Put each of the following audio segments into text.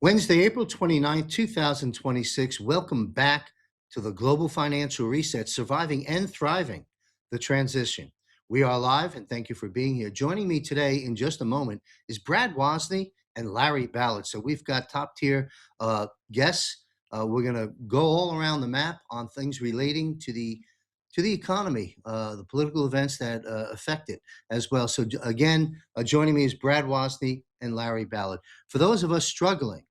Wednesday, April 29th, 2026. Welcome back to the Global Financial Reset, Surviving and Thriving the Transition. We are live, and thank you for being here. Joining me today in just a moment is Brad Wozny and Larry Ballard. So we've got top-tier guests. We're going to go all around the map on things relating to the economy, the political events that affect it as well. So again, joining me is Brad Wozny and Larry Ballard. For those of us struggling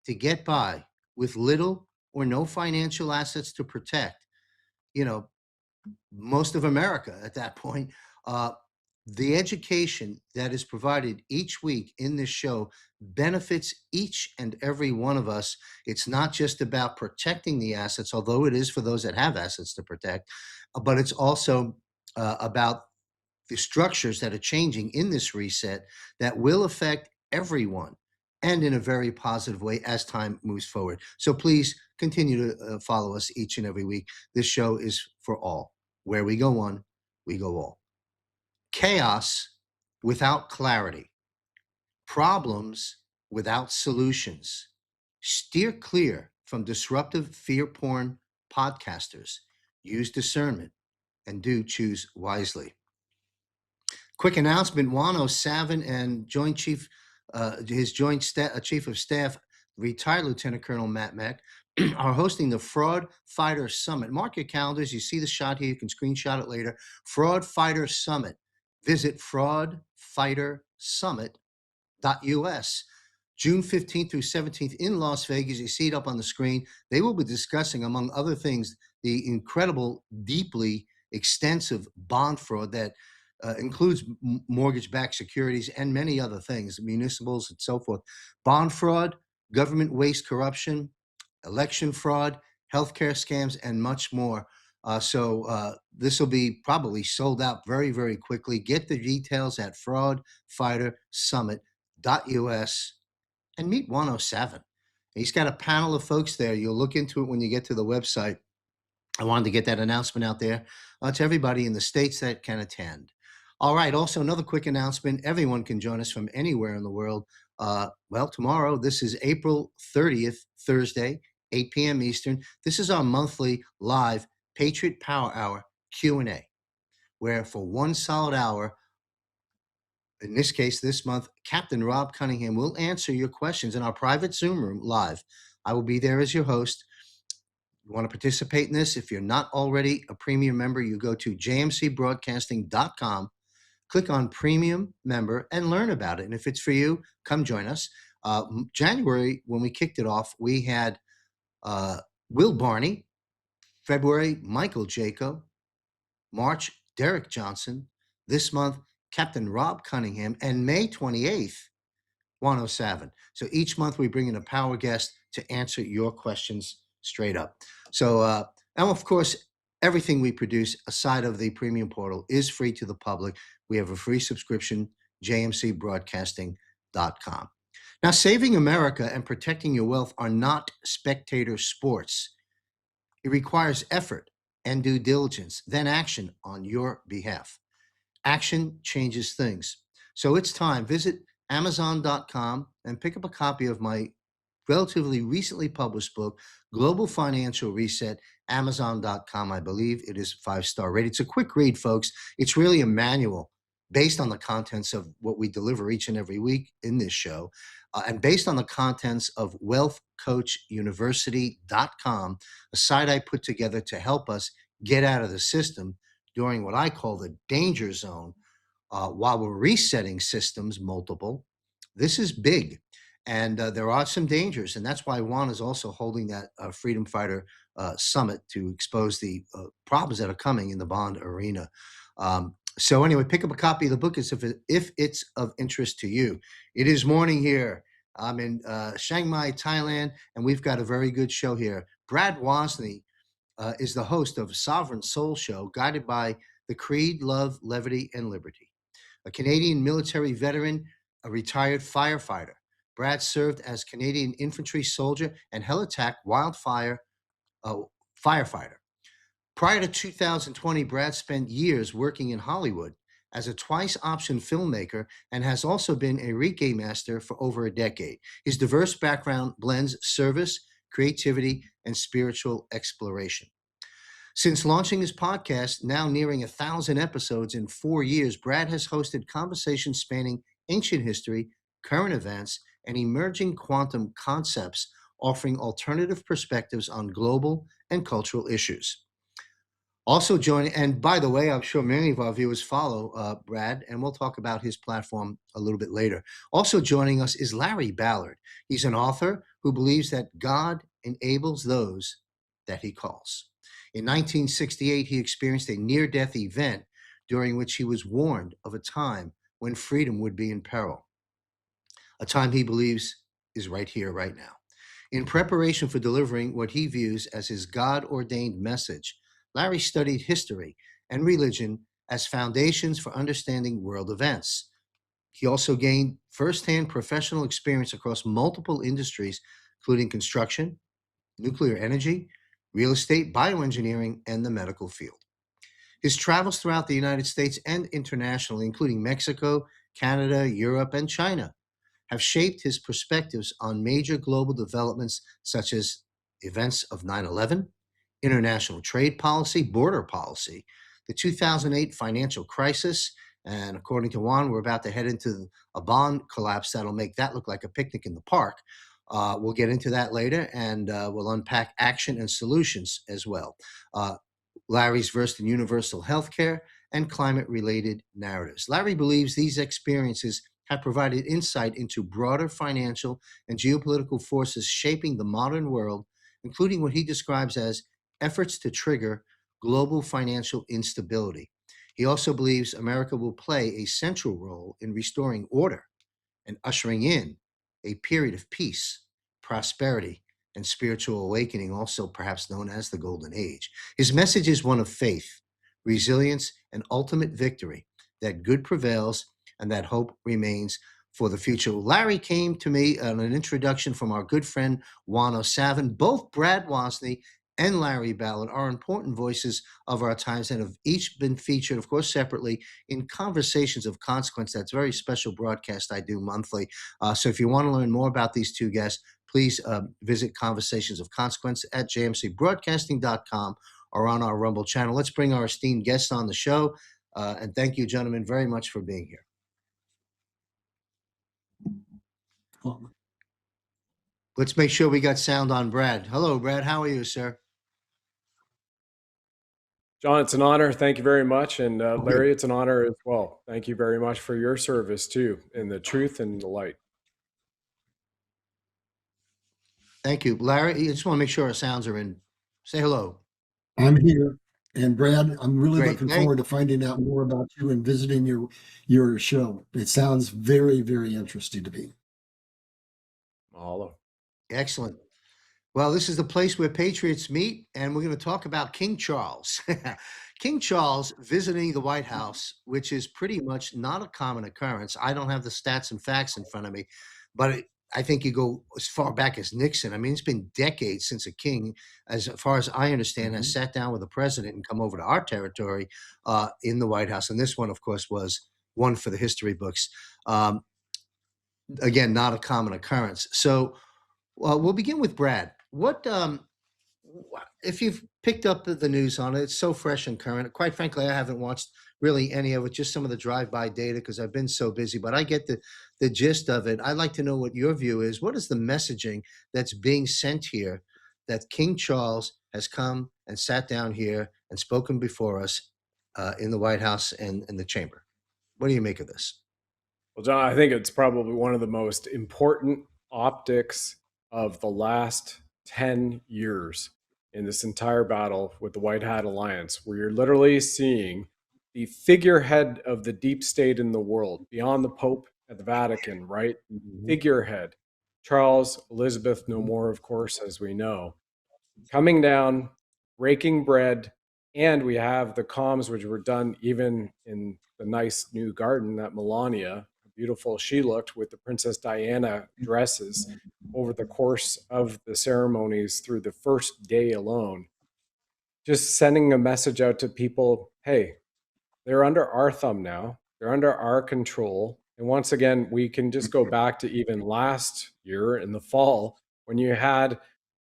to get by with little or no financial assets to protect, most of America at that point, the education that is provided each week in this show benefits each and every one of us. It's not just about protecting the assets, although it is for those that have assets to protect, but it's also about the structures that are changing in this reset that will affect everyone, and in a very positive way as time moves forward. So please continue to follow us each and every week. This show is for all. Where we go one, we go all. Chaos without clarity. Problems without solutions. Steer clear from disruptive fear porn podcasters. Use discernment and do choose wisely. Quick announcement: Juan O'Savin and Chief of Staff, retired Lieutenant Colonel Matt Mack, are hosting the Fraud Fighter Summit. Mark your calendars. You see the shot here. You can screenshot it later. Fraud Fighter Summit. Visit fraudfightersummit.us. June 15th through 17th in Las Vegas. You see it up on the screen. They will be discussing, among other things, the incredible, deeply extensive bond fraud that includes mortgage-backed securities and many other things, municipals and so forth. Bond fraud, government waste, corruption, election fraud, healthcare scams, and much more. So this will be probably sold out very, very quickly. Get the details at fraudfightersummit.us and meet 107. He's got a panel of folks there. You'll look into it when you get to the website. I wanted to get that announcement out there to everybody in the states that can attend. All right. Also, another quick announcement. Everyone can join us from anywhere in the world. Tomorrow, this is April 30th, Thursday, 8 p.m. Eastern. This is our monthly live Patriot Power Hour Q&A, where for one solid hour, in this case, this month, Captain Rob Cunningham will answer your questions in our private Zoom room live. I will be there as your host. You want to participate in this? If you're not already a premium member, you go to jmcbroadcasting.com. Click on Premium Member and learn about it. And if it's for you, come join us. January, when we kicked it off, we had Will Barney. February, Michael Jaco. March, Derek Johnson. This month, Captain Rob Cunningham. And May 28th, 107. So each month we bring in a power guest to answer your questions straight up. So, and of course, everything we produce aside of the premium portal is free to the public. We have a free subscription, jmcbroadcasting.com. Now, saving America and protecting your wealth are not spectator sports. It requires effort and due diligence, then action on your behalf. Action changes things. So it's time. Visit Amazon.com and pick up a copy of my relatively recently published book, Global Financial Reset, Amazon.com. I believe it is 5-star rated. It's a quick read, folks. It's really a manual based on the contents of what we deliver each and every week in this show, and based on the contents of wealthcoachuniversity.com, a site I put together to help us get out of the system during what I call the danger zone while we're resetting systems multiple. This is big. And there are some dangers, and that's why Juan is also holding that Freedom Fighter Summit to expose the problems that are coming in the bond arena. So anyway, pick up a copy of the book if it's of interest to you. It is morning here. I'm in Chiang Mai, Thailand, and we've got a very good show here. Brad Wozny is the host of Sovereign Soul Show, guided by the creed, love, levity, and liberty. A Canadian military veteran, a retired firefighter. Brad served as Canadian infantry soldier and hell attack wildfire firefighter. Prior to 2020, Brad spent years working in Hollywood as a twice-option filmmaker and has also been a Reiki master for over a decade. His diverse background blends service, creativity, and spiritual exploration. Since launching his podcast, now nearing 1,000 episodes in 4 years, Brad has hosted conversations spanning ancient history, current events, and emerging quantum concepts, offering alternative perspectives on global and cultural issues. Also joining, and by the way, I'm sure many of our viewers follow Brad, and we'll talk about his platform a little bit later. Also joining us is Larry Ballard. He's an author who believes that God enables those that he calls. In 1968, he experienced a near-death event during which he was warned of a time when freedom would be in peril, a time he believes is right here, right now. In preparation for delivering what he views as his God-ordained message, Larry studied history and religion as foundations for understanding world events. He also gained firsthand professional experience across multiple industries, including construction, nuclear energy, real estate, bioengineering, and the medical field. His travels throughout the United States and internationally, including Mexico, Canada, Europe, and China, have shaped his perspectives on major global developments such as events of 9/11, international trade policy, border policy, the 2008 financial crisis, and according to Juan, we're about to head into a bond collapse that'll make that look like a picnic in the park. We'll get into that later, and we'll unpack action and solutions as well. Uh, Larry's versed in universal healthcare and climate-related narratives. Larry believes these experiences have provided insight into broader financial and geopolitical forces shaping the modern world, including what he describes as efforts to trigger global financial instability. He also believes America will play a central role in restoring order and ushering in a period of peace, prosperity, and spiritual awakening, also perhaps known as the Golden Age. His message is one of faith, resilience, and ultimate victory, that good prevails and that hope remains for the future. Larry came to me on an introduction from our good friend Juan O'Savin. Both Brad Wozny and Larry Ballard are important voices of our times and have each been featured, of course, separately in Conversations of Consequence. That's a very special broadcast I do monthly. So if you want to learn more about these two guests, please visit Conversations of Consequence at jmcbroadcasting.com or on our Rumble channel. Let's bring our esteemed guests on the show. And thank you, gentlemen, very much for being here. Let's make sure we got sound on Brad. Hello, Brad. How are you, sir? John, it's an honor. Thank you very much. And Larry, it's an honor as well. Thank you very much for your service too, in the truth and the light. Thank you. Larry, I just want to make sure our sounds are in. Say hello. I'm here. And Brad, I'm really Great. looking forward to finding out more about you and visiting your show. It sounds very, very interesting to me. Mahalo. Excellent. Well, this is the place where patriots meet, and we're going to talk about King Charles. King Charles visiting the White House, which is pretty much not a common occurrence. I don't have the stats and facts in front of me, but I think you go as far back as Nixon. I mean, it's been decades since a king, as far as I understand, has sat down with a president and come over to our territory in the White House. And this one, of course, was one for the history books. Again, not a common occurrence. So we'll begin with Brad. What if you've picked up the news on it? It's so fresh and current. Quite frankly, I haven't watched really any of it, just some of the drive-by data because I've been so busy. But I get the gist of it. I'd like to know what your view is. What is the messaging that's being sent here that King Charles has come and sat down here and spoken before us in the White House and in the chamber? What do you make of this? Well, John, I think it's probably one of the most important optics of the last 10 years in this entire battle with the White Hat Alliance, where you're literally seeing the figurehead of the deep state in the world, beyond the Pope at the Vatican, right? Figurehead. Charles, Elizabeth, no more, of course, as we know, coming down, breaking bread, and we have the comms, which were done even in the nice new garden that Melania, beautiful she looked with the Princess Diana dresses over the course of the ceremonies through the first day alone, just sending a message out to people, hey, they're under our thumb now. They're under our control. And once again, we can just go back to even last year in the fall when you had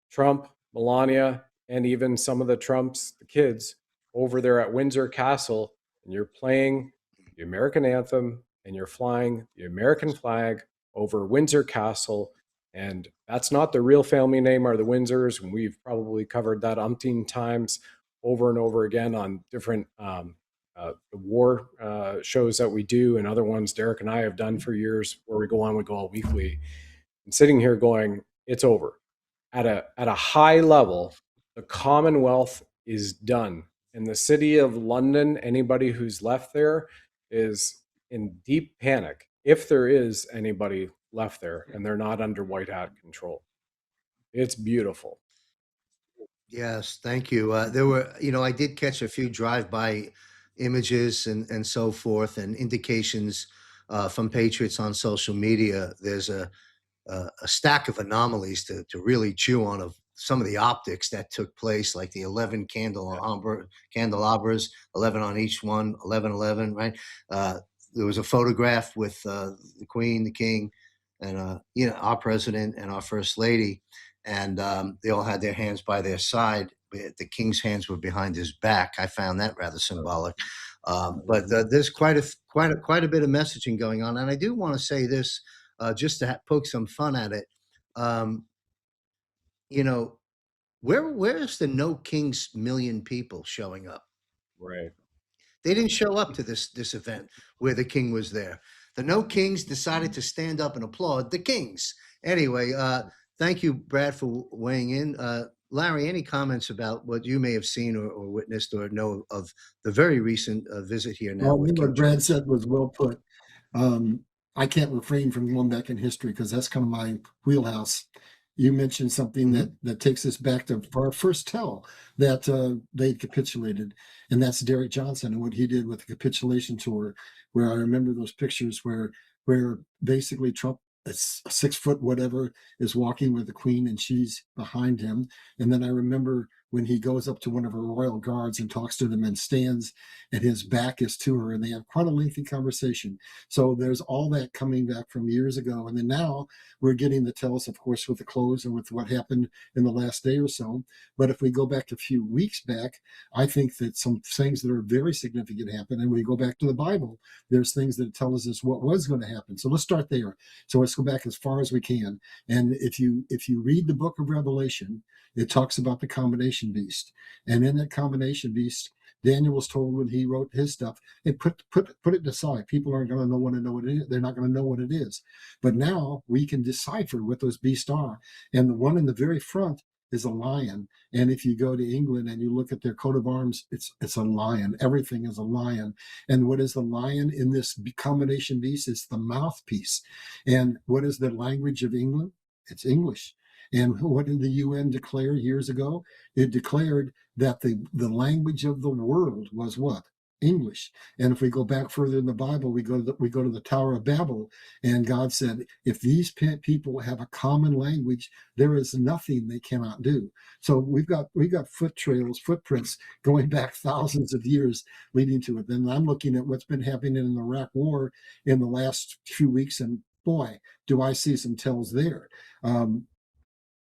Trump, Melania, and even some of the Trumps, the kids, over there at Windsor Castle, and you're playing the American anthem and you're flying the American flag over Windsor Castle. And that's not the real family name, are the Windsors. And we've probably covered that umpteen times over and over again on different the war shows that we do, and other ones Derek and I have done for years, where we go all weekly. And sitting here going, it's over. At a high level, the Commonwealth is done. In the city of London, anybody who's left there is in deep panic, if there is anybody left there, and they're not under white hat control. It's beautiful. Yes, thank you. There were, I did catch a few drive-by images and so forth, and indications from patriots on social media. There's a stack of anomalies to really chew on, of some of the optics that took place, like the 11 candelabras, 11 on each one, 11, right? There was a photograph with the Queen, the King, and our president and our First Lady, and they all had their hands by their side. The King's hands were behind his back. I found that rather symbolic. But there's quite a bit of messaging going on, and I do want to say this, just to poke some fun at it. Where's the No Kings million people showing up? Right. They didn't show up to this event where the King was there. The No Kings decided to stand up and applaud the Kings. Anyway, thank you, Brad, for weighing in. Larry, any comments about what you may have seen or witnessed or know of the very recent visit here now? Well, with King what Brad Charles? said was well put. I can't refrain from going back in history because that's kind of my wheelhouse. You mentioned something that takes us back to our first tell that they capitulated, and that's Derek Johnson and what he did with the capitulation tour, where I remember those pictures where basically Trump, it's 6 foot whatever, is walking with the Queen and she's behind him. And then I remember when he goes up to one of her royal guards and talks to them and stands and his back is to her, and they have quite a lengthy conversation. So there's all that coming back from years ago. And then now we're getting the tells, of course, with the clothes and with what happened in the last day or so. But if we go back a few weeks back, I think that some things that are very significant happened. And we go back to the Bible, there's things that tell us what was going to happen. So let's start there. So let's go back as far as we can. And if you read the book of Revelation, it talks about the combination beast. And in that combination beast, Daniel was told when he wrote his stuff, hey, put it aside. People aren't going to know what it is. They're not going to know what it is. But now we can decipher what those beasts are. And the one in the very front is a lion. And if you go to England and you look at their coat of arms, it's a lion. Everything is a lion. And what is the lion in this combination beast? It's the mouthpiece. And what is the language of England? It's English. And what did the UN declare years ago? It declared that the language of the world was what? English. And if we go back further in the Bible, we go to the Tower of Babel, and God said, if these people have a common language, there is nothing they cannot do. So we've got footprints going back thousands of years leading to it. Then I'm looking at what's been happening in the Iraq War in the last few weeks, and boy, do I see some tells there.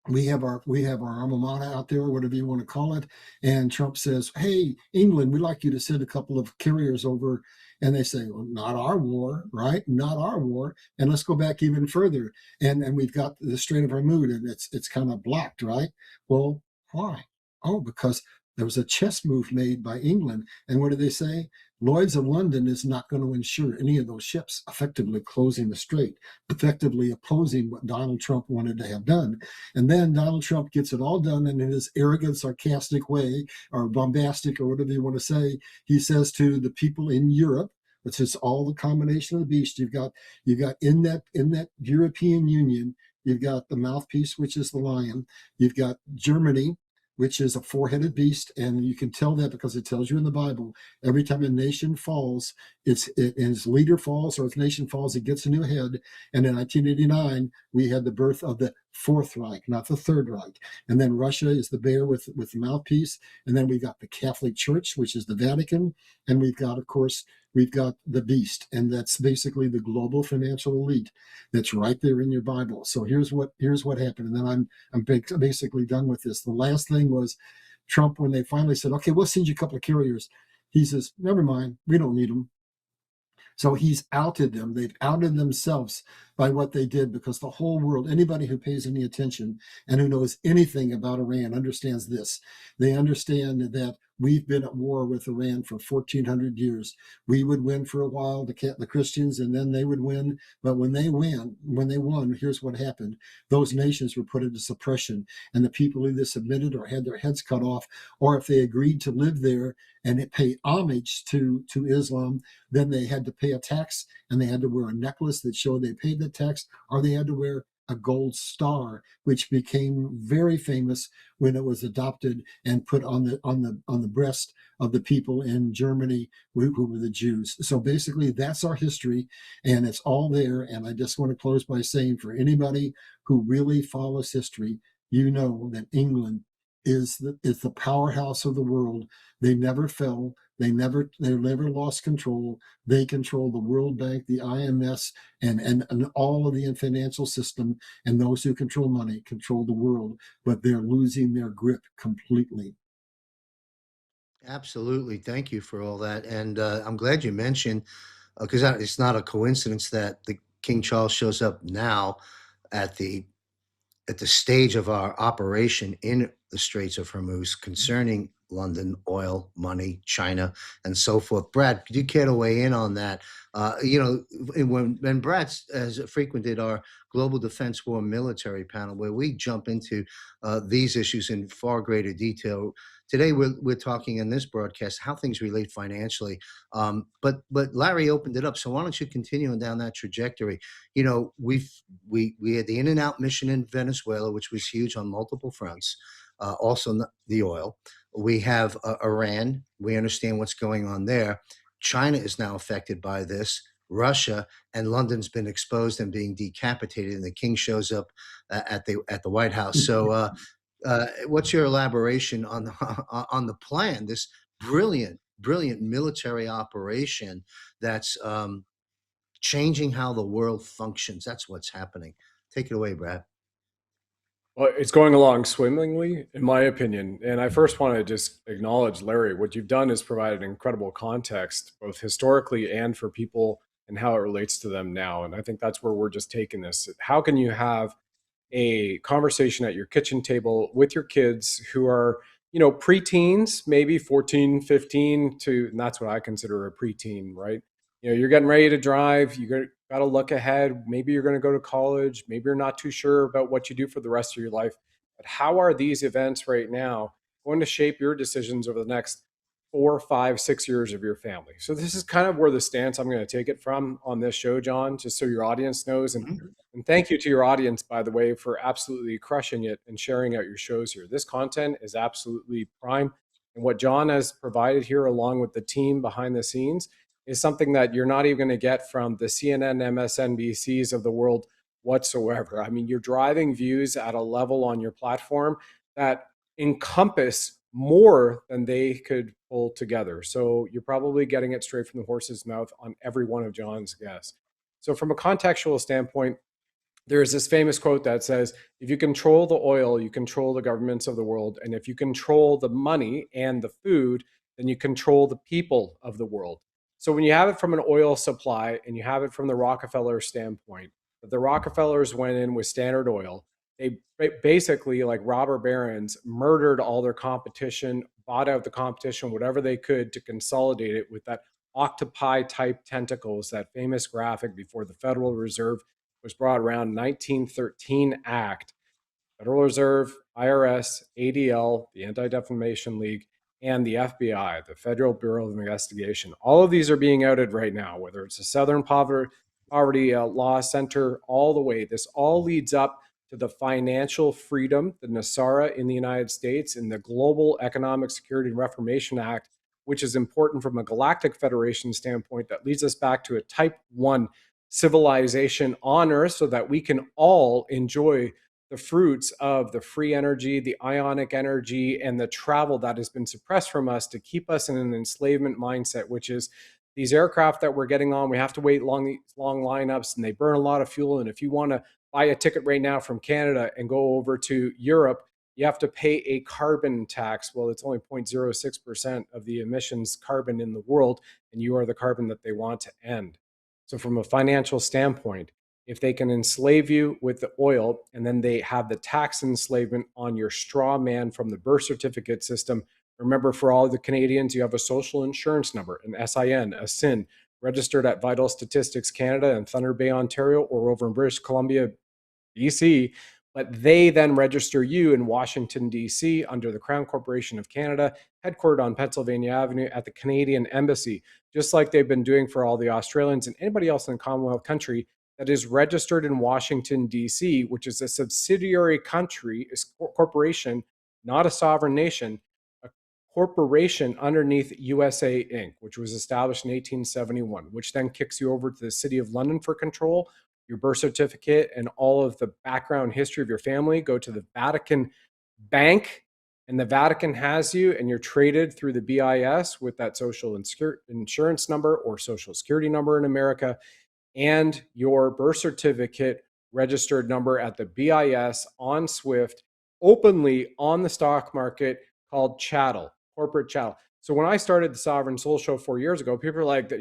We have our alma mater out there, or whatever you want to call it, and Trump says, hey, England, we'd like you to send a couple of carriers over. And they say, well, not our war, right? Not our war. And let's go back even further. And we've got the Strait of Hormuz, and it's kind of blocked, right? Well, why? Oh, because there was a chess move made by England. And what did they say? Lloyd's of London is not going to insure any of those ships, effectively closing the strait, effectively opposing what Donald Trump wanted to have done. And then Donald Trump gets it all done, and in his arrogant, sarcastic way, or bombastic, or whatever you want to say, he says to the people in Europe, which is all the combination of the beast, you've got in that European Union, you've got the mouthpiece, which is the lion, you've got Germany, which is a four-headed beast, and you can tell that because it tells you in the Bible, every time a nation falls, its leader falls or its nation falls, it gets a new head. And in 1989, we had the birth of the Fourth Reich, not the Third Reich. And then Russia is the bear with the mouthpiece. And then we've got the Catholic Church, which is the Vatican. And we've got, of course, we've got the beast. And that's basically the global financial elite that's right there in your Bible. So here's what happened. And then I'm basically done with this. The last thing was Trump, when they finally said, okay, we'll send you a couple of carriers. He says, never mind, we don't need them. So he's outed them. They've outed themselves by what they did, because the whole world, anybody who pays any attention and who knows anything about Iran understands this. They understand that we've been at war with Iran for 1,400 years. We would win for a while, the Christians, and then they would win. But when they won, here's what happened. Those nations were put into suppression, and the people either submitted or had their heads cut off, or if they agreed to live there and pay homage to Islam, then they had to pay a tax, and they had to wear a necklace that showed they paid the tax, or they had to wear a gold star, which became very famous when it was adopted and put on the breast of the people in Germany who were the Jews. So basically, that's our history, and it's all there. And I just want to close by saying, for anybody who really follows history, you know that England is the powerhouse of the world. They never fell. They never lost control. They control the World Bank, the IMS, and all of the financial system. And those who control money control the world, but they're losing their grip completely. Absolutely. Thank you for all that. And I'm glad you mentioned, because it's not a coincidence that the King Charles shows up now at the stage of our operation in the Straits of Hormuz concerning London, oil, money, China, and so forth. Brad, could you care to weigh in on that? When Brad has frequented our Global Defense War Military panel, where we jump into these issues in far greater detail. Today, we're talking in this broadcast how things relate financially. But Larry opened it up. So why don't you continue down that trajectory? You know, we had the in and out mission in Venezuela, which was huge on multiple fronts. Also the oil. We have Iran. We understand what's going on there. China is now affected by this. Russia, and London's been exposed and being decapitated, and the king shows up at the White House. So what's your elaboration on the plan, this brilliant military operation that's changing how the world functions? That's what's happening. Take it away, Brad. Well, it's going along swimmingly, in my opinion. And I first want to just acknowledge, Larry, what you've done is provided incredible context, both historically and for people and how it relates to them now. And I think that's where we're just taking this. How can you have a conversation at your kitchen table with your kids who are, preteens, maybe 14, 15 to, and that's what I consider a preteen, right? You're getting ready to drive. You got to look ahead. Maybe you're going to go to college. Maybe you're not too sure about what you do for the rest of your life. But how are these events right now going to shape your decisions over the next 4, 5, 6 years of your family? So this is kind of where the stance I'm going to take it from on this show, John, just so your audience knows. And thank you to your audience, by the way, for absolutely crushing it and sharing out your shows here. This content is absolutely prime. And what John has provided here, along with the team behind the scenes, is something that you're not even going to get from the CNN, MSNBCs of the world whatsoever. I mean, you're driving views at a level on your platform that encompass more than they could pull together. So you're probably getting it straight from the horse's mouth on every one of John's guests. So from a contextual standpoint, there's this famous quote that says, if you control the oil, you control the governments of the world. And if you control the money and the food, then you control the people of the world. So when you have it from an oil supply and you have it from the Rockefeller standpoint, that the Rockefellers went in with Standard Oil, they basically, like robber barons, murdered all their competition, bought out the competition, whatever they could, to consolidate it with that octopi type tentacles, that famous graphic before the Federal Reserve was brought around, 1913 Act. Federal Reserve, IRS, ADL, the Anti-Defamation League, and the FBI, the Federal Bureau of Investigation. All of these are being outed right now, whether it's the Southern Poverty Law Center, all the way. This all leads up to the financial freedom, the NASARA in the United States, and the Global Economic Security and Reformation Act, which is important from a galactic federation standpoint that leads us back to a type 1 civilization on Earth so that we can all enjoy the fruits of the free energy, the ionic energy, and the travel that has been suppressed from us to keep us in an enslavement mindset, which is these aircraft that we're getting on, we have to wait long lineups, and they burn a lot of fuel. And if you want to buy a ticket right now from Canada and go over to Europe, you have to pay a carbon tax. Well, it's only 0.06% of the emissions carbon in the world, and you are the carbon that they want to end. So from a financial standpoint, if they can enslave you with the oil, and then they have the tax enslavement on your straw man from the birth certificate system. Remember, for all the Canadians, you have a social insurance number, an SIN, a SIN, registered at Vital Statistics Canada in Thunder Bay, Ontario, or over in British Columbia, BC. But they then register you in Washington, D.C. under the Crown Corporation of Canada, headquartered on Pennsylvania Avenue at the Canadian Embassy, just like they've been doing for all the Australians and anybody else in the Commonwealth country that is registered in Washington, D.C., which is a subsidiary country, is corporation, not a sovereign nation, a corporation underneath USA Inc., which was established in 1871, which then kicks you over to the City of London for control. Your birth certificate and all of the background history of your family go to the Vatican Bank, and the Vatican has you, and you're traded through the BIS with that social insurance number or social security number in America, and your birth certificate registered number at the BIS on Swift, openly on the stock market, called chattel, corporate chattel. So when I started the Sovereign Soul Show 4 years ago, people were like,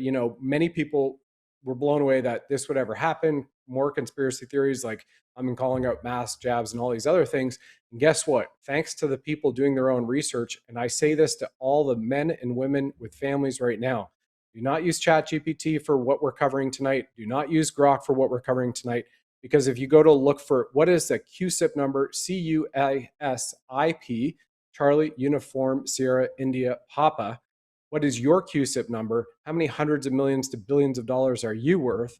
many people were blown away that this would ever happen. More conspiracy theories, like I've been calling out mask jabs and all these other things. And guess what? Thanks to the people doing their own research, and I say this to all the men and women with families right now, do not use ChatGPT for what we're covering tonight. Do not use Grok for what we're covering tonight. Because if you go to look for what is the QSIP number, CUSIP, Charlie, Uniform, Sierra, India, Papa, what is your QSIP number? How many hundreds of millions to billions of dollars are you worth?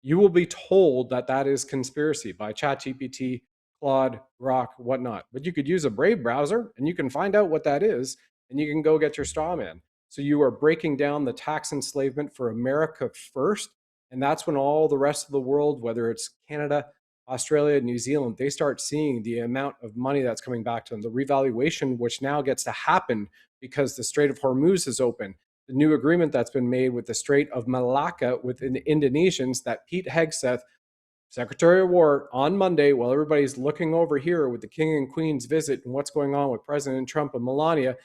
You will be told that that is conspiracy by ChatGPT, Claude, Grok, whatnot. But you could use a Brave browser and you can find out what that is, and you can go get your straw man. So you are breaking down the tax enslavement for America first. And that's when all the rest of the world, whether it's Canada, Australia, New Zealand, they start seeing the amount of money that's coming back to them, the revaluation, which now gets to happen because the Strait of Hormuz is open. The new agreement that's been made with the Strait of Malacca with the Indonesians that Pete Hegseth, Secretary of War, on Monday, while everybody's looking over here with the King and Queen's visit and what's going on with President Trump and Melania,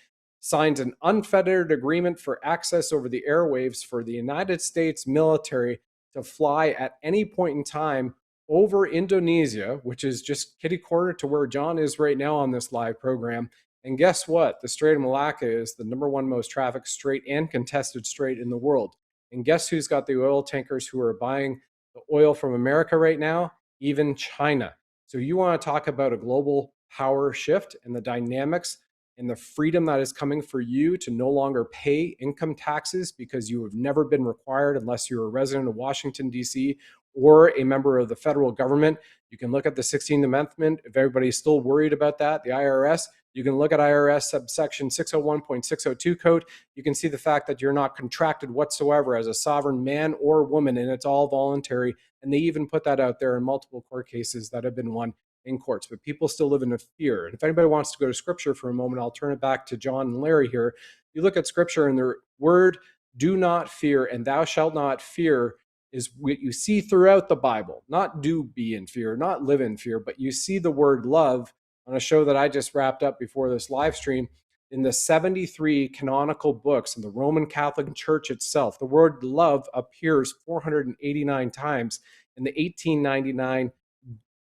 signs an unfettered agreement for access over the airwaves for the United States military to fly at any point in time over Indonesia, which is just kitty corner to where John is right now on this live program. And guess what? The Strait of Malacca is the #1 most trafficked strait and contested strait in the world. And guess who's got the oil tankers who are buying the oil from America right now? Even China. So you want to talk about a global power shift and the dynamics and the freedom that is coming for you to no longer pay income taxes because you have never been required, unless you're a resident of Washington, D.C., or a member of the federal government. You can look at the 16th Amendment. If everybody's still worried about that, the IRS, you can look at IRS subsection 601.602 code. You can see the fact that you're not contracted whatsoever as a sovereign man or woman, and it's all voluntary. And they even put that out there in multiple court cases that have been won in courts. But people still live in a fear. And if anybody wants to go to scripture for a moment, I'll turn it back to John and Larry here. You look at scripture, and the word "do not fear" and "thou shalt not fear" is what you see throughout the Bible. Not do be in fear, not live in fear, but you see the word love on a show that I just wrapped up before this live stream. In the 73 canonical books in the Roman Catholic Church itself, the word love appears 489 times in the 1899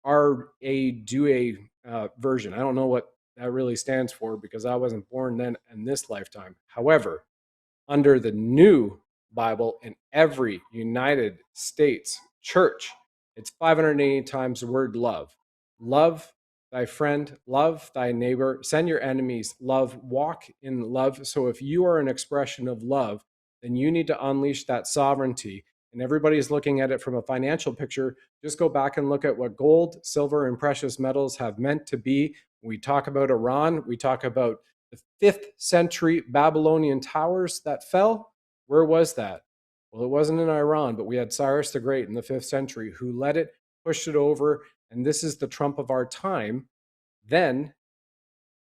RA version. I don't know what that really stands for because I wasn't born then in this lifetime. However, under the new Bible in every United States church, it's 580 times the word love. Love thy friend, love thy neighbor, send your enemies love, walk in love. So if you are an expression of love, then you need to unleash that sovereignty. And everybody's looking at it from a financial picture. Just go back and look at what gold, silver, and precious metals have meant to be. We talk about Iran. We talk about the 5th century Babylonian towers that fell. Where was that? Well, it wasn't in Iran, but we had Cyrus the Great in the 5th century who led it, pushed it over, and this is the Trump of our time, then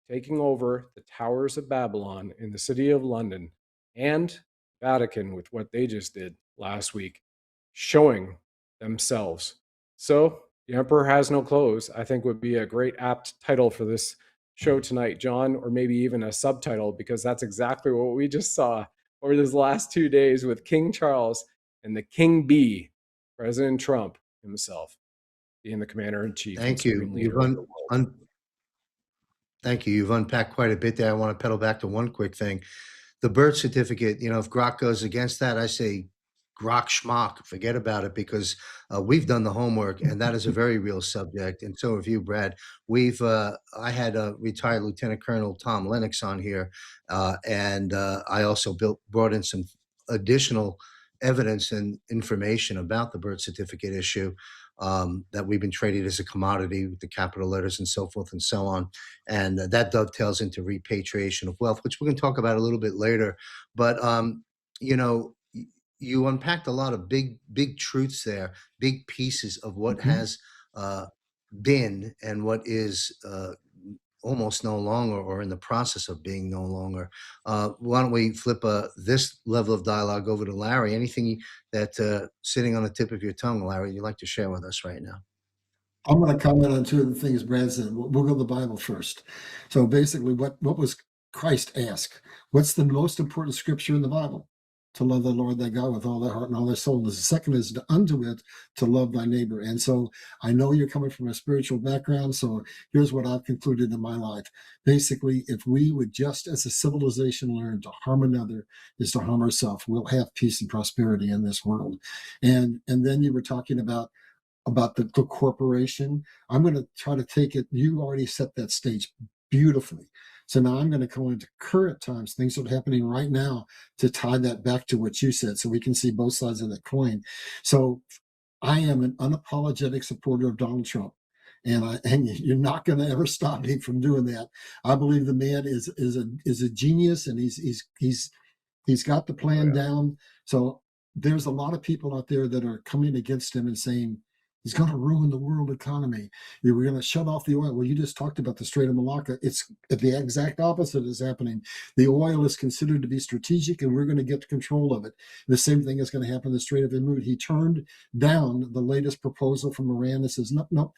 taking over the towers of Babylon in the city of London and Vatican with what they just did last week, showing themselves. So the emperor has no clothes, I think would be a great apt title for this show tonight, John, or maybe even a subtitle, because that's exactly what we just saw over these last 2 days with King Charles and the King Bee, President Trump himself, being the commander in chief and Thank you. supreme leader of the world. Thank you. You've unpacked quite a bit there. I want to pedal back to one quick thing. The birth certificate, if Grok goes against that, I say Grok schmock, forget about it, because we've done the homework, and that is a very real subject. And so have you, Brad. I had retired Lieutenant Colonel Tom Lennox on here, and I also brought in some additional evidence and information about the birth certificate issue, that we've been traded as a commodity with the capital letters and so forth and so on. And that dovetails into repatriation of wealth, which we're going to talk about a little bit later. But, you unpacked a lot of big truths there, big pieces of what has been and what is almost no longer, or in the process of being no longer. Why don't we flip this level of dialogue over to Larry? Anything that sitting on the tip of your tongue, Larry, you'd like to share with us right now? I'm going to comment on two of the things Brad said. We'll go to the Bible first. So basically, what was Christ asked? What's the most important scripture in the Bible? To love the Lord thy God with all thy heart and all thy soul. The second is unto it to love thy neighbor. And so I know you're coming from a spiritual background. So here's what I've concluded in my life. Basically, if we would just as a civilization learn to harm another is to harm ourselves, we'll have peace and prosperity in this world. And then you were talking about the corporation. I'm going to try to take it. You already set that stage beautifully. So now I'm going to go into current times, things that are happening right now, to tie that back to what you said, so we can see both sides of that coin. So I am an unapologetic supporter of Donald Trump, and you're not going to ever stop me from doing that. I believe the man is a genius, and he's got the plan down. So there's a lot of people out there that are coming against him and saying he's going to ruin the world economy. We're going to shut off the oil. Well, you just talked about the Strait of Malacca. It's the exact opposite is happening. The oil is considered to be strategic, and we're going to get control of it. The same thing is going to happen in the Strait of Hormuz. He turned down the latest proposal from Iran that says, no,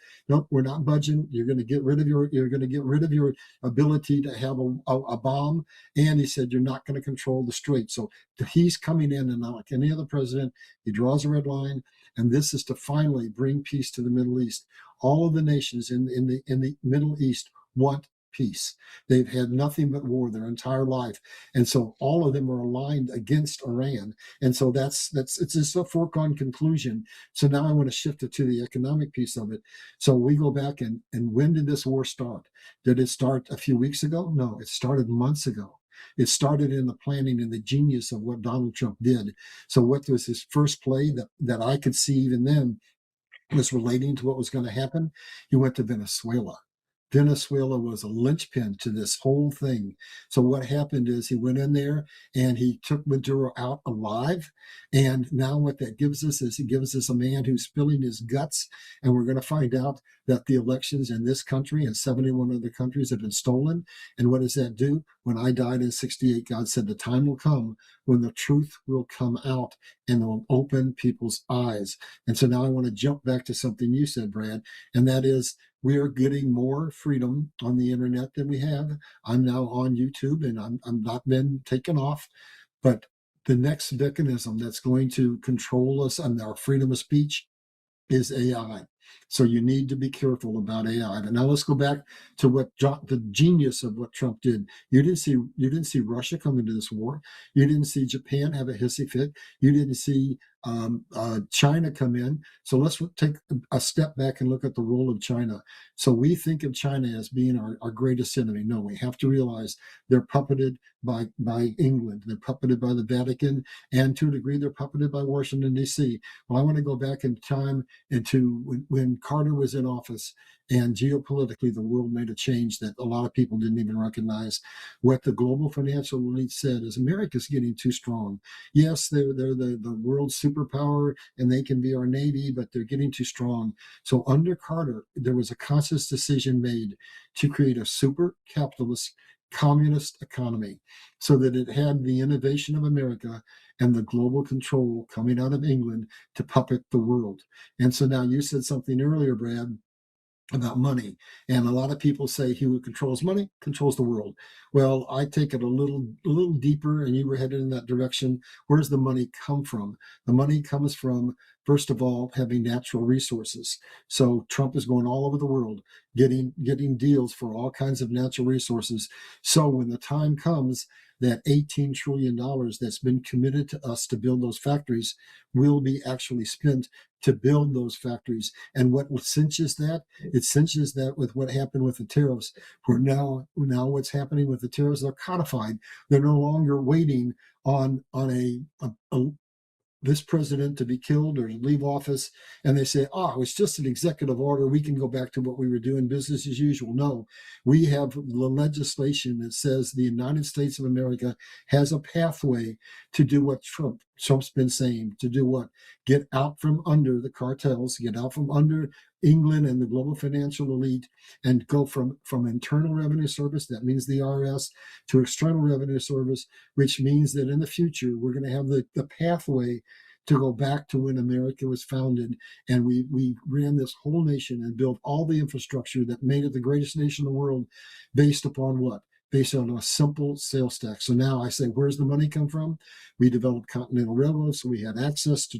we're not budging. You're going to get rid of your ability to have a bomb. And he said, you're not going to control the strait. So he's coming in, and not like any other president, he draws a red line. And this is to finally bring peace to the Middle East. All of the nations in the Middle East want peace. They've had nothing but war their entire life, and so all of them are aligned against Iran. And so it's just a foregone conclusion. So now I want to shift it to the economic piece of it. So we go back and when did this war start? Did it start a few weeks ago? No, it started months ago. It started in the planning and the genius of what Donald Trump did. So what was his first play that I could see even then was relating to what was going to happen? He went to Venezuela. Venezuela was a linchpin to this whole thing. So what happened is he went in there and he took Maduro out alive. And now what that gives us is, it gives us a man who's spilling his guts. And we're going to find out that the elections in this country and 71 other countries have been stolen. And what does that do? When I died in 68, God said the time will come when the truth will come out and it will open people's eyes. And so now I want to jump back to something you said, Brad, and that is, we are getting more freedom on the internet than we have. I'm now on YouTube, and I'm not been taken off. But the next mechanism that's going to control us and our freedom of speech is AI. So you need to be careful about AI. But now let's go back to the genius of what Trump did. You didn't see Russia come into this war. You didn't see Japan have a hissy fit. You didn't see China come in. So let's take a step back and look at the role of China. So we think of China as being our greatest enemy. No, we have to realize they're puppeted by England. They're puppeted by the Vatican, and to a degree, they're puppeted by Washington, D.C. Well, I want to go back in time into when Carter was in office, And geopolitically, the world made a change that a lot of people didn't even recognize. What the global financial elite said is America's getting too strong. Yes, they're the world's superpower and they can be our Navy, but they're getting too strong. So under Carter, there was a conscious decision made to create a super capitalist communist economy so that it had the innovation of America and the global control coming out of England to puppet the world. And so now you said something earlier, Brad, about money. And a lot of people say he who controls money controls the world. Well, I take it a little deeper, and you were headed in that direction. Where does the money come from? The money comes from, first of all, having natural resources. So Trump is going all over the world, getting deals for all kinds of natural resources. So when the time comes, that $18 trillion that's been committed to us to build those factories will be actually spent to build those factories. And what cinches that? It cinches that with what happened with the tariffs, where now what's happening with the tariffs, they're codified. They're no longer waiting on this president to be killed or leave office, and they say, oh, it's just an executive order. We can go back to what we were doing, business as usual. No, we have the legislation that says the United States of America has a pathway to do what Trump's been saying, to do what? Get out from under the cartels, get out from under England and the global financial elite, and go from Internal Revenue Service, that means the IRS, to External Revenue Service, which means that in the future, we're going to have the pathway to go back to when America was founded. And we ran this whole nation and built all the infrastructure that made it the greatest nation in the world based upon what? Based on a simple sales tax. So now I say, where's the money come from? We developed Continental Railroad, so we had access to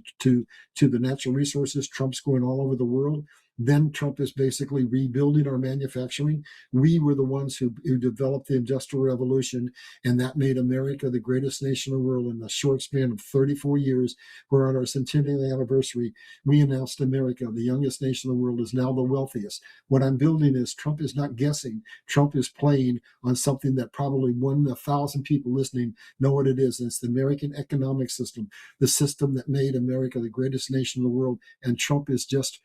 the natural resources. Trump's going all over the world. Then Trump is basically rebuilding our manufacturing. We were the ones who developed the Industrial Revolution, and that made America the greatest nation in the world in a short span of 34 years. We're on our centennial anniversary. We announced America, the youngest nation in the world, is now the wealthiest. What I'm building is Trump is not guessing. Trump is playing on something that probably 1,000 people listening know what it is. And it's the American economic system, the system that made America the greatest nation in the world. And Trump is just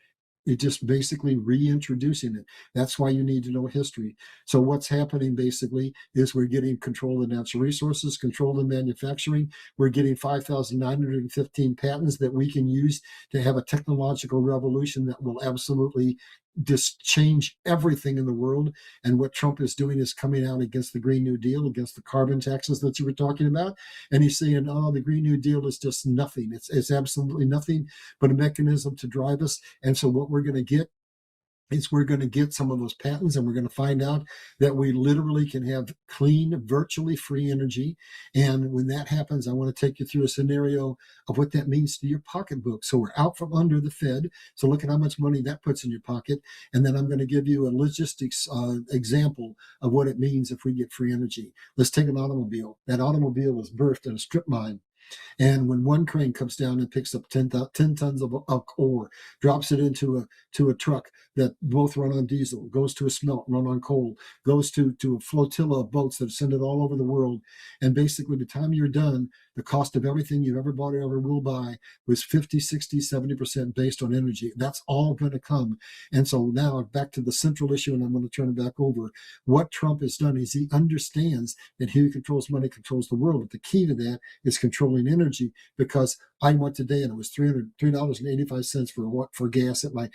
basically reintroducing it. That's why you need to know history. So what's happening basically is we're getting control of the natural resources, control of manufacturing. We're getting 5,915 patents that we can use to have a technological revolution that will absolutely just change everything in the world. And what Trump is doing is coming out against the Green New Deal, against the carbon taxes that you were talking about. And he's saying, oh, the Green New Deal is just nothing. It's absolutely nothing but a mechanism to drive us. And so what we're going to get is we're going to get some of those patents, and we're going to find out that we literally can have clean, virtually free energy. And when that happens, I want to take you through a scenario of what that means to your pocketbook. So we're out from under the Fed. So look at how much money that puts in your pocket. And then I'm going to give you a logistics example of what it means if we get free energy. Let's take an automobile. That automobile was birthed in a strip mine. And when one crane comes down and picks up 10 tons of ore, drops it into a truck that both run on diesel, goes to a smelt, run on coal, goes to a flotilla of boats that send it all over the world. And basically, by the time you're done, the cost of everything you've ever bought or ever will buy was 50, 60, 70% based on energy. That's all going to come. And so now back to the central issue, and I'm going to turn it back over. What Trump has done is he understands that he who controls money controls the world. But the key to that is controlling energy, because I went today and it was $3.85 for gas at my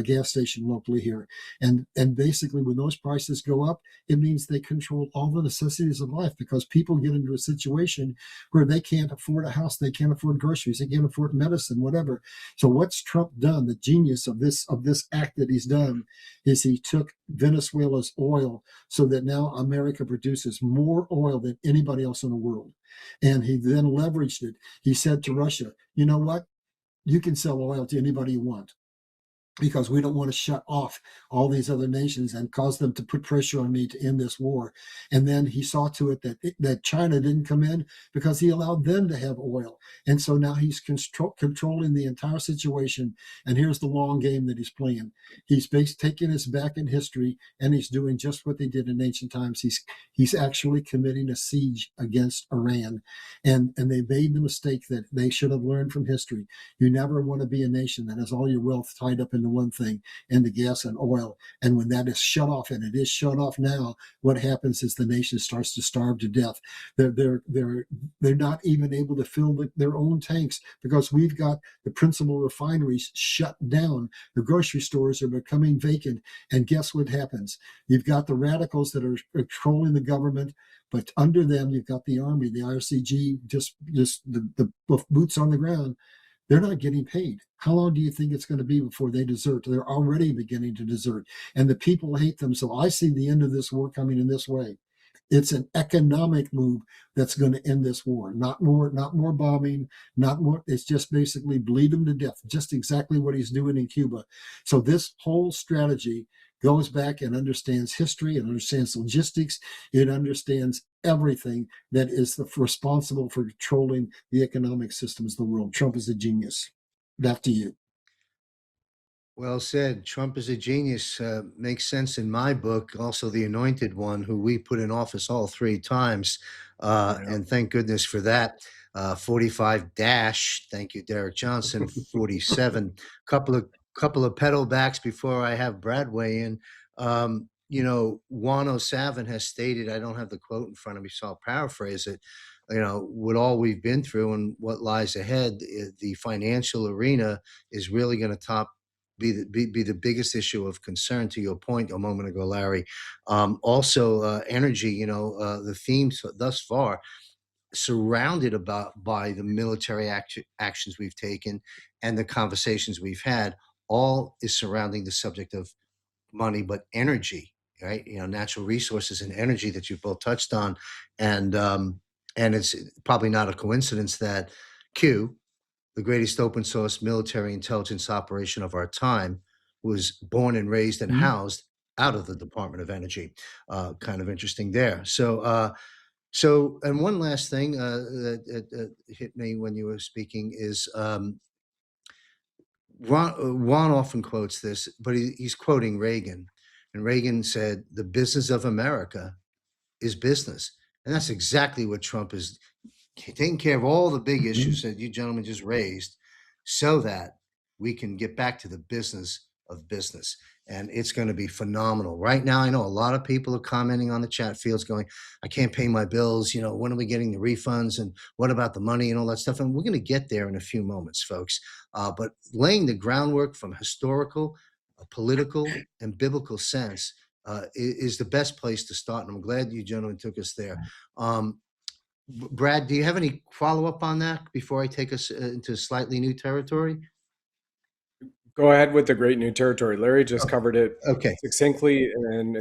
gas station locally here. And basically when those prices go up, it means they control all the necessities of life, because people get into a situation where they can't afford a house, they can't afford groceries, they can't afford medicine, whatever. So what's Trump done? The genius of this act that he's done is he took Venezuela's oil, so that now America produces more oil than anybody else in the world. And he then leveraged it. He said to Russia, you know what? You can sell oil to anybody you want, because we don't want to shut off all these other nations and cause them to put pressure on me to end this war. And then he saw to it that China didn't come in, because he allowed them to have oil. And so now he's controlling the entire situation. And here's the long game that he's playing. He's taking us back in history, and he's doing just what they did in ancient times. He's actually committing a siege against Iran. And they made the mistake that they should have learned from history. You never want to be a nation that has all your wealth tied up in into one thing, into gas and oil. And when that is shut off, and it is shut off now, what happens is the nation starts to starve to death. They're not even able to fill their own tanks because we've got the principal refineries shut down. The grocery stores are becoming vacant. And guess what happens? You've got the radicals that are controlling the government, but under them, you've got the army, the IRCG, just the boots on the ground. They're not getting paid. How long do you think it's going to be before they desert? They're already beginning to desert, and the people hate them. So I see the end of this war coming in this way. It's an economic move that's going to end this war. Not more bombing, not more. It's just basically bleed them to death. Just exactly what he's doing in Cuba. So this whole strategy goes back and understands history and understands logistics. It understands everything that is responsible for controlling the economic systems of the world. Trump is a genius. Back to you. Well said. Trump is a genius. Makes sense in my book. Also, the anointed one, who we put in office all 3 times. And thank goodness for that. 45 dash. Thank you, Derek Johnson. 47. Couple of pedal backs before I have Brad weigh in. Wozny and Larry has stated, I don't have the quote in front of me, so I'll paraphrase it. With all we've been through and what lies ahead, the financial arena is really going to be the biggest issue of concern, to your point a moment ago, Larry. Also, energy, the themes thus far surrounded by the military actions we've taken and the conversations we've had, all is surrounding the subject of money, but energy, right? Natural resources and energy that you've both touched on. And it's probably not a coincidence that Q, the greatest open source military intelligence operation of our time, was born and raised and housed out of the Department of Energy. Kind of interesting there. And one last thing that hit me when you were speaking is Ron often quotes this, but he's quoting Reagan. And Reagan said, "The business of America is business." And that's exactly what Trump is taking care of, all the big issues that you gentlemen just raised, so that we can get back to the business of business. And it's going to be phenomenal. Right now, I know a lot of people are commenting on the chat fields going, I can't pay my bills. When are we getting the refunds? And what about the money and all that stuff? And we're going to get there in a few moments, folks. But laying the groundwork from historical, political, and biblical sense is the best place to start. And I'm glad you gentlemen took us there. Brad, do you have any follow-up on that before I take us into slightly new territory? Go ahead with the great new territory. Larry just covered it succinctly, and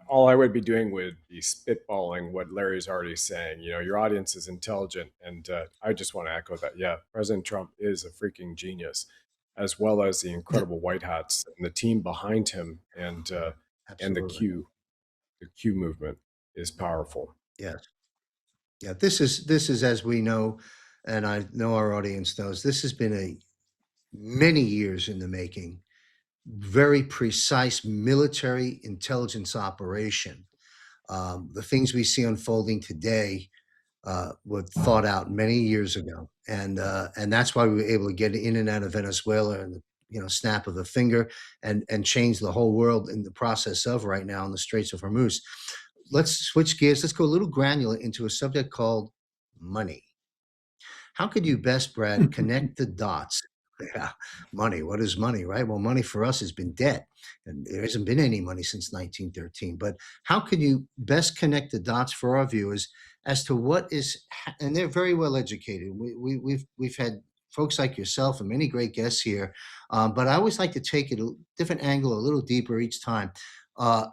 all I would be doing would be spitballing what Larry's already saying. Your audience is intelligent, and I just want to echo that. Yeah, President Trump is a freaking genius, as well as the incredible white hats and the team behind him, and the Q movement is powerful. Yes. Yeah, this is, as we know, and I know our audience knows, this has been many years in the making, very precise military intelligence operation. The things we see unfolding today were thought out many years ago, and that's why we were able to get in and out of Venezuela in the snap of a finger, and change the whole world in the process of right now in the Straits of Hormuz. Let's switch gears. Let's go a little granular into a subject called money. How could you best, Brad, connect the dots? Yeah, money. What is money, right? Well, money for us has been debt, and there hasn't been any money since 1913. But how can you best connect the dots for our viewers as to what is, and they're very well educated. We've had folks like yourself and many great guests here, but I always like to take it a different angle, a little deeper each time.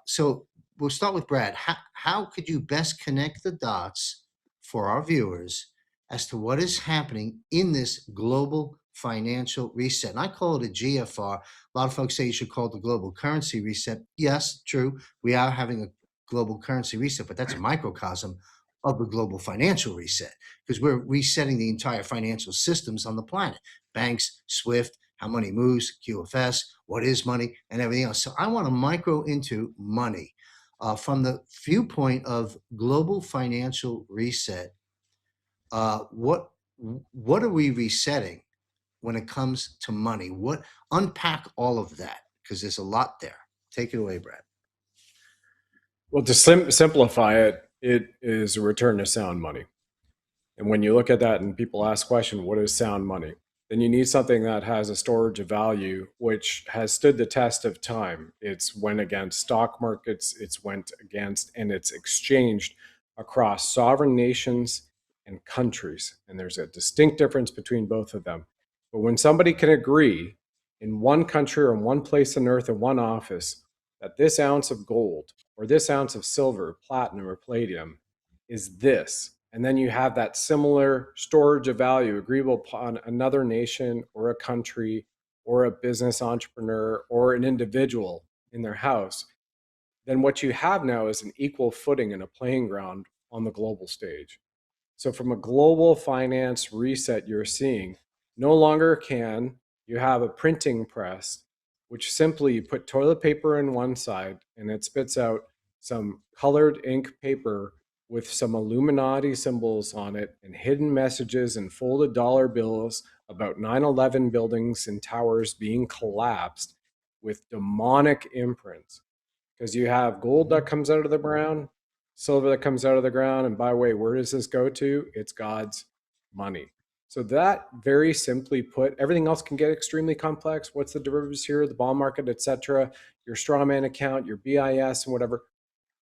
So we'll start with Brad. How could you best connect the dots for our viewers as to what is happening in this global financial reset? And I call it a GFR. A lot of folks say you should call it the global currency reset. Yes, true. We are having a global currency reset, but that's a microcosm of the global financial reset, because we're resetting the entire financial systems on the planet. Banks, SWIFT, how money moves, QFS, what is money, and everything else. So I want to micro into money from the viewpoint of global financial reset. What are we resetting? when it comes to money? What unpack all of that, because there's a lot there. Take it away, Brad. Well, to simplify it, it is a return to sound money. And when you look at that and people ask the question, what is sound money? Then you need something that has a storage of value, which has stood the test of time. It's went against stock markets, it's went against, and it's exchanged across sovereign nations and countries. And there's a distinct difference between both of them. But when somebody can agree in one country or in one place on earth in one office that this ounce of gold or this ounce of silver, platinum, or palladium is this, and then you have that similar storage of value agreeable upon another nation or a country or a business entrepreneur or an individual in their house, then what you have now is an equal footing and a playing ground on the global stage. So from a global finance reset you're seeing, no longer can you have a printing press, which simply you put toilet paper in one side and it spits out some colored ink paper with some Illuminati symbols on it and hidden messages and folded dollar bills about 9/11 buildings and towers being collapsed with demonic imprints. Because you have gold that comes out of the ground, silver that comes out of the ground, and by the way, where does this go to? It's God's money. So that, very simply put, everything else can get extremely complex. What's the derivatives here, the bond market, etc., your strawman account, your BIS, and whatever.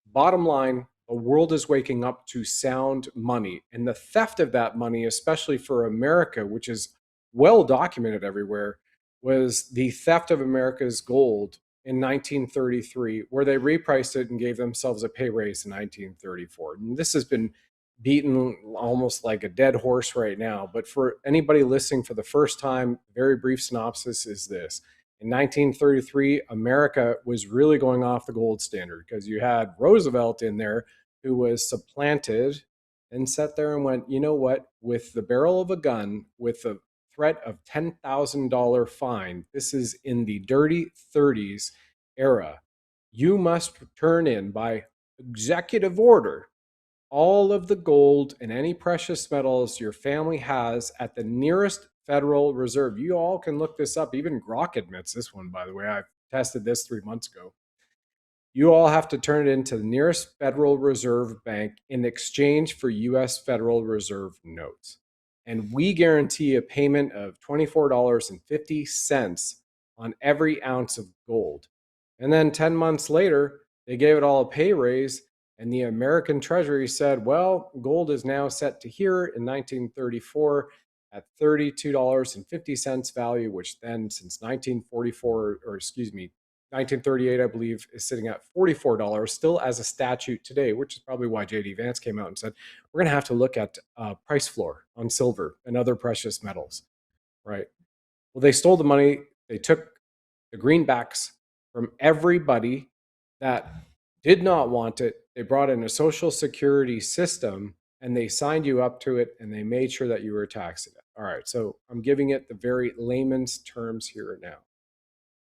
Bottom line, the world is waking up to sound money, and the theft of that money, especially for America, which is well documented everywhere, was the theft of America's gold in 1933, where they repriced it and gave themselves a pay raise in 1934. And this has been beaten almost like a dead horse right now. But for anybody listening for the first time, very brief synopsis is this. In 1933, America was really going off the gold standard because you had Roosevelt in there who was supplanted and sat there and went, you know what, with the barrel of a gun, with the threat of $10,000 fine, this is in the dirty 30s era, you must turn in by executive order all of the gold and any precious metals your family has at the nearest Federal Reserve. You all can look this up. Even Grok admits this one, by the way. I tested this 3 months ago. You all have to turn it into the nearest Federal Reserve bank in exchange for US Federal Reserve notes. And we guarantee a payment of $24.50 on every ounce of gold. And then 10 months later, they gave it all a pay raise. And the American Treasury said, well, gold is now set to here in 1934 at $32.50 value, which then since 1938, I believe, is sitting at $44, still as a statute today, which is probably why J.D. Vance came out and said, we're going to have to look at price floor on silver and other precious metals, right? Well, they stole the money. They took the greenbacks from everybody that did not want it. They brought in a social security system and they signed you up to it and they made sure that you were taxed. All right, so I'm giving it the very layman's terms here now.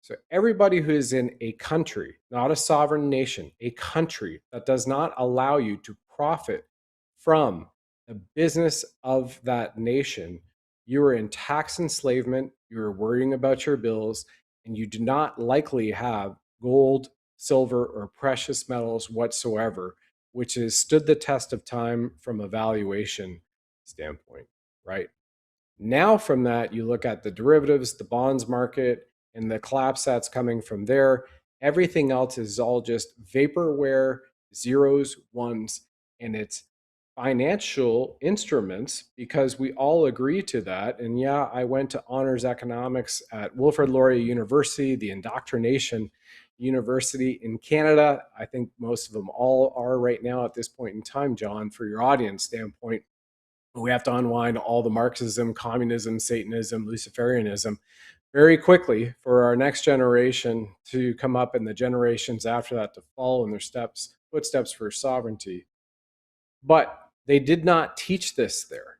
So everybody who is in a country, not a sovereign nation, a country that does not allow you to profit from the business of that nation, you are in tax enslavement, you're worrying about your bills, and you do not likely have gold, silver, or precious metals whatsoever, which has stood the test of time from a valuation standpoint, right? Now from that, you look at the derivatives, the bonds market, and the collapse that's coming from there. Everything else is all just vaporware, zeros, ones, and it's financial instruments because we all agree to that. And yeah, I went to honors economics at Wilfrid Laurier University, the indoctrination university in Canada. I think most of them all are right now at this point in time, John, for your audience standpoint. We have to unwind all the Marxism, communism, Satanism, Luciferianism very quickly for our next generation to come up and the generations after that to follow in their footsteps for sovereignty. But they did not teach this there.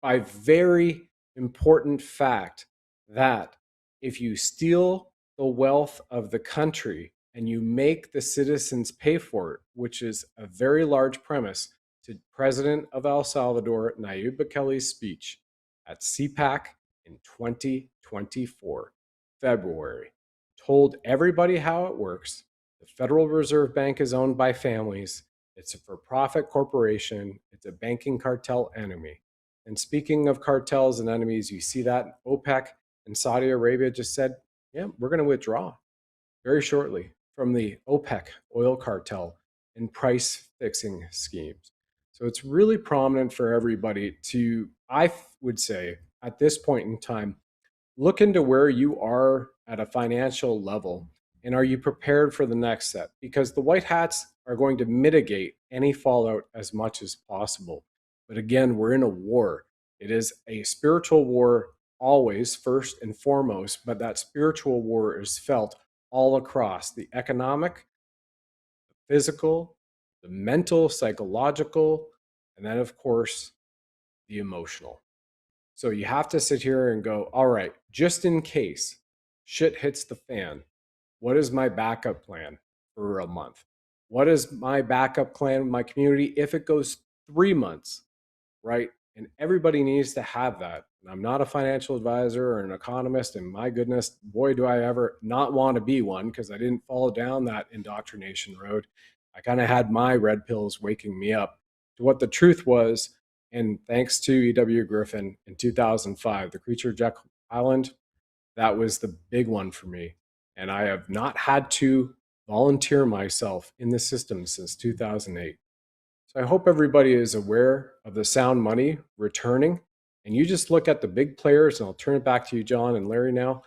By very important fact that if you steal the wealth of the country and you make the citizens pay for it, which is a very large premise to President of El Salvador, Nayib Bukele's speech at CPAC in 2024, February, told everybody how it works. The Federal Reserve Bank is owned by families. It's a for-profit corporation. It's a banking cartel enemy. And speaking of cartels and enemies, you see that OPEC and Saudi Arabia just said, yeah, we're going to withdraw very shortly from the OPEC oil cartel and price fixing schemes. So it's really prominent for everybody to, I would say, at this point in time, look into where you are at a financial level and are you prepared for the next step? Because the white hats are going to mitigate any fallout as much as possible. But again, we're in a war. It is a spiritual war always, first and foremost, but that spiritual war is felt all across the economic, the physical, the mental, psychological, and then, of course, the emotional. So you have to sit here and go, all right, just in case shit hits the fan, what is my backup plan for a month? What is my backup plan in my community if it goes 3 months, right? And everybody needs to have that. And I'm not a financial advisor or an economist, and my goodness, boy, do I ever not want to be one, because I didn't follow down that indoctrination road. I kind of had my red pills waking me up to what the truth was. And thanks to E.W. Griffin in 2005, The Creature of Jekyll Island, that was the big one for me. And I have not had to volunteer myself in the system since 2008. So I hope everybody is aware of the sound money returning. And you just look at the big players, and I'll turn it back to you, John and Larry, now.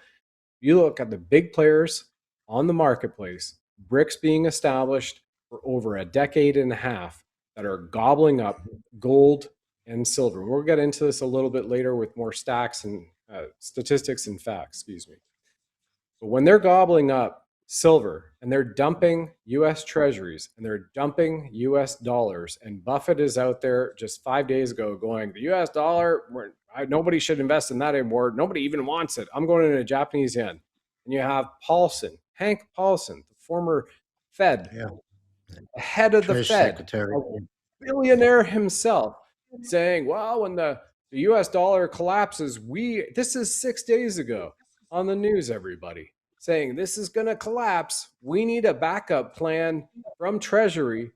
You look at the big players on the marketplace, bricks being established for over a decade and a half that are gobbling up gold and silver. We'll get into this a little bit later with more stacks and statistics and facts, excuse me. But when they're gobbling up silver and they're dumping US treasuries and they're dumping US dollars, and Buffett is out there just 5 days ago going, the US dollar, nobody should invest in that anymore. Nobody even wants it. I'm going into Japanese yen. And you have Paulson, Hank Paulson, the former Fed, head of the Fed, Secretary. a billionaire himself, saying, well, when the US dollar collapses, this is 6 days ago on the news, everybody, saying this is going to collapse. We need a backup plan from Treasury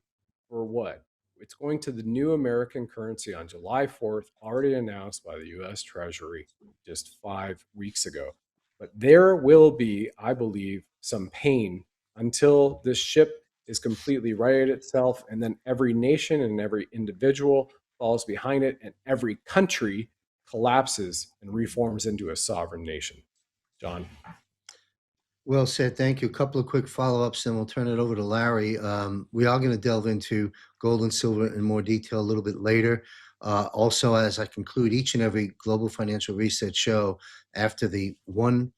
for what? It's going to the new American currency on July 4th, already announced by the US Treasury just 5 weeks ago. But there will be, I believe, some pain until this ship is completely righted itself, and then every nation and every individual falls behind it, and every country collapses and reforms into a sovereign nation. John. Well said. Thank you. A couple of quick follow-ups, and we'll turn it over to Larry. We are going to delve into gold and silver in more detail a little bit later. Also, as I conclude each and every Global Financial Reset show, after the one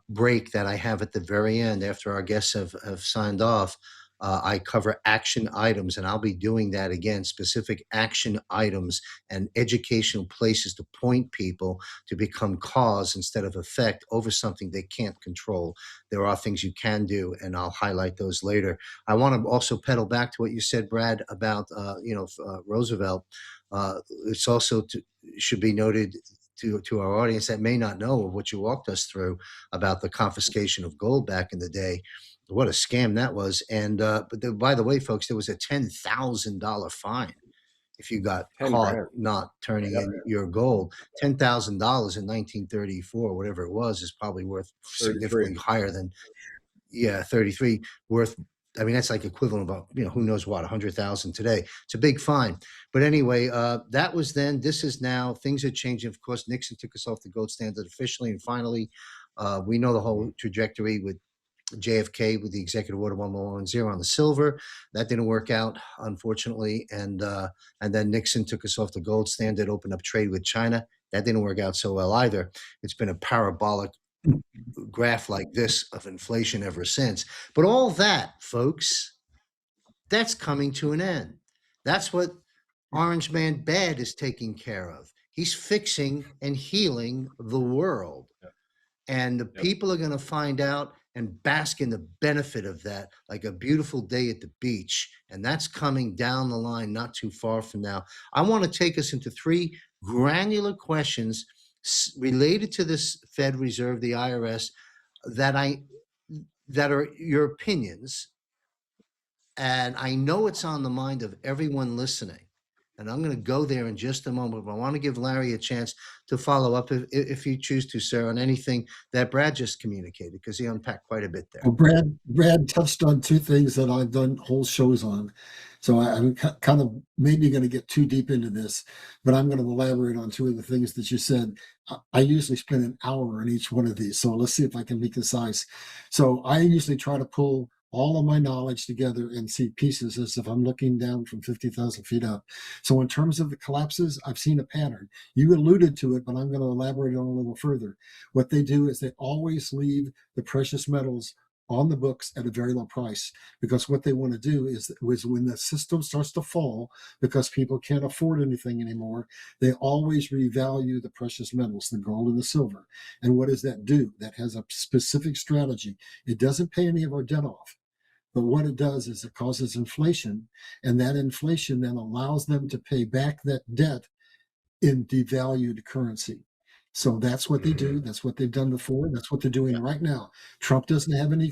break that I have at the very end, after our guests have signed off, I cover action items, and I'll be doing that again, specific action items and educational places to point people to become cause instead of effect over something they can't control. There are things you can do, and I'll highlight those later. I want to also pedal back to what you said, Brad, about Roosevelt. It's also should be noted to our audience that may not know of what you walked us through about the confiscation of gold back in the day. What a scam that was. And by the way, folks, there was a $10,000 fine if you got caught not turning in your gold. $10,000 in 1934, whatever it was, is probably worth significantly higher than 33 worth. I mean, that's like equivalent of, who knows what, 100,000 today. It's a big fine. But anyway, that was then. This is now. Things are changing. Of course, Nixon took us off the gold standard officially. And finally, we know the whole trajectory with JFK with the executive order 1110 on the silver. That didn't work out, unfortunately. And then Nixon took us off the gold standard, opened up trade with China. That didn't work out so well either. It's been a parabolic graph like this of inflation ever since. But all that, folks, that's coming to an end. That's what Orange Man Bad is taking care of. He's fixing and healing the world. And the people are going to find out and bask in the benefit of that, like a beautiful day at the beach. And that's coming down the line, not too far from now. I want to take us into 3 granular questions related to this Fed Reserve, the IRS, that are your opinions, and I know it's on the mind of everyone listening. And I'm going to go there in just a moment, but I want to give Larry a chance to follow up if you choose to, sir, on anything that Brad just communicated, because he unpacked quite a bit there. Well, Brad touched on two things that I've done whole shows on. So I'm kind of maybe going to get too deep into this, but I'm going to elaborate on two of the things that you said. I usually spend an hour on each one of these. So let's see if I can be concise. So I usually try to pull all of my knowledge together and see pieces as if I'm looking down from 50,000 feet up. So in terms of the collapses, I've seen a pattern. You alluded to it, but I'm going to elaborate on it a little further. What they do is they always leave the precious metals on the books at a very low price, because what they want to do is when the system starts to fall because people can't afford anything anymore, they always revalue the precious metals, the gold and the silver. And what does that do? That has a specific strategy. It doesn't pay any of our debt off. But what it does is it causes inflation, and that inflation then allows them to pay back that debt in devalued currency. So that's what they do. That's what they've done before. That's what they're doing right now. Trump doesn't have any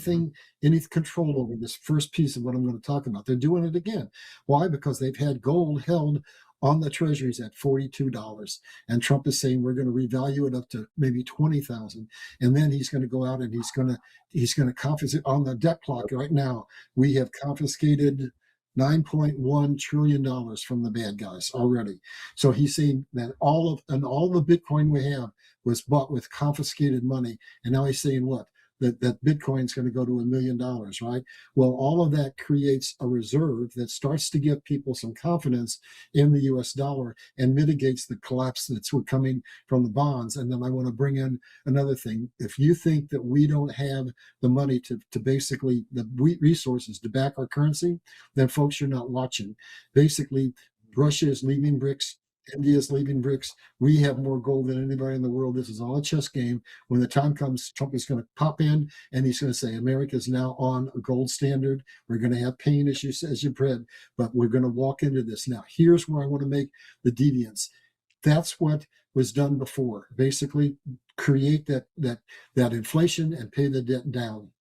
control over this first piece of what I'm going to talk about. They're doing it again. Why? Because they've had gold held on the treasuries at $42, and Trump is saying we're going to revalue it up to maybe 20,000, and then he's going to go out and he's going to confiscate on the debt clock. Right now, we have confiscated $9.1 trillion from the bad guys already. So he's saying that all the Bitcoin we have was bought with confiscated money, and now he's saying what? That Bitcoin's going to go to $1 million, right? Well, all of that creates a reserve that starts to give people some confidence in the US dollar and mitigates the collapse that's coming from the bonds. And then I want to bring in another thing. If you think that we don't have the money to basically the resources to back our currency, then folks, you're not watching. Basically, Russia is leaving BRICS. India is leaving BRICS. We have more gold than anybody in the world. This is all a chess game. When the time comes, Trump is going to pop in and he's going to say, America is now on a gold standard. We're going to have pain, as you read, but we're going to walk into this. Now, here's where I want to make the deviance. That's what was done before. Basically, create that inflation and pay the debt down.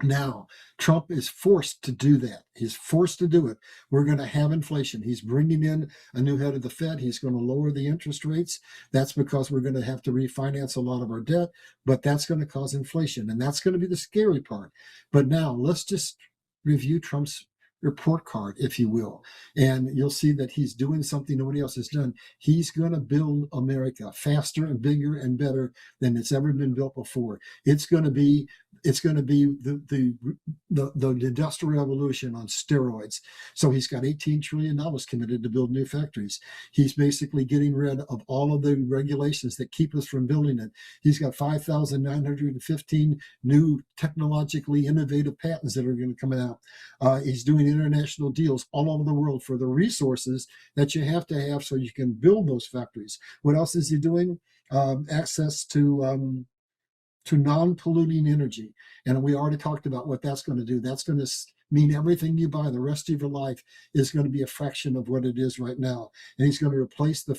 Now, Trump is forced to do that. He's forced to do it. We're going to have inflation. He's bringing in a new head of the Fed. He's going to lower the interest rates. That's because we're going to have to refinance a lot of our debt, but that's going to cause inflation. And that's going to be the scary part. But now let's just review Trump's report card, if you will. And you'll see that he's doing something nobody else has done. He's going to build America faster and bigger and better than it's ever been built before. It's going to be the industrial revolution on steroids. So he's got $18 trillion committed to build new factories. He's basically getting rid of all of the regulations that keep us from building it. He's got 5,915 new technologically innovative patents that are going to come out. He's doing international deals all over the world for the resources that you have to have so you can build those factories. What else is he doing? Access to non-polluting energy. And we already talked about what that's going to do. That's going to mean everything you buy the rest of your life is going to be a fraction of what it is right now. And he's going to replace the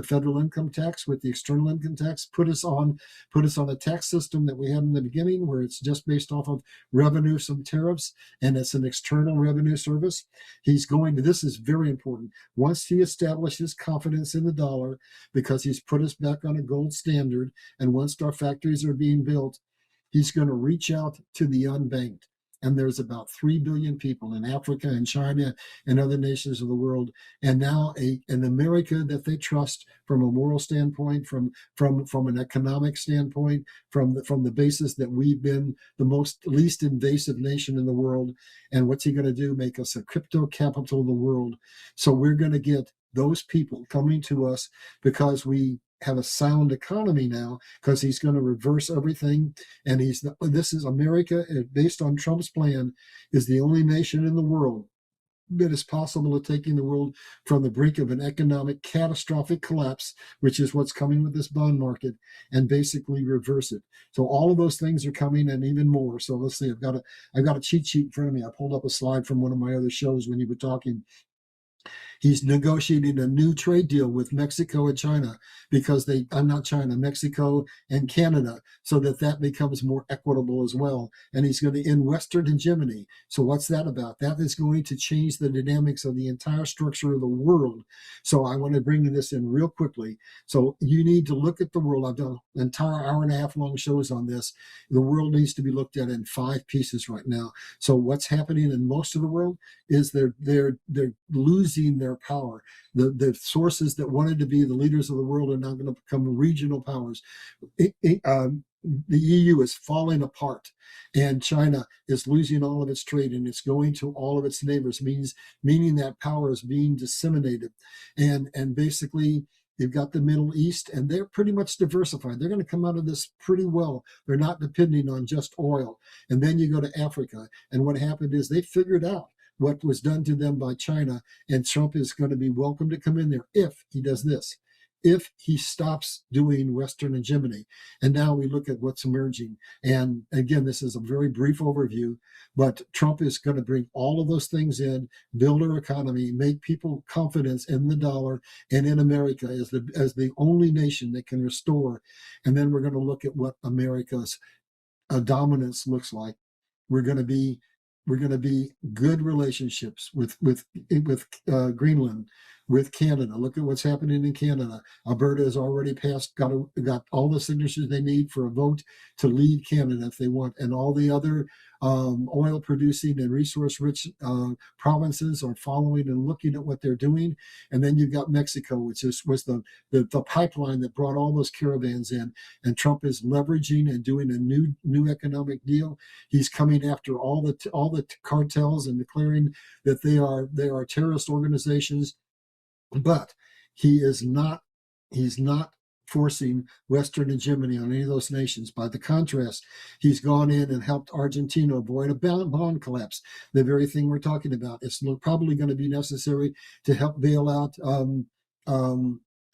federal income tax, with the external income tax, put us on a tax system that we had in the beginning, where it's just based off of revenue, some tariffs, and it's an external revenue service. This is very important. Once he establishes confidence in the dollar, because he's put us back on a gold standard, and once our factories are being built, he's going to reach out to the unbanked. And there's about 3 billion people in Africa and China and other nations of the world. And now an America that they trust from a moral standpoint, from an economic standpoint, from the basis that we've been the least invasive nation in the world. And what's he going to do? Make us a crypto capital of the world. So we're going to get those people coming to us because we have a sound economy now, because he's going to reverse everything. And this is America, based on Trump's plan, is the only nation in the world that is possible of taking the world from the brink of an economic catastrophic collapse, which is what's coming with this bond market, and basically reverse it. So all of those things are coming, and even more. So let's see, I've got a cheat sheet in front of me. I pulled up a slide from one of my other shows when you were talking. He's negotiating a new trade deal with Mexico and China because I'm not China, Mexico and Canada, so that becomes more equitable as well. And he's going to end Western hegemony. So what's that about? That is going to change the dynamics of the entire structure of the world. So I want to bring this in real quickly. So you need to look at the world. I've done an entire hour and a half long shows on this. The world needs to be looked at in 5 pieces right now. So what's happening in most of the world is they're losing their power. The sources that wanted to be the leaders of the world are now going to become regional powers. The EU is falling apart, and China is losing all of its trade, and it's going to all of its neighbors, meaning that power is being disseminated. And basically, you've got the Middle East, and they're pretty much diversified. They're going to come out of this pretty well. They're not depending on just oil. And then you go to Africa, and what happened is they figured out what was done to them by China, and Trump is going to be welcome to come in there if he does this, if he stops doing Western hegemony. And now we look at what's emerging. And again, this is a very brief overview, but Trump is going to bring all of those things in, build our economy, make people confidence in the dollar and in America as the only nation that can restore. And then we're going to look at what America's dominance looks like. We're going to be good relationships with Greenland, with Canada. Look at what's happening in Canada. Alberta has already got all the signatures they need for a vote to leave Canada if they want, and all the other oil producing and resource rich provinces are following and looking at what they're doing. And then you've got Mexico, which was the pipeline that brought all those caravans in. And Trump is leveraging and doing a new economic deal. He's coming after all the cartels and declaring that they are terrorist organizations. But he's not forcing Western hegemony on any of those nations. By the contrast, he's gone in and helped Argentina avoid a bond collapse, the very thing we're talking about. It's probably going to be necessary to help bail out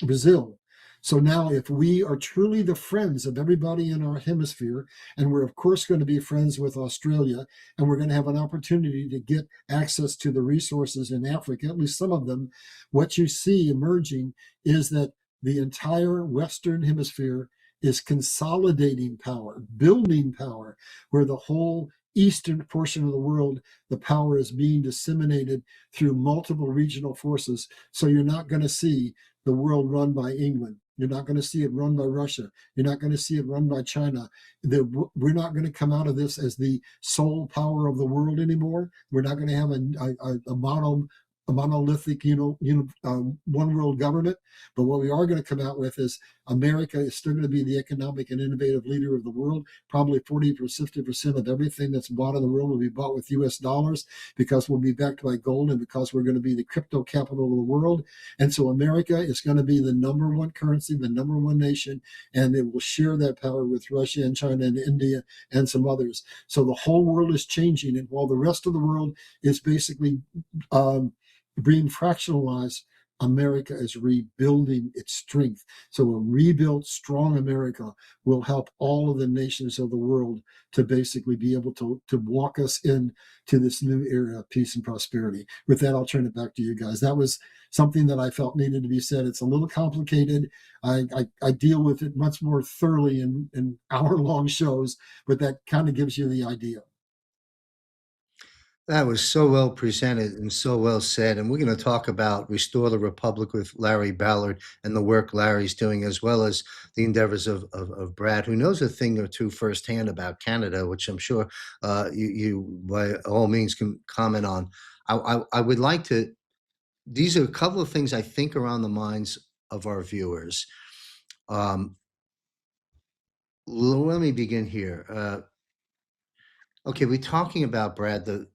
Brazil. So now, if we are truly the friends of everybody in our hemisphere, and we're of course going to be friends with Australia, and we're going to have an opportunity to get access to the resources in Africa, at least some of them, what you see emerging is that the entire Western hemisphere is consolidating power, building power, where the whole eastern portion of the world, the power is being disseminated through multiple regional forces. So you're not going to see the world run by England. You're not going to see it run by Russia. You're not going to see it run by China. We're not going to come out of this as the sole power of the world anymore. We're not going to have a monolithic, one world government. But what we are going to come out with is America is still going to be the economic and innovative leader of the world. Probably 40 or 50% of everything that's bought in the world will be bought with US dollars, because we'll be backed by gold, and because we're going to be the crypto capital of the world. And so America is going to be the number one currency, the number one nation, and it will share that power with Russia and China and India and some others. So the whole world is changing, and while the rest of the world is basically being fractionalized, America is rebuilding its strength. So a rebuilt, strong America will help all of the nations of the world to basically be able to walk us into this new era of peace and prosperity. With that, I'll turn it back to you guys. That was something that I felt needed to be said. It's a little complicated. I deal with it much more thoroughly in hour-long shows, but that kind of gives you the idea. That was so well presented and so well said. And we're going to talk about Restore the Republic with Larry Ballard and the work Larry's doing, as well as the endeavors of Brad, who knows a thing or two firsthand about Canada, which I'm sure you by all means can comment on. I would like to, these are a couple of things I think are on the minds of our viewers. Let me begin here. Okay, we're talking about, Brad, the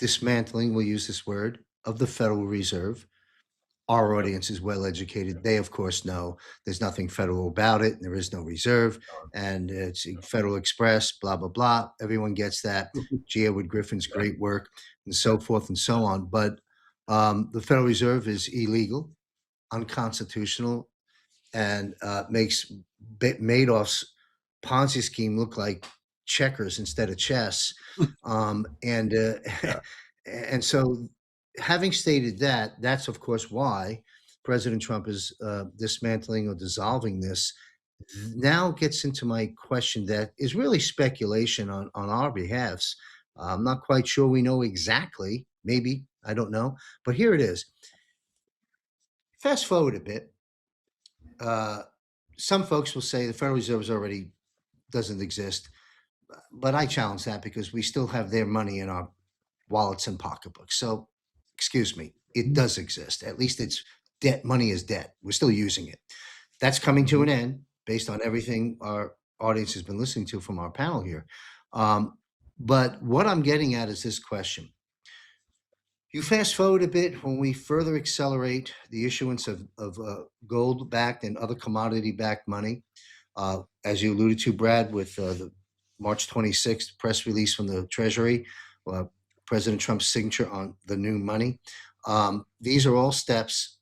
dismantling, we'll use this word, of the Federal Reserve. Our audience is well educated. They, of course, know there's nothing federal about it, and there is no reserve, and it's Federal Express, blah, blah, blah. Everyone gets that. G. Edward Griffin's great work, and so forth and so on. But the Federal Reserve is illegal, unconstitutional, and makes Madoff's Ponzi scheme look like checkers instead of chess. And so having stated that, that's of course why President Trump is dismantling or dissolving this. Now gets into my question that is really speculation on our behalfs. I'm not quite sure we know exactly. Maybe, I don't know. But here it is. Fast forward a bit. Uh, some folks will say the Federal Reserve already doesn't exist, but I challenge that because we still have their money in our wallets and pocketbooks. So, excuse me, it does exist. At least it's debt. Money is debt. We're still using it. That's coming to an end based on everything our audience has been listening to from our panel here. But what I'm getting at is this question. You fast forward a bit when we further accelerate the issuance of gold-backed and other commodity-backed money, as you alluded to, Brad, with the March 26th press release from the Treasury, President Trump's signature on the new money. These are all steps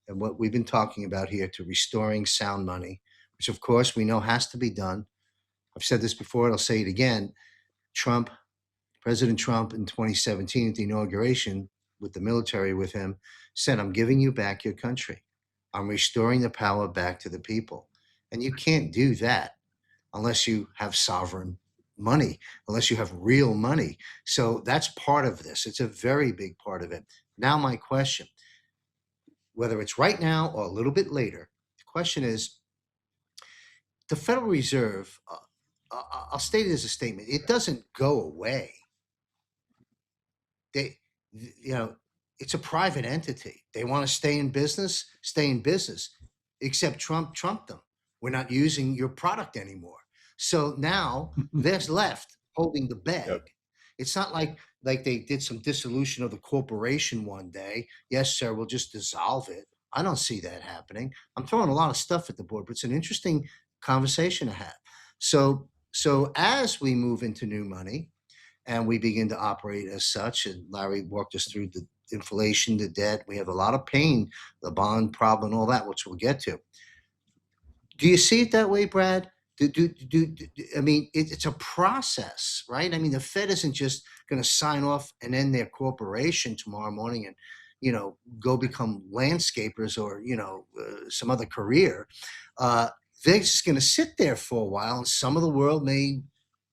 and what we've been talking about here to restoring sound money, which of course we know has to be done. I've said this before, and I'll say it again. President Trump in 2017 at the inauguration with the military with him said, I'm giving you back your country. I'm restoring the power back to the people. And you can't do that unless you have sovereign money, unless you have real money. So that's part of this. It's a very big part of it. Now, my question, whether it's right now or a little bit later, the question is, the Federal Reserve, I'll state it as a statement, it doesn't go away. They, it's a private entity. They want to stay in business, except Trump trumped them. We're not using your product anymore. So now there's left holding the bag. Yep. It's not like they did some dissolution of the corporation one day. Yes, sir, we'll just dissolve it. I don't see that happening. I'm throwing a lot of stuff at the board, but it's an interesting conversation to have. So as we move into new money and we begin to operate as such, and Larry walked us through the inflation, the debt, we have a lot of pain, the bond problem, and all that, which we'll get to. Do you see it that way, Brad? I mean, it's a process, right? I mean, the Fed isn't just going to sign off and end their corporation tomorrow morning and, go become landscapers or, some other career. They're just going to sit there for a while, and some of the world may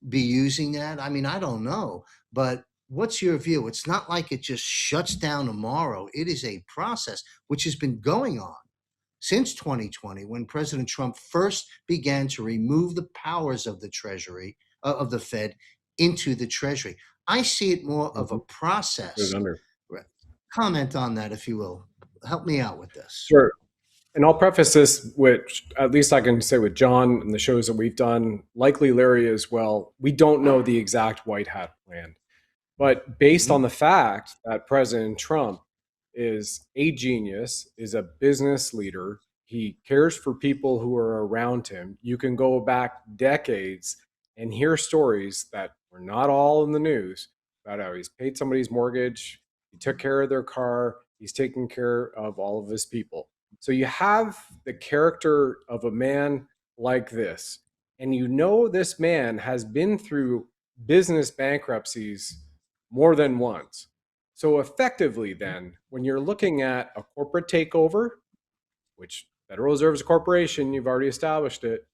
be using that. I mean, I don't know, but what's your view? It's not like it just shuts down tomorrow. It is a process which has been going on since 2020, when President Trump first began to remove the powers of the Treasury, of the Fed, into the Treasury. I see it more of a process. Comment on that, if you will. Help me out with this. Sure. And I'll preface this, which at least I can say with John and the shows that we've done, likely Larry as well, we don't know the exact white hat plan. But based on the fact that President Trump is a genius, is a business leader, he cares for people who are around him. You can go back decades and hear stories that were not all in the news about how he's paid somebody's mortgage, he took care of their car, he's taking care of all of his people. So you have the character of a man like this, and this man has been through business bankruptcies more than once. So effectively then, when you're looking at a corporate takeover, which Federal Reserve is a corporation, you've already established it,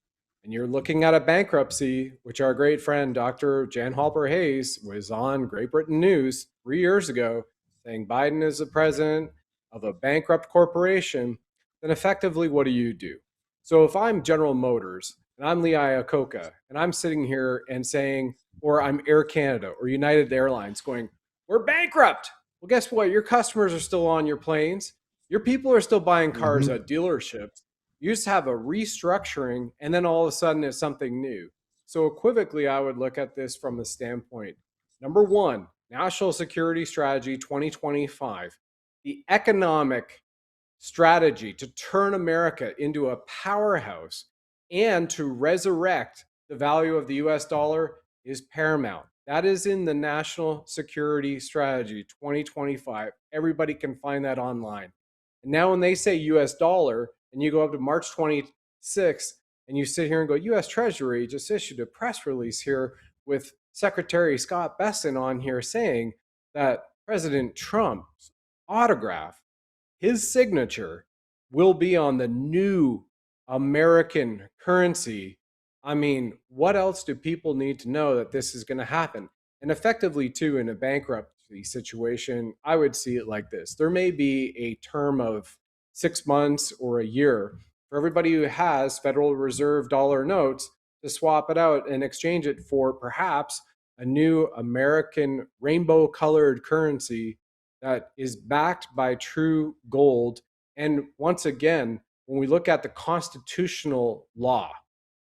and you're looking at a bankruptcy, which our great friend, Dr. Jan Halper Hayes, was on Great Britain News 3 years ago saying Biden is the president of a bankrupt corporation, then effectively what do? So if I'm General Motors and I'm Lee Iacocca and I'm sitting here and saying, or I'm Air Canada or United Airlines going, we're bankrupt. Well, guess what? Your customers are still on your planes. Your people are still buying cars at dealerships. You just have a restructuring, and then all of a sudden it's something new. So equivocally, I would look at this from the standpoint. Number one, National Security Strategy 2025, the economic strategy to turn America into a powerhouse and to resurrect the value of the US dollar is paramount. That is in the National Security Strategy 2025. Everybody can find that online. And now when they say US dollar and you go up to March 26th and you sit here and go, US Treasury just issued a press release here with Secretary Scott Bessent on here saying that President Trump's autograph, his signature, will be on the new American currency. I mean, what else do people need to know that this is going to happen? And effectively, too, in a bankruptcy situation, I would see it like this. There may be a term of 6 months or a year for everybody who has Federal Reserve dollar notes to swap it out and exchange it for perhaps a new American rainbow colored currency that is backed by true gold. And once again, when we look at the constitutional law,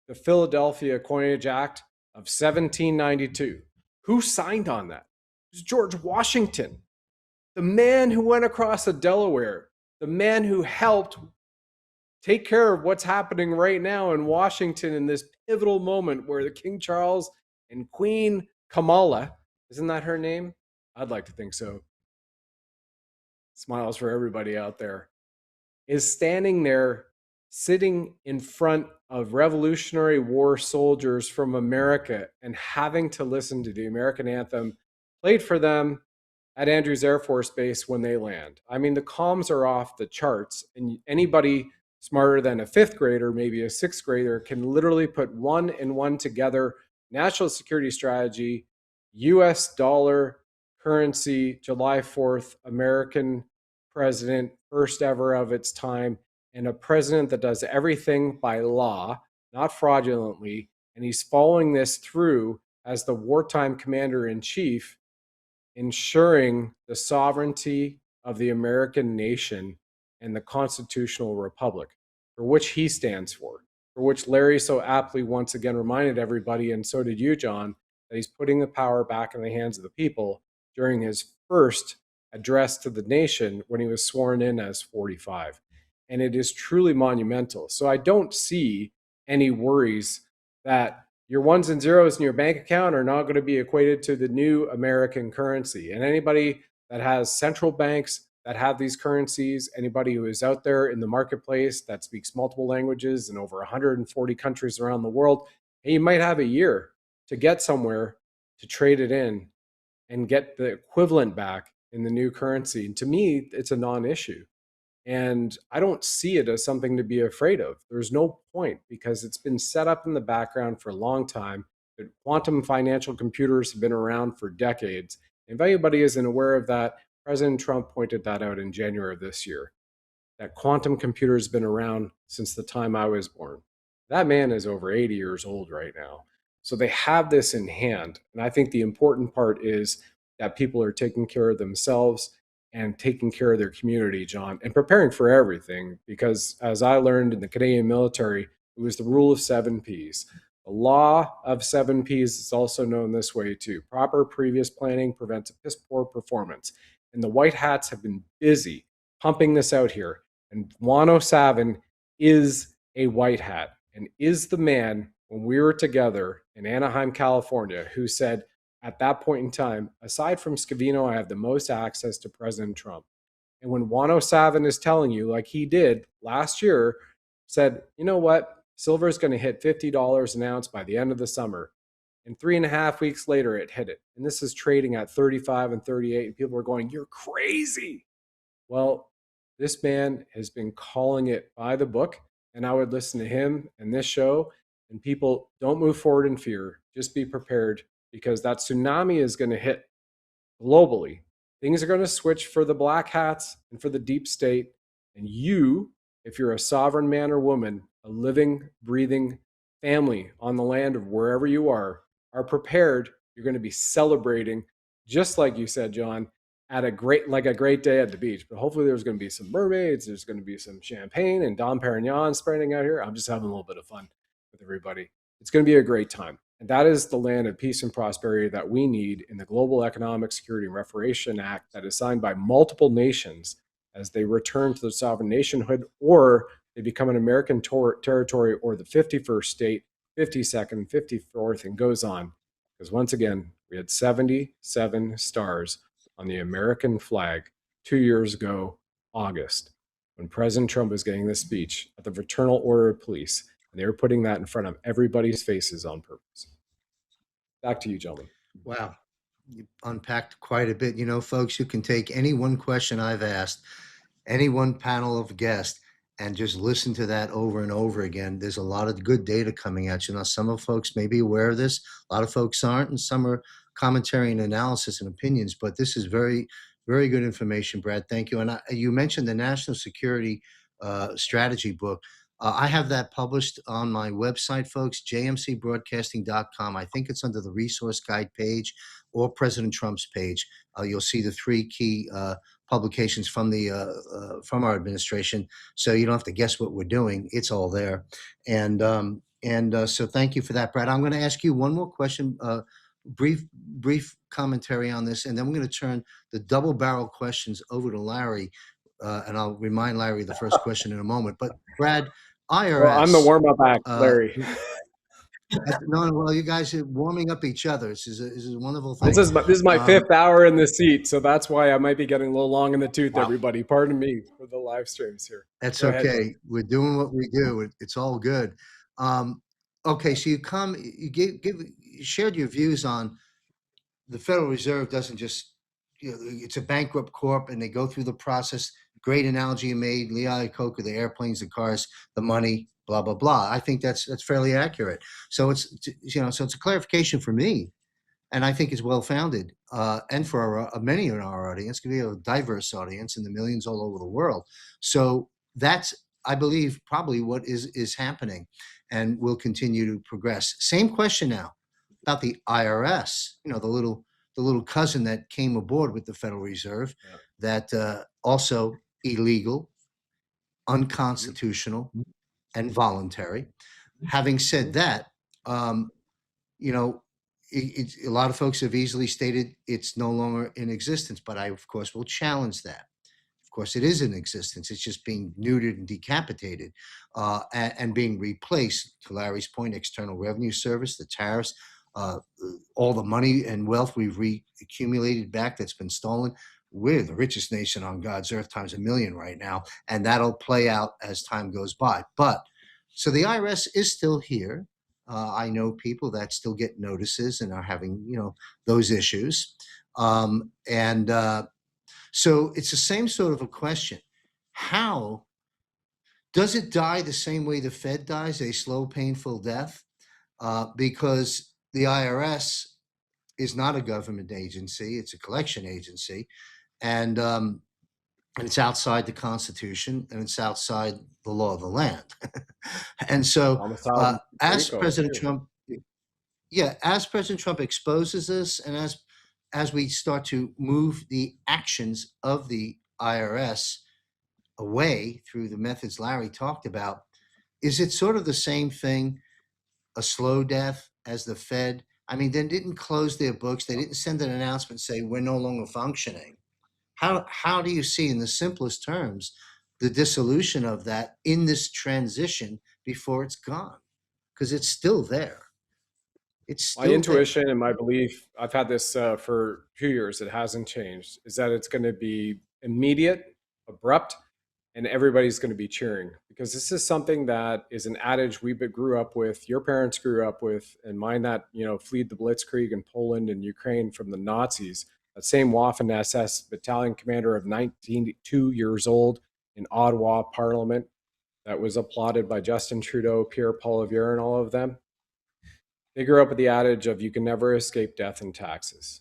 the Philadelphia Coinage Act of 1792, who signed on that? It was George Washington, the man who went across the Delaware, the man who helped take care of what's happening right now in Washington in this pivotal moment where the King Charles and Queen Kamala, isn't that her name? I'd like to think so. Smiles for everybody out there, is standing there sitting in front of Revolutionary War soldiers from America and having to listen to the American anthem played for them at Andrews Air Force Base when they land. I mean, the comms are off the charts, and anybody smarter than a fifth grader, maybe a sixth grader, can literally put one and one together. National security strategy, US dollar currency, July 4th, American president, first ever of its time, and a president that does everything by law, not fraudulently. And he's following this through as the wartime commander in chief, ensuring the sovereignty of the American nation and the constitutional republic, for which he stands for which Larry so aptly once again reminded everybody, and so did you, John, that he's putting the power back in the hands of the people during his first address to the nation when he was sworn in as 45. And it is truly monumental. So I don't see any worries that your ones and zeros in your bank account are not going to be equated to the new American currency. And anybody that has central banks that have these currencies, anybody who is out there in the marketplace that speaks multiple languages in over 140 countries around the world, hey, you might have a year to get somewhere to trade it in and get the equivalent back in the new currency. And to me, it's a non-issue. And I don't see it as something to be afraid of. There's no point because it's been set up in the background for a long time. But quantum financial computers have been around for decades. And if anybody isn't aware of that, President Trump pointed that out in January of this year, that quantum computers have been around since the time I was born. That man is over 80 years old right now. So they have this in hand. And I think the important part is that people are taking care of themselves and taking care of their community, John, and preparing for everything. Because as I learned in the Canadian military, it was the rule of 7 Ps. The law of 7 Ps is also known this way too. Proper previous planning prevents a piss poor performance. And the white hats have been busy pumping this out here. And Wano Savin is a white hat and is the man when we were together in Anaheim, California, who said at that point in time, aside from Scavino, I have the most access to President Trump. And when Wano Savin is telling you, like he did last year, said, you know what, silver is going to hit $50 an ounce by the end of the summer. And 3.5 weeks later, it hit it. And this is trading at 35 and 38. And people are going, you're crazy. Well, this man has been calling it by the book. And I would listen to him and this show. And people, don't move forward in fear. Just be prepared because that tsunami is going to hit globally. Things are going to switch for the black hats and for the deep state. And you, if you're a sovereign man or woman, a living, breathing family on the land of wherever you are prepared. You're going to be celebrating, just like you said, John, at a great day at the beach. But hopefully there's going to be some mermaids, there's going to be some champagne and Dom Perignon spreading out here. I'm just having a little bit of fun with everybody. It's going to be a great time. And that is the land of peace and prosperity that we need in the Global Economic Security and Reparation Act that is signed by multiple nations as they return to the sovereign nationhood or they become an American territory or the 51st state, 52nd, 54th, and goes on. Because once again, we had 77 stars on the American flag 2 years ago, August, when President Trump was getting this speech at the Fraternal Order of Police. And they were putting that in front of everybody's faces on purpose. Back to you, gentlemen. Wow. You unpacked quite a bit. You know, folks, you can take any one question I've asked, any one panel of guests, and just listen to that over and over again. There's a lot of good data coming at you. Now, some of folks may be aware of this, a lot of folks aren't, and some are commentary and analysis and opinions, but this is very, very good information, Brad. Thank you. And you mentioned the National Security Strategy book. I have that published on my website, folks, jmcbroadcasting.com. I think it's under the resource guide page or President Trump's page. You'll see the three key publications from from our administration, so you don't have to guess what we're doing. It's all there. And so thank you for that, Brad. I'm going to ask you one more question, brief commentary on this, and then we're going to turn the double barrel questions over to Larry, and I'll remind Larry the first question in a moment. But Brad, IRS. Well, I'm the warm-up act, Larry. No, well, you guys are warming up each other. This is a wonderful thing. This is my fifth hour in the seat, so that's why I might be getting a little long in the tooth, Wow. Everybody. Pardon me for the live streams here. That's Go okay. ahead. We're doing what we do. It's all good. Okay, so you shared your views on the Federal Reserve doesn't just, it's a bankrupt corp and they go through the process. Great analogy you made, Lee Iacocca, the airplanes, the cars, the money, blah, blah, blah. I think that's fairly accurate. So it's a clarification for me, and I think it's well-founded, and for many in our audience, could be a diverse audience in the millions all over the world. So that's, I believe, probably what is happening and will continue to progress. Same question now about the IRS, the little cousin that came aboard with the Federal Reserve, that also illegal, unconstitutional, and voluntary. Having said that, a lot of folks have easily stated it's no longer in existence, but I, of course, will challenge that. Of course, it is in existence. It's just being neutered and decapitated and being replaced, to Larry's point, External Revenue Service, the tariffs, all the money and wealth we've accumulated back that's been stolen. We're the richest nation on God's earth times a million right now, and that'll play out as time goes by. But so the IRS is still here. I know people that still get notices and are having, those issues. So it's the same sort of a question. How does it die the same way the Fed dies, a slow, painful death? Because the IRS is not a government agency. It's a collection agency. And it's outside the Constitution, and it's outside the law of the land. And so as President Trump exposes this, and as we start to move the actions of the IRS away through the methods Larry talked about, is it sort of the same thing, a slow death as the Fed? I mean, they didn't close their books. They didn't send an announcement saying we're no longer functioning. How do you see, in the simplest terms, the dissolution of that in this transition before it's gone? Because it's still there. It's still my intuition and my belief, I've had this for 2 years, it hasn't changed, is that it's going to be immediate, abrupt, and everybody's going to be cheering, because this is something that is an adage we grew up with, your parents grew up with, and mine that, fled the Blitzkrieg in Poland and Ukraine from the Nazis. That same Waffen SS battalion commander of 92 years old in Ottawa Parliament that was applauded by Justin Trudeau, Pierre Poilievre, and all of them. They grew up with the adage of you can never escape death and taxes.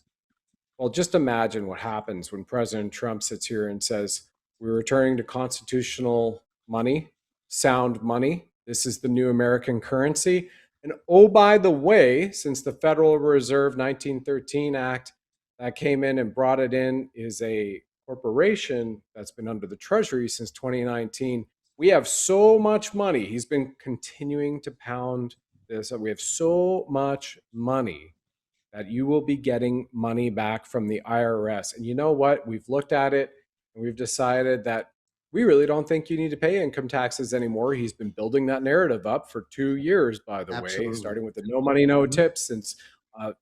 Well, just imagine what happens when President Trump sits here and says, we're returning to constitutional money, sound money. This is the new American currency. And oh, by the way, since the Federal Reserve 1913 Act that came in and brought it in is a corporation that's been under the Treasury since 2019, we have so much money. He's been continuing to pound this. We have so much money that you will be getting money back from the IRS. And you know what? We've looked at it and we've decided that we really don't think you need to pay income taxes anymore. He's been building that narrative up for 2 years, by the way, starting with the no money, no tips since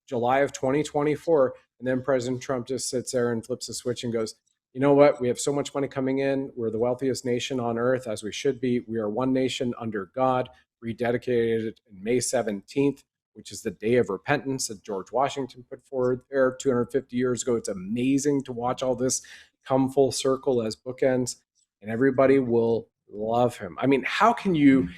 July of 2024. And then President Trump just sits there and flips a switch and goes, you know what? We have so much money coming in. We're the wealthiest nation on earth, as we should be. We are one nation under God, rededicated in May 17th. which is the Day of Repentance that George Washington put forward there 250 years ago. It's amazing to watch all this come full circle as bookends, and everybody will love him. I mean, how can you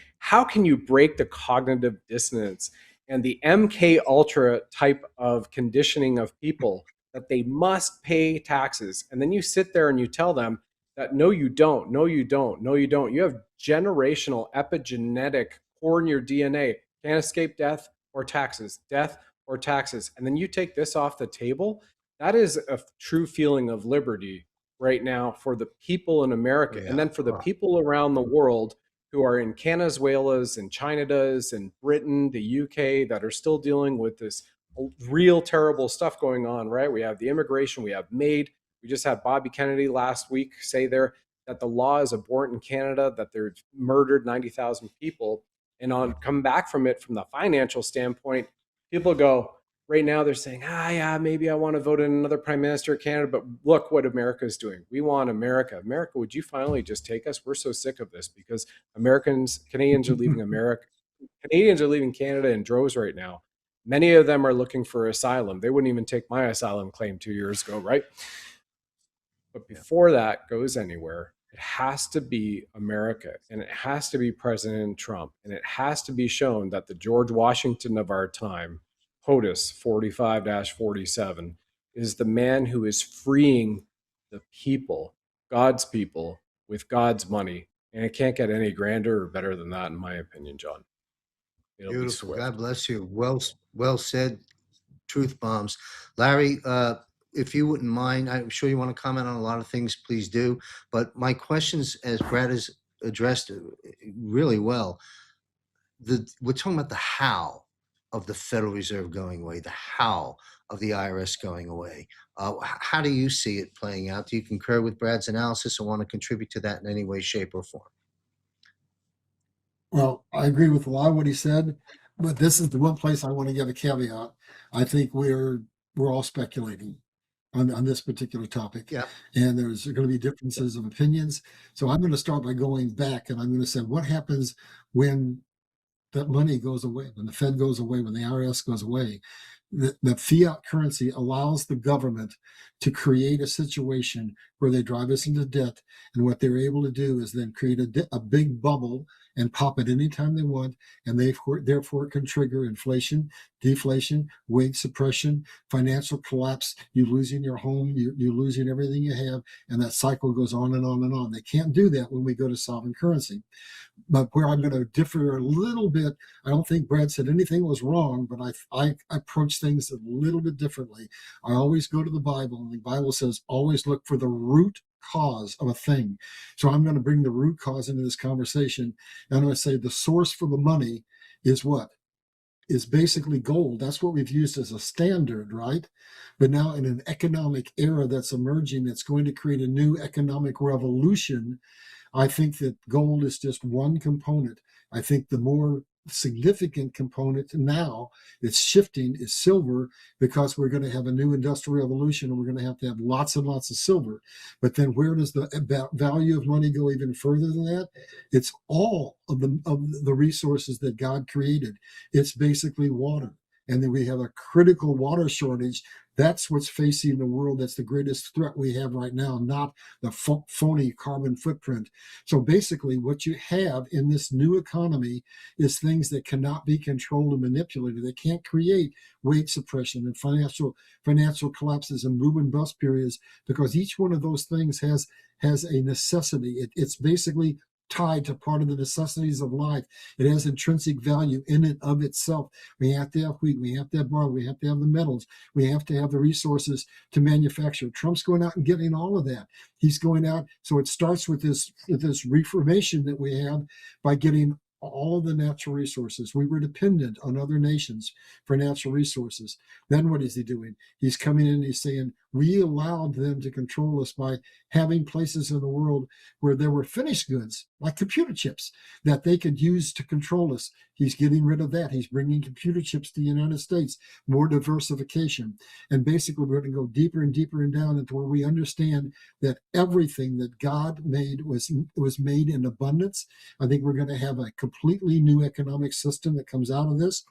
break the cognitive dissonance and the MK Ultra type of conditioning of people that they must pay taxes, and then you sit there and you tell them that no, you don't, no, you don't, no, you don't. You have generational epigenetic core in your DNA. Can't escape death or taxes, death or taxes. And then you take this off the table. That is a true feeling of liberty right now for the people in America. Yeah. And then for the people around the world who are in Venezuela's and China's and Britain, the UK, that are still dealing with this real terrible stuff going on, right? We have the immigration, we have MAID. We just had Bobby Kennedy last week say there that the law is abhorrent in Canada, that they've murdered 90,000 people. And on come back from it from the financial standpoint, people go, right now they're saying, yeah, maybe I want to vote in another prime minister of Canada, but look what America is doing. We want America. America, would you finally just take us? We're so sick of this because Canadians are leaving America. Canadians are leaving Canada in droves right now. Many of them are looking for asylum. They wouldn't even take my asylum claim 2 years ago, right? But before that goes anywhere, it has to be America, and it has to be President Trump, and it has to be shown that the George Washington of our time, POTUS 45-47, is the man who is freeing the people, God's people, with God's money. And it can't get any grander or better than that, in my opinion, John. It'll be Beautiful. swift. God bless you. Well said. Truth bombs. Larry, if you wouldn't mind, I'm sure you want to comment on a lot of things, please do. But my questions, as Brad has addressed really well, we're talking about the how of the Federal Reserve going away, the how of the IRS going away. How do you see it playing out? Do you concur with Brad's analysis or want to contribute to that in any way, shape, or form? Well, I agree with a lot of what he said, but this is the one place I want to give a caveat. I think we're all speculating on this particular topic. Yeah. And there's going to be differences of opinions. So I'm going to start by going back, and I'm going to say, what happens when that money goes away, when the Fed goes away, when the IRS goes away? The fiat currency allows the government to create a situation where they drive us into debt. And what they're able to do is then create a big bubble and pop it anytime they want. And they therefore can trigger inflation, deflation, wage suppression, financial collapse. You losing your home, you're losing everything you have. And that cycle goes on and on and on. They can't do that when we go to sovereign currency. But where I'm going to differ a little bit, I don't think Brad said anything was wrong, but I approach things a little bit differently. I always go to the Bible, and the Bible says always look for the root cause of a thing. So I'm going to bring the root cause into this conversation. And I'm going to say the source for the money is what? Is basically gold. That's what we've used as a standard, right? But now in an economic era that's emerging, that's going to create a new economic revolution, I think that gold is just one component. I think the more significant component now it's shifting is silver, because we're going to have a new industrial revolution and we're going to have lots and lots of silver. But then where does the value of money go even further than that? It's all of the resources that God created. It's basically water. And then we have a critical water shortage. That's what's facing the world. That's the greatest threat we have right now, not the phony carbon footprint. So basically what you have in this new economy is things that cannot be controlled and manipulated. They can't create wage suppression and financial collapses and boom and bust periods, because each one of those things has a necessity. It's basically tied to part of the necessities of life. It has intrinsic value in and of itself. We have to have wheat, we have to have barley, we have to have the metals, we have to have the resources to manufacture. Trump's going out and getting all of that. He's going out. So it starts with this reformation that we have by getting all of the natural resources. We were dependent on other nations for natural resources. Then what is he doing? He's coming in and he's saying, we allowed them to control us by having places in the world where there were finished goods, like computer chips, that they could use to control us. He's getting rid of that. He's bringing computer chips to the United States, more diversification. And basically, we're going to go deeper and deeper and down into where we understand that everything that God made was made in abundance. I think we're going to have a completely new economic system that comes out of this.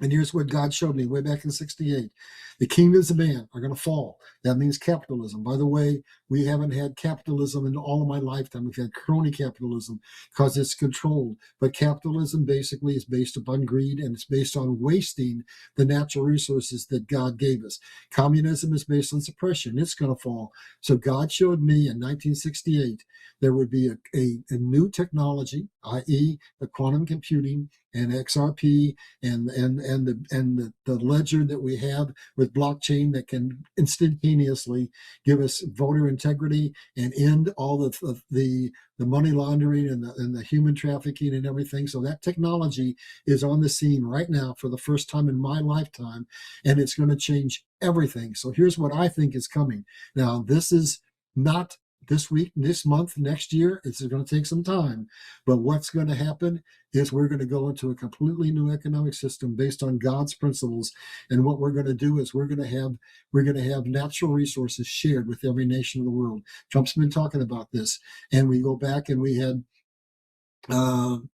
And here's what God showed me way back in 68. The kingdoms of man are going to fall. That means capitalism. By the way, we haven't had capitalism in all of my lifetime. We've had crony capitalism because it's controlled. But capitalism basically is based upon greed, and it's based on wasting the natural resources that God gave us. Communism is based on suppression. It's going to fall. So God showed me in 1968 there would be a new technology, i.e., the quantum computing and XRP and the ledger that we have with blockchain that can instantaneously give us voter integrity and end all the money laundering and the human trafficking and everything. So that technology is on the scene right now for the first time in my lifetime, and it's going to change everything. So here's what I think is coming. Now, this is not this week, this month, next year. It's going to take some time. But what's going to happen is we're going to go into a completely new economic system based on God's principles. And what we're going to do is we're going to have natural resources shared with every nation of the world. Trump's been talking about this. And we go back and we had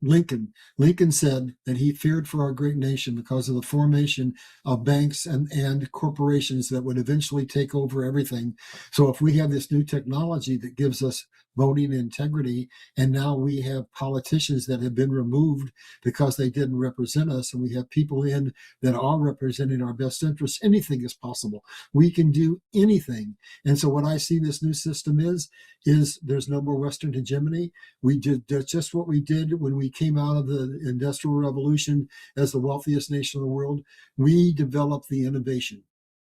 Lincoln. Lincoln said that he feared for our great nation because of the formation of banks and corporations that would eventually take over everything. So if we have this new technology that gives us voting integrity, and now we have politicians that have been removed because they didn't represent us, and we have people in that are representing our best interests, anything is possible. We can do anything. And so what I see this new system is there's no more Western hegemony. We did just what we did when we came out of the Industrial Revolution as the wealthiest nation in the world. We developed the innovation.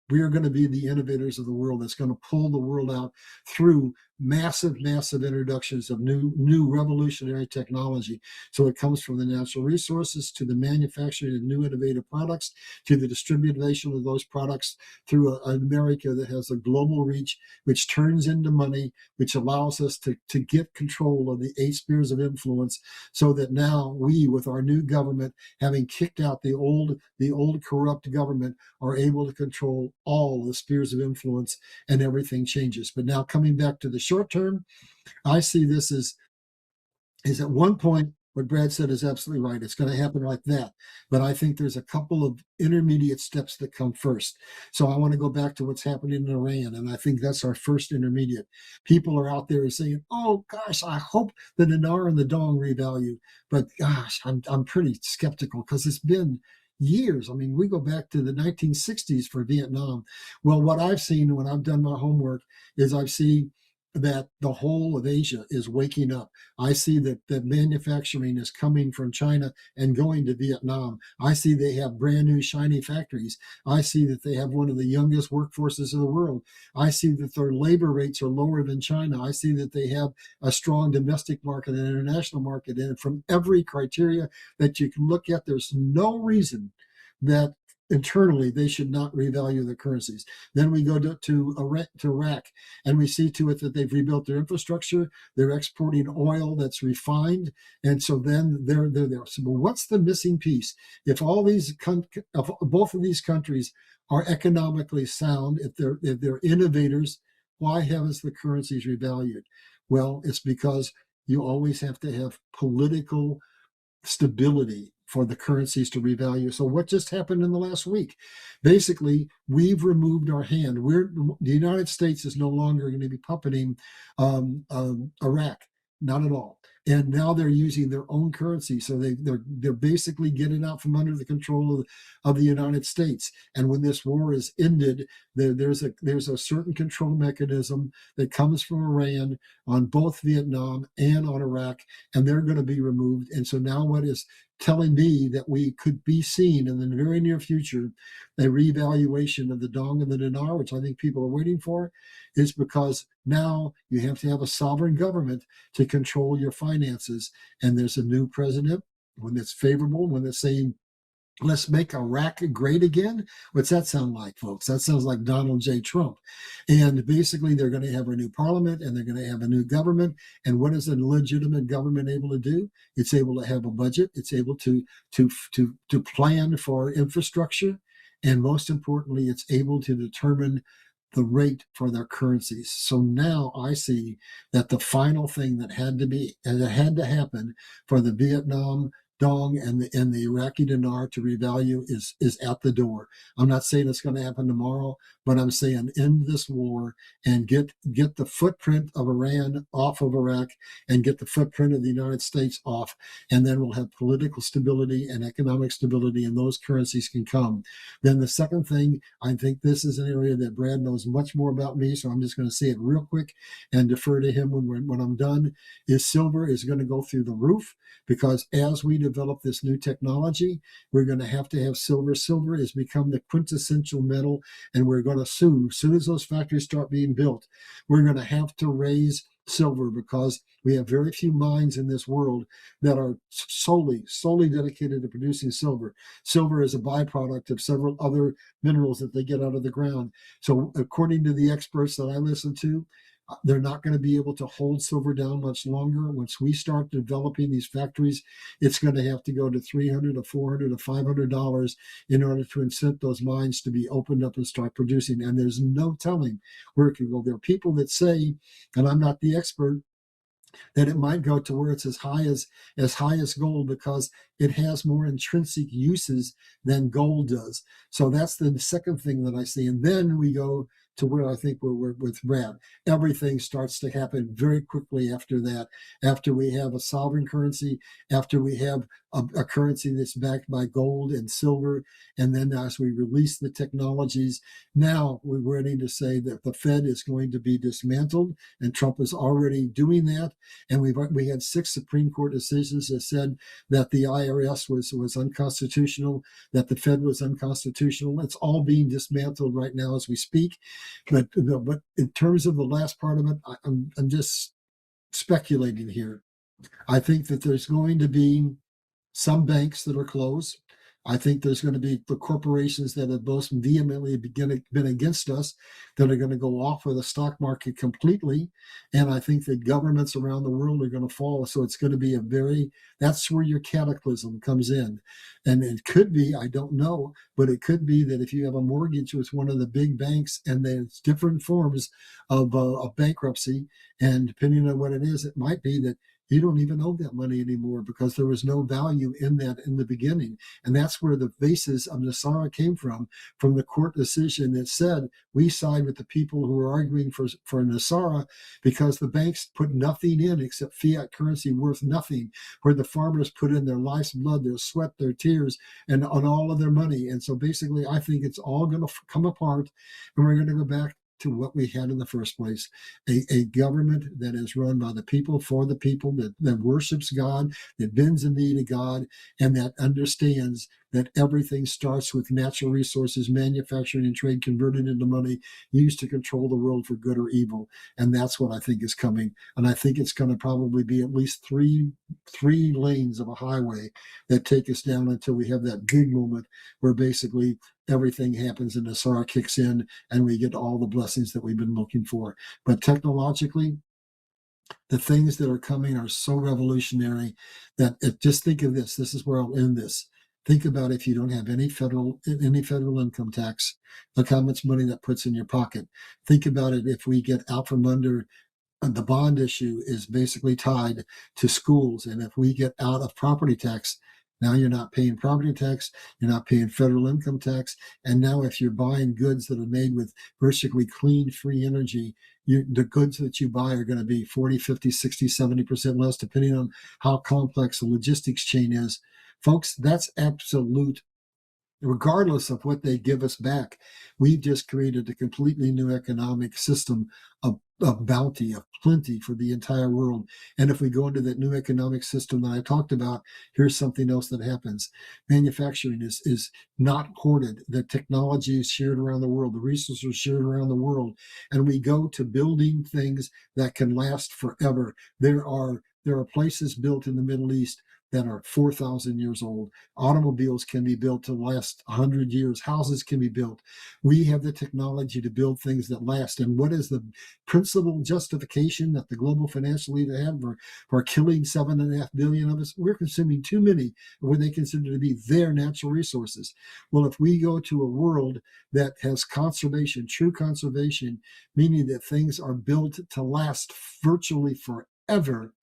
We are going to be the innovators of the world that's going to pull the world out through massive introductions of new revolutionary technology. So it comes from the natural resources to the manufacturing of new innovative products to the distribution of those products through an America that has a global reach, which turns into money, which allows us to get control of the 8 spheres of influence, so that now we, with our new government, having kicked out the old corrupt government, are able to control all the spheres of influence, and everything changes. But now coming back to the short term, I see this is at one point, what Brad said is absolutely right. It's going to happen like that. But I think there's a couple of intermediate steps that come first. So I want to go back to what's happening in Iran. And I think that's our first intermediate. People are out there saying, oh, gosh, I hope the dinar and the dong revalue. But gosh, I'm pretty skeptical because it's been years. I mean, we go back to the 1960s for Vietnam. Well, what I've seen when I've done my homework is I've seen that the whole of Asia is waking up. I see that manufacturing is coming from China and going to Vietnam. I see they have brand new shiny factories. I see that they have one of the youngest workforces in the world. I see that their labor rates are lower than China. I see that they have a strong domestic market and international market. And from every criteria that you can look at, there's no reason that internally they should not revalue their currencies. Then we go to Iraq, and we see to it that they've rebuilt their infrastructure. They're exporting oil that's refined, and so then they're there. So, but what's the missing piece? If both of these countries are economically sound, if they're innovators, why haven't the currencies revalued? Well, it's because you always have to have political stability for the currencies to revalue. So what just happened in the last week? Basically, we've removed our hand. The United States is no longer going to be puppeting Iraq, not at all. And now they're using their own currency. So they're basically getting out from under the control of the United States. And when this war is ended, there's a certain control mechanism that comes from Iran on both Vietnam and on Iraq, and they're going to be removed. And so now what is telling me that we could be seeing in the very near future a revaluation of the dong and the dinar, which I think people are waiting for, is because now you have to have a sovereign government to control your finances. And there's a new president, when it's favorable, when it's saying, let's make Iraq great again. What's that sound like, folks? That sounds like Donald J. Trump. And basically, they're going to have a new parliament and they're going to have a new government. And what is a legitimate government able to do? It's able to have a budget. It's able to plan for infrastructure. And most importantly, it's able to determine the rate for their currencies. So now I see that the final thing that had to happen for the Vietnam dong and the Iraqi dinar to revalue is at the door. I'm not saying it's going to happen tomorrow, but I'm saying end this war and get the footprint of Iran off of Iraq and get the footprint of the United States off, and then we'll have political stability and economic stability, and those currencies can come. Then the second thing, I think this is an area that Brad knows much more about me, so I'm just going to say it real quick and defer to him when I'm done, is silver is going to go through the roof, because as we develop this new technology, we're going to have silver. Silver has become the quintessential metal, and we're going to as soon as those factories start being built, we're going to have to raise silver, because we have very few mines in this world that are solely dedicated to producing silver. Silver is a byproduct of several other minerals that they get out of the ground. So according to the experts that I listen to, they're not going to be able to hold silver down much longer. Once we start developing these factories, it's going to have to go to $300 to $400 to $500 in order to incent those mines to be opened up and start producing. And there's no telling where it can go. There are people that say, and I'm not the expert, that it might go to where it's as high as gold, because it has more intrinsic uses than gold does. So that's the second thing that I see. And then we go to where I think we're with Brad. Everything starts to happen very quickly after that. After we have a sovereign currency, after we have a currency that's backed by gold and silver, and then as we release the technologies, now we're ready to say that the Fed is going to be dismantled, and Trump is already doing that. And we had 6 Supreme Court decisions that said that the IRS was unconstitutional, that the Fed was unconstitutional. It's all being dismantled right now as we speak. But in terms of the last part of it, I'm just speculating here. I think that there's going to be some banks that are closed. I think there's going to be the corporations that have most vehemently been against us that are going to go off of the stock market completely. And I think that governments around the world are going to fall. So it's going to be that's where your cataclysm comes in. And it could be, I don't know, but it could be that if you have a mortgage with one of the big banks, and there's different forms of bankruptcy, and depending on what it is, it might be that you don't even owe that money anymore, because there was no value in that in the beginning. And that's where the basis of Nasara came from the court decision that said we side with the people who are arguing for Nasara, because the banks put nothing in except fiat currency worth nothing, where the farmers put in their life's blood, their sweat, their tears, and on all of their money. And so basically, I think it's all going to come apart, and we're going to go back to what we had in the first place, a government that is run by the people, for the people, that worships God, that bends the knee to God, and that understands that everything starts with natural resources, manufacturing and trade converted into money, used to control the world for good or evil. And that's what I think is coming. And I think it's going to probably be at least three lanes of a highway that take us down until we have that big moment where basically everything happens and the SAR kicks in and we get all the blessings that we've been looking for. But technologically, the things that are coming are so revolutionary that just think of this. This is where I'll end this. Think about if you don't have any federal income tax, look how much money that puts in your pocket. Think about it if we get out from under. The bond issue is basically tied to schools. And if we get out of property tax, now you're not paying property tax, you're not paying federal income tax. And now if you're buying goods that are made with virtually clean, free energy, the goods that you buy are going to be 40, 50, 60, 70% less, depending on how complex the logistics chain is. Folks, that's absolute. Regardless of what they give us back, we've just created a completely new economic system of bounty, of plenty for the entire world. And if we go into that new economic system that I talked about, here's something else that happens. Manufacturing is not hoarded. The technology is shared around the world. The resources are shared around the world. And we go to building things that can last forever. There are places built in the Middle East that are 4,000 years old. Automobiles can be built to last 100 years. Houses can be built. We have the technology to build things that last. And what is the principal justification that the global financial elite have for killing 7.5 billion of us? We're consuming too many of what they consider to be their natural resources. Well, if we go to a world that has conservation, true conservation, meaning that things are built to last virtually forever,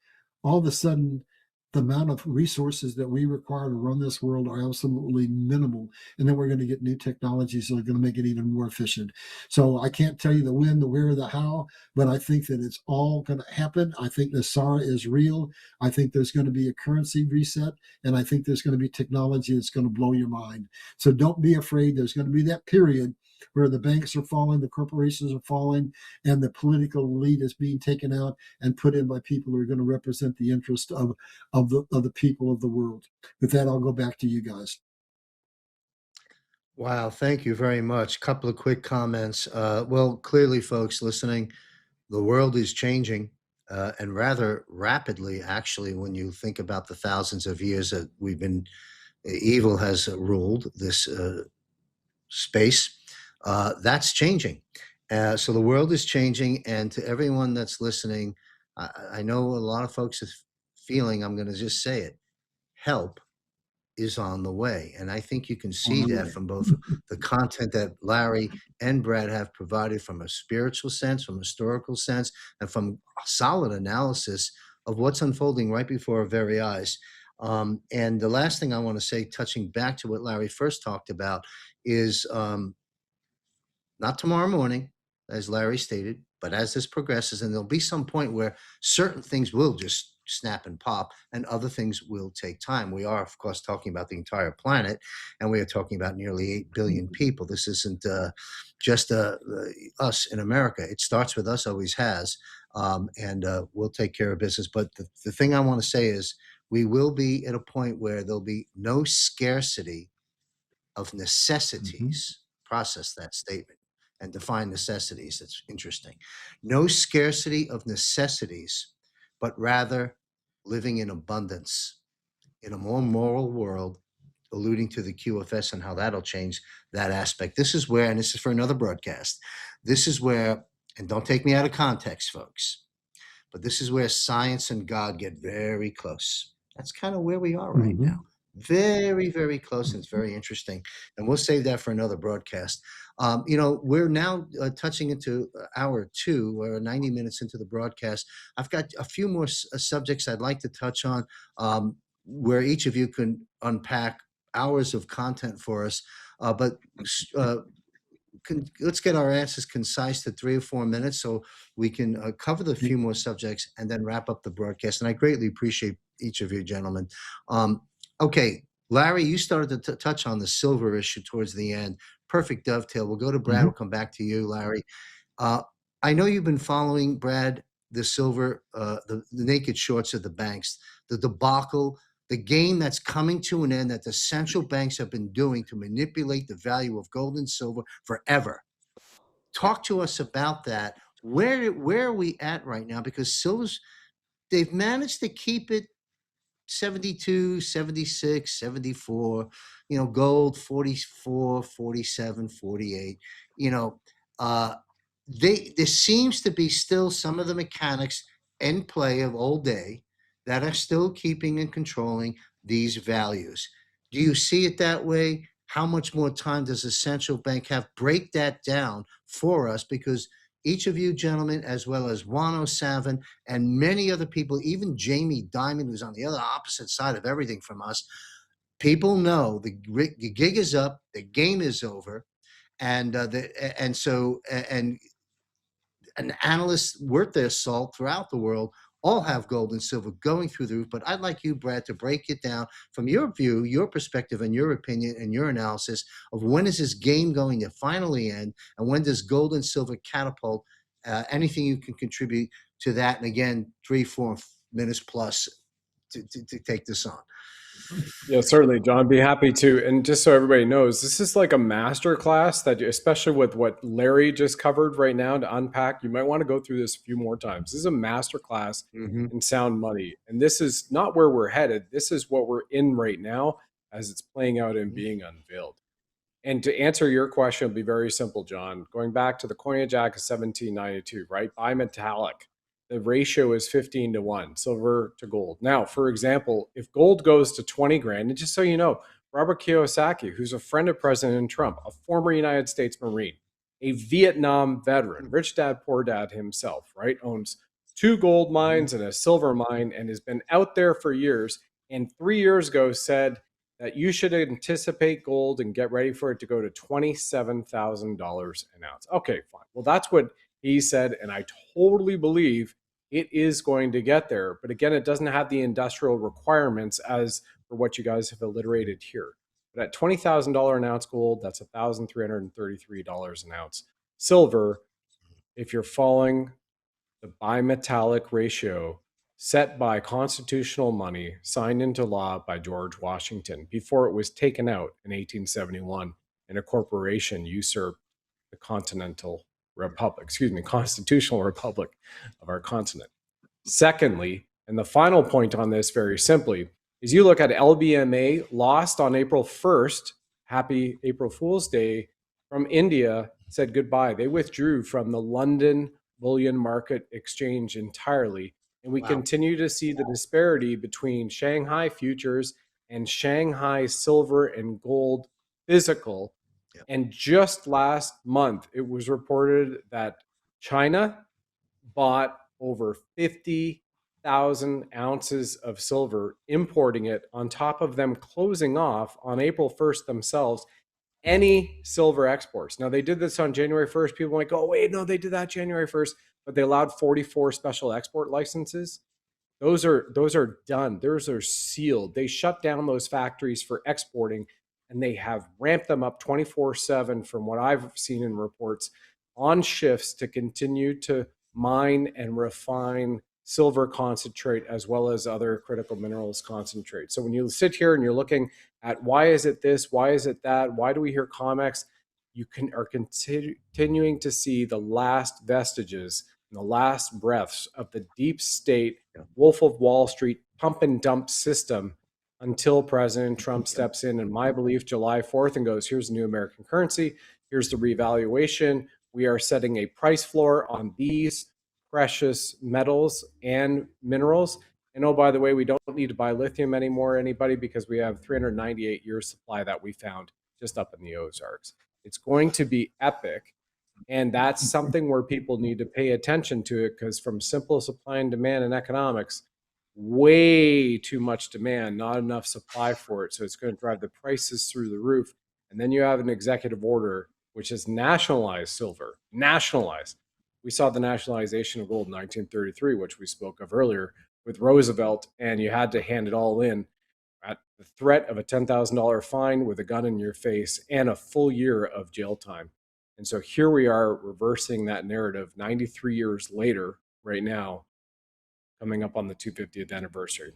all of a sudden, the amount of resources that we require to run this world are absolutely minimal. And then we're going to get new technologies that are going to make it even more efficient. So I can't tell you the when, the where, the how, but I think that it's all going to happen. I think the SARA is real. I think there's going to be a currency reset, and I think there's going to be technology that's going to blow your mind. So don't be afraid. There's going to be that period where the banks are falling, the corporations are falling, and the political elite is being taken out and put in by people who are going to represent the interest of the people of the world. With that, I'll go back to you guys. Wow, thank you very much. Couple of quick comments. Well, clearly, folks listening, the world is changing, and rather rapidly, actually, when you think about the thousands of years that we've been, evil has ruled this space. That's changing. So the world is changing, and to everyone that's listening, I know a lot of folks are feeling, I'm going to just say it, help is on the way. And I think you can see that from both the content that Larry and Brad have provided from a spiritual sense, from a historical sense, and from solid analysis of what's unfolding right before our very eyes. And the last thing I want to say, touching back to what Larry first talked about, is not tomorrow morning, as Larry stated, but as this progresses, and there'll be some point where certain things will just snap and pop, and other things will take time. We are, of course, talking about the entire planet, and we are talking about nearly 8 billion people. This isn't just us in America. It starts with us, always has, and we'll take care of business. But the thing I want to say is we will be at a point where there'll be no scarcity of necessities. Process that statement and define necessities. It's interesting. No scarcity of necessities, but rather living in abundance in a more moral world, alluding to the QFS and how that'll change that aspect. This is where, and this is for another broadcast, this is where, and don't take me out of context, folks, but this is where science and God get very close. That's kind of where we are right now. Very, very close, and it's very interesting. And we'll save that for another broadcast. We're now touching into hour 2, or 90 minutes into the broadcast. I've got a few more subjects I'd like to touch on, where each of you can unpack hours of content for us. But let's get our answers concise to 3 or 4 minutes so we can cover the few more subjects and then wrap up the broadcast. And I greatly appreciate each of you, gentlemen. Okay, Larry, you started to touch on the silver issue towards the end. Perfect dovetail. We'll go to Brad. We'll come back to you, Larry. I know you've been following, Brad, the silver, the naked shorts of the banks, the debacle, the game that's coming to an end that the central banks have been doing to manipulate the value of gold and silver forever. Talk to us about that. Where are we at right now? Because silver's, they've managed to keep it 72, 76, 74, gold 44, 47, 48. There seems to be still some of the mechanics in play of old day that are still keeping and controlling these values. Do you see it that way? How much more time does the central bank have? Break that down for us, because each of you gentlemen, as well as 107 and many other people, even Jamie Dimon, who's on the other opposite side of everything from us, people know the gig is up, the game is over, and analysts worth their salt throughout the world all have gold and silver going through the roof. But I'd like you, Brad, to break it down from your view, your perspective, and your opinion and your analysis of when is this game going to finally end, and when does gold and silver catapult? Anything you can contribute to that, and again, 3-4 minutes plus to take this on. Yeah, certainly, John. Be happy to. And just so everybody knows, this is like a master class that, especially with what Larry just covered right now, to unpack, you might want to go through this a few more times. This is a master class in sound money. And this is not where we're headed. This is what we're in right now as it's playing out and being unveiled. And to answer your question, it'll be very simple, John. Going back to the coinage act of 1792, right? Bimetallic. The ratio is 15-1, silver to gold. Now, for example, if gold goes to 20 grand, and just so you know, Robert Kiyosaki, who's a friend of President Trump, a former United States Marine, a Vietnam veteran, rich dad, poor dad himself, right, owns 2 gold mines and a silver mine, and has been out there for years. And 3 years ago said that you should anticipate gold and get ready for it to go to $27,000 an ounce. Okay, fine. Well, that's what he said, and I totally believe it is going to get there. But again, it doesn't have the industrial requirements as for what you guys have alliterated here. But at $20,000 an ounce gold, that's $1,333 an ounce. Silver, if you're following the bimetallic ratio set by constitutional money signed into law by George Washington before it was taken out in 1871 and a corporation usurped the constitutional republic of our continent. Secondly, and the final point on this very simply, is you look at LBMA lost on April 1st, happy April Fool's Day, from India, said goodbye. They withdrew from the London Bullion Market exchange entirely. And we continue to see the disparity between Shanghai futures and Shanghai silver and gold physical. Yep. And just last month, it was reported that China bought over 50,000 ounces of silver, importing it on top of them closing off on April 1st themselves any silver exports. Now, they did this on January 1st. People are like, oh, wait, no, they did that January 1st, but they allowed 44 special export licenses. Those are done. Those are sealed. They shut down those factories for exporting, and they have ramped them up 24/7 from what I've seen in reports on shifts to continue to mine and refine silver concentrate as well as other critical minerals concentrate. So when you sit here and you're looking at why is it this, why is it that, why do we hear COMEX, you are continuing to see the last vestiges and the last breaths of the deep state, Wolf of Wall Street pump and dump system until President Trump steps in my belief, July 4th, and goes, here's the new American currency, here's the revaluation, we are setting a price floor on these precious metals and minerals. And oh, by the way, we don't need to buy lithium anymore, anybody, because we have 398 years supply that we found just up in the Ozarks. It's going to be epic. And that's something where people need to pay attention to it, because from simple supply and demand in economics, way too much demand, not enough supply for it. So it's going to drive the prices through the roof. And then you have an executive order, which is nationalized silver, nationalized. We saw the nationalization of gold in 1933, which we spoke of earlier with Roosevelt, and you had to hand it all in at the threat of a $10,000 fine with a gun in your face and a full year of jail time. And so here we are reversing that narrative 93 years later, right now, coming up on the 250th anniversary.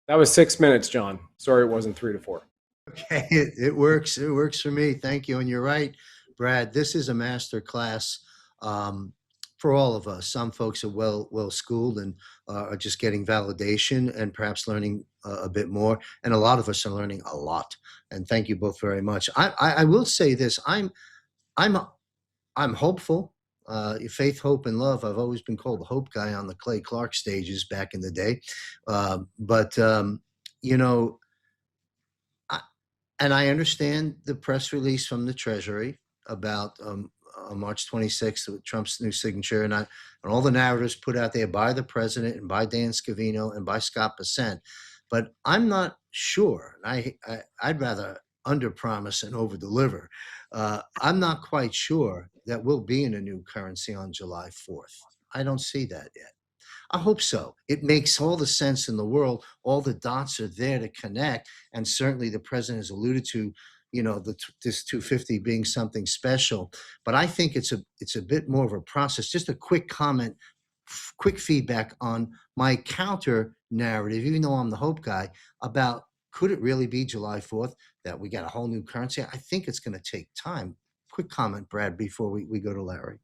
That was 6 minutes, John. Sorry it wasn't 3 to 4. Okay, it works. It works for me. Thank you. And you're right, Brad. This is a master class for all of us. Some folks are well schooled and are just getting validation and perhaps learning a bit more. And a lot of us are learning a lot. And thank you both very much. I will say this. I'm hopeful. Faith, hope, and love. I've always been called the hope guy on the Clay Clark stages back in the day. You know, and I understand the press release from the Treasury about March 26th with Trump's new signature, and all the narratives put out there by the president and by Dan Scavino and by Scott Bessent. But I'm not sure. I'd rather under-promise and over-deliver. I'm not quite sure that we'll be in a new currency on July 4th. I don't see that yet. I hope so. It makes all the sense in the world. All the dots are there to connect. And certainly the president has alluded to, this 250 being something special. But I think it's a bit more of a process. Just a quick comment, quick feedback on my counter narrative, even though I'm the hope guy, about could it really be July 4th that we got a whole new currency? I think it's going to take time. Quick comment, Brad, before we go to Larry.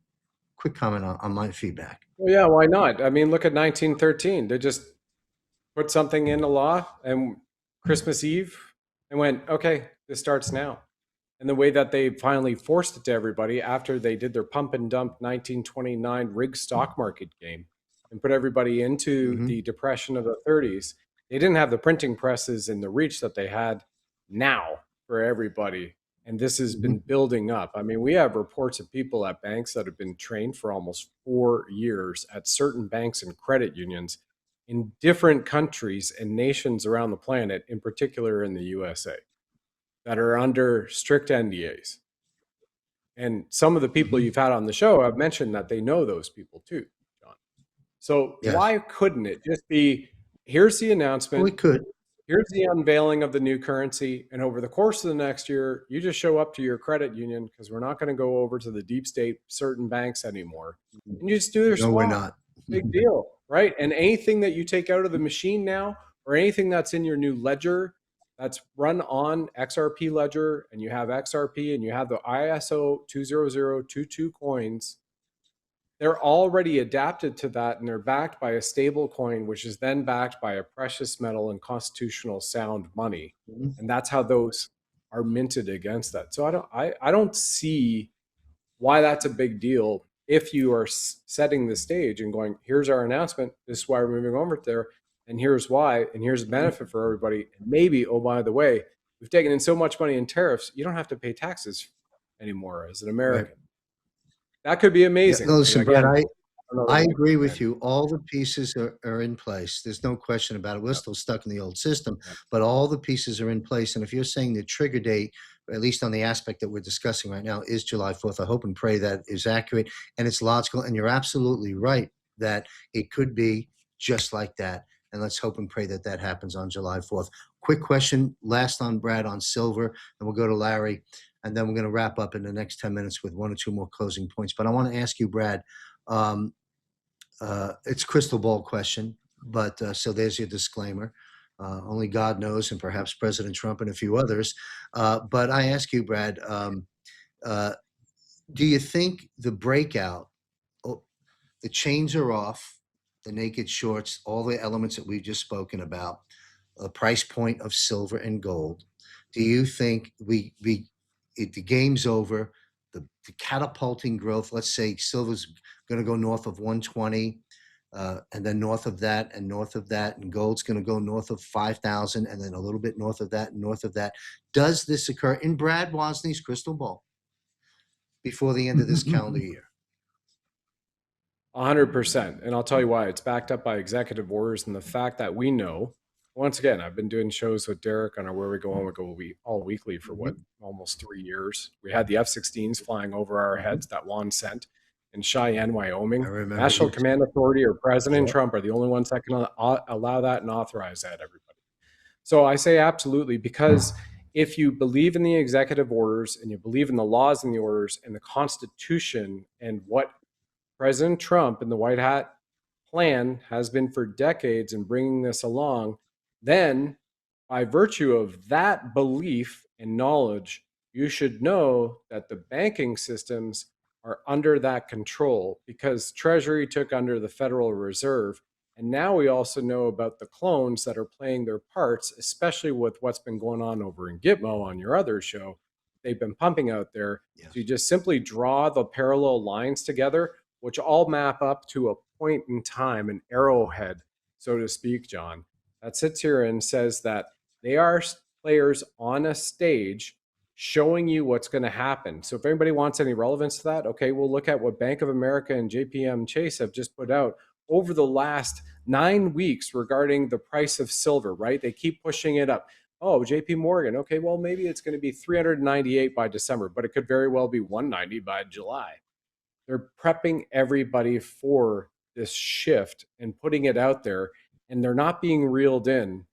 Quick comment on my feedback. Well, yeah, why not? I mean, look at 1913. They just put something into law and Christmas Eve and went, okay, this starts now. And the way that they finally forced it to everybody after they did their pump and dump 1929 rigged stock market game and put everybody into the depression of the 30s, they didn't have the printing presses and the reach that they had now for everybody And this has been building up. I mean, we have reports of people at banks that have been trained for almost 4 years at certain banks and credit unions in different countries and nations around the planet, in particular in the USA, that are under strict NDAs. And some of the people you've had on the show have mentioned that they know those people too, John. So Yes. why couldn't it just be, here's the announcement, We could. here's the unveiling of the new currency, and over the course of the next year, you just show up to your credit union, because we're not going to go over to the deep state certain banks anymore, and you just do their No, swap. we're not. Big deal, right? And anything that you take out of the machine now, or anything that's in your new ledger that's run on XRP ledger, and you have XRP and you have the ISO 20022 coins, they're already adapted to that, and they're backed by a stable coin, which is then backed by a precious metal and constitutional sound money. And that's how those are minted against that. So I don't see why that's a big deal if you are setting the stage and going, here's our announcement, this is why we're moving over there, and here's why, and here's the benefit for everybody. And maybe, oh, by the way, we've taken in so much money in tariffs, you don't have to pay taxes anymore as an American. Right. That could be amazing. Yeah, listen, Brad, I agree with man. you. All the pieces are in place. There's no question about it. We're still stuck in the old system, but all the pieces are in place. And if you're saying the trigger date, at least on the aspect that we're discussing right now, is July 4th, I hope and pray that is accurate and it's logical. And you're absolutely right that it could be just like that. And let's hope and pray that that happens on July 4th. Quick question, last on Brad on silver, and we'll go to Larry. And then we're going to wrap up in the next 10 minutes with 1 or 2 more closing points. But I want to ask you, Brad, it's crystal ball question, but so there's your disclaimer. Only God knows, and perhaps President Trump and a few others. But I ask you, Brad, do you think the breakout, the chains are off, the naked shorts, all the elements that we've just spoken about, the price point of silver and gold, do you think the game's over, the catapulting growth, let's say silver's going to go north of 120, and then north of that, and gold's going to go north of 5,000, and then a little bit north of that, and north of that. Does this occur in Brad Wozny's crystal ball before the end of this calendar year? 100%. And I'll tell you why. It's backed up by executive orders and the fact that we know. Once again, I've been doing shows with Derek on our Where We Go On We Go all weekly for almost 3 years. We had the F-16s flying over our heads that Juan sent in Cheyenne, Wyoming. National Command Authority or President Trump are the only ones that can allow that and authorize that, everybody. So I say absolutely, because if you believe in the executive orders and you believe in the laws and the orders and the Constitution and what President Trump and the White Hat plan has been for decades in bringing this along, then by virtue of that belief and knowledge, you should know that the banking systems are under that control, because Treasury took under the Federal Reserve. And now we also know about the clones that are playing their parts, especially with what's been going on over in Gitmo on your other show. They've been pumping out there. Yes. So you just simply draw the parallel lines together, which all map up to a point in time, an arrowhead, so to speak, John, that sits here and says that they are players on a stage showing you what's going to happen. So if anybody wants any relevance to that, okay, we'll look at what Bank of America and JPM Chase have just put out over the last 9 weeks regarding the price of silver, right? They keep pushing it up. Oh, JP Morgan, okay, well, maybe it's going to be 398 by December, but it could very well be 190 by July. They're prepping everybody for this shift and putting it out there, and they're not being reeled in,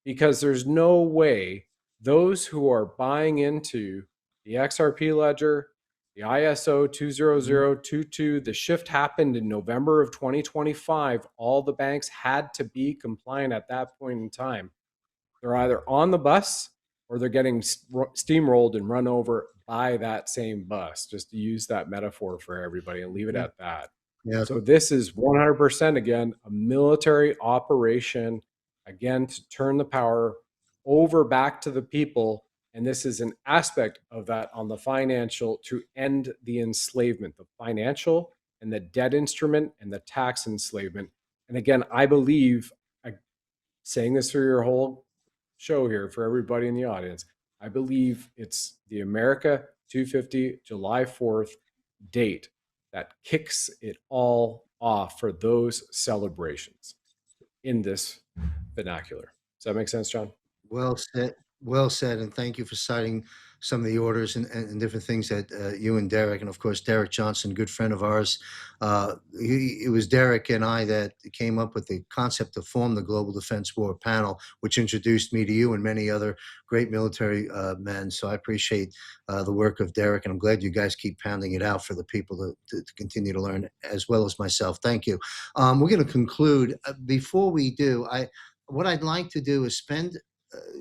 because there's no way those who are buying into the XRP ledger, the ISO 20022, the shift happened in November of 2025. All the banks had to be compliant at that point in time. They're either on the bus or they're getting steamrolled and run over by that same bus, just to use that metaphor for everybody and leave it at that. Yeah. So this is 100%, again, a military operation, again, to turn the power over back to the people. And this is an aspect of that on the financial, to end the enslavement, the financial and the debt instrument and the tax enslavement. And again, I believe, saying this for your whole show here, for everybody in the audience, I believe it's the America 250 July 4th date that kicks it all off for those celebrations in this vernacular. Does that make sense, John? Well said. Well said, and thank you for citing some of the orders and different things that you and Derek, and of course Derek Johnson, good friend of ours. It was Derek and I that came up with the concept to form the Global Defense War Panel, which introduced me to you and many other great military men. So I appreciate the work of Derek, and I'm glad you guys keep pounding it out for the people to continue to learn, as well as myself. Thank you. We're going to conclude. Before we do, what I'd like to do is spend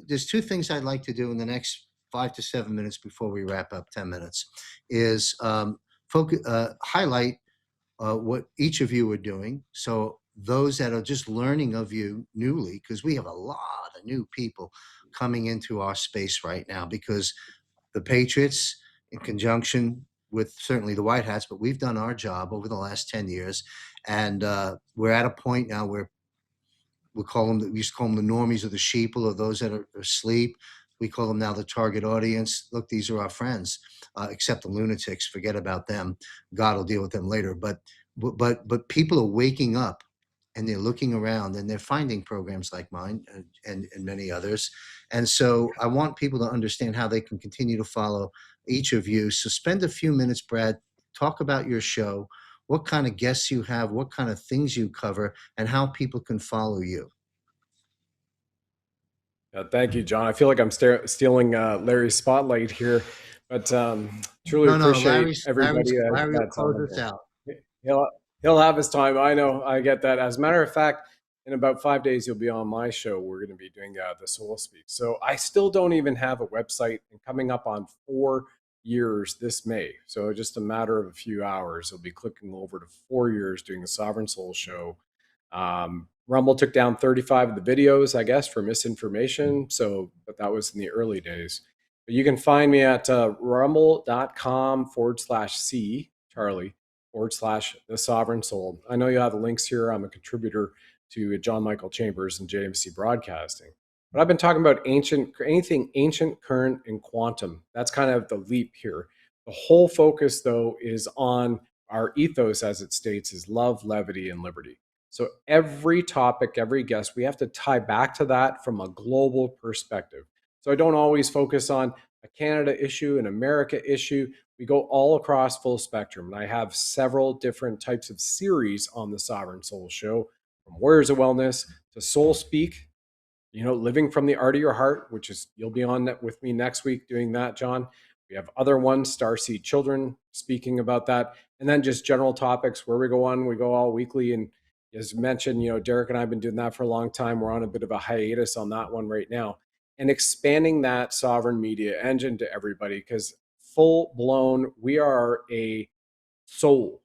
there's two things I'd like to do in the next 5 to 7 minutes before we wrap up 10 minutes is highlight what each of you are doing. So those that are just learning of you newly, because we have a lot of new people coming into our space right now, because the Patriots, in conjunction with certainly the White Hats, but we've done our job over the last 10 years. And we're at a point now where we used to call them the normies or the sheeple or those that are asleep. We call them now the target audience. Look, these are our friends, except the lunatics. Forget about them. God will deal with them later. But people are waking up and they're looking around and they're finding programs like mine and many others. And so I want people to understand how they can continue to follow each of you. So spend a few minutes, Brad, talk about your show, what kind of guests you have, what kind of things you cover, and how people can follow you. Thank you, John. I feel like I'm stealing Larry's spotlight here, but truly appreciate everybody Larry that's will on close us out. He'll have his time. I know. I get that. As a matter of fact, in about 5 days, you'll be on my show. We're going to be doing the Soul Speak. So I still don't even have a website, and coming up on 4 years this May. So just a matter of a few hours, I'll be clicking over to 4 years doing the Sovereign Soul show. Rumble took down 35 of the videos, I guess, for misinformation. But that was in the early days. But you can find me at rumble.com/C Charlie /The Sovereign Soul. I know you have the links here. I'm a contributor to John Michael Chambers and JMC Broadcasting. But I've been talking about anything ancient, current, and quantum. That's kind of the leap here. The whole focus, though, is on our ethos, as it states, is love, levity, and liberty. So every topic, every guest, we have to tie back to that from a global perspective. So I don't always focus on a Canada issue, an America issue. We go all across full spectrum. And I have several different types of series on the Sovereign Soul show, from Warriors of Wellness to Soul Speak, living from the art of your heart, which is, you'll be on with me next week doing that, John. We have other ones, Starseed Children, speaking about that. And then just general topics where we go all weekly. And as mentioned, Derek and I have been doing that for a long time. We're on a bit of a hiatus on that one right now. And expanding that sovereign media engine to everybody, because full blown, we are a soul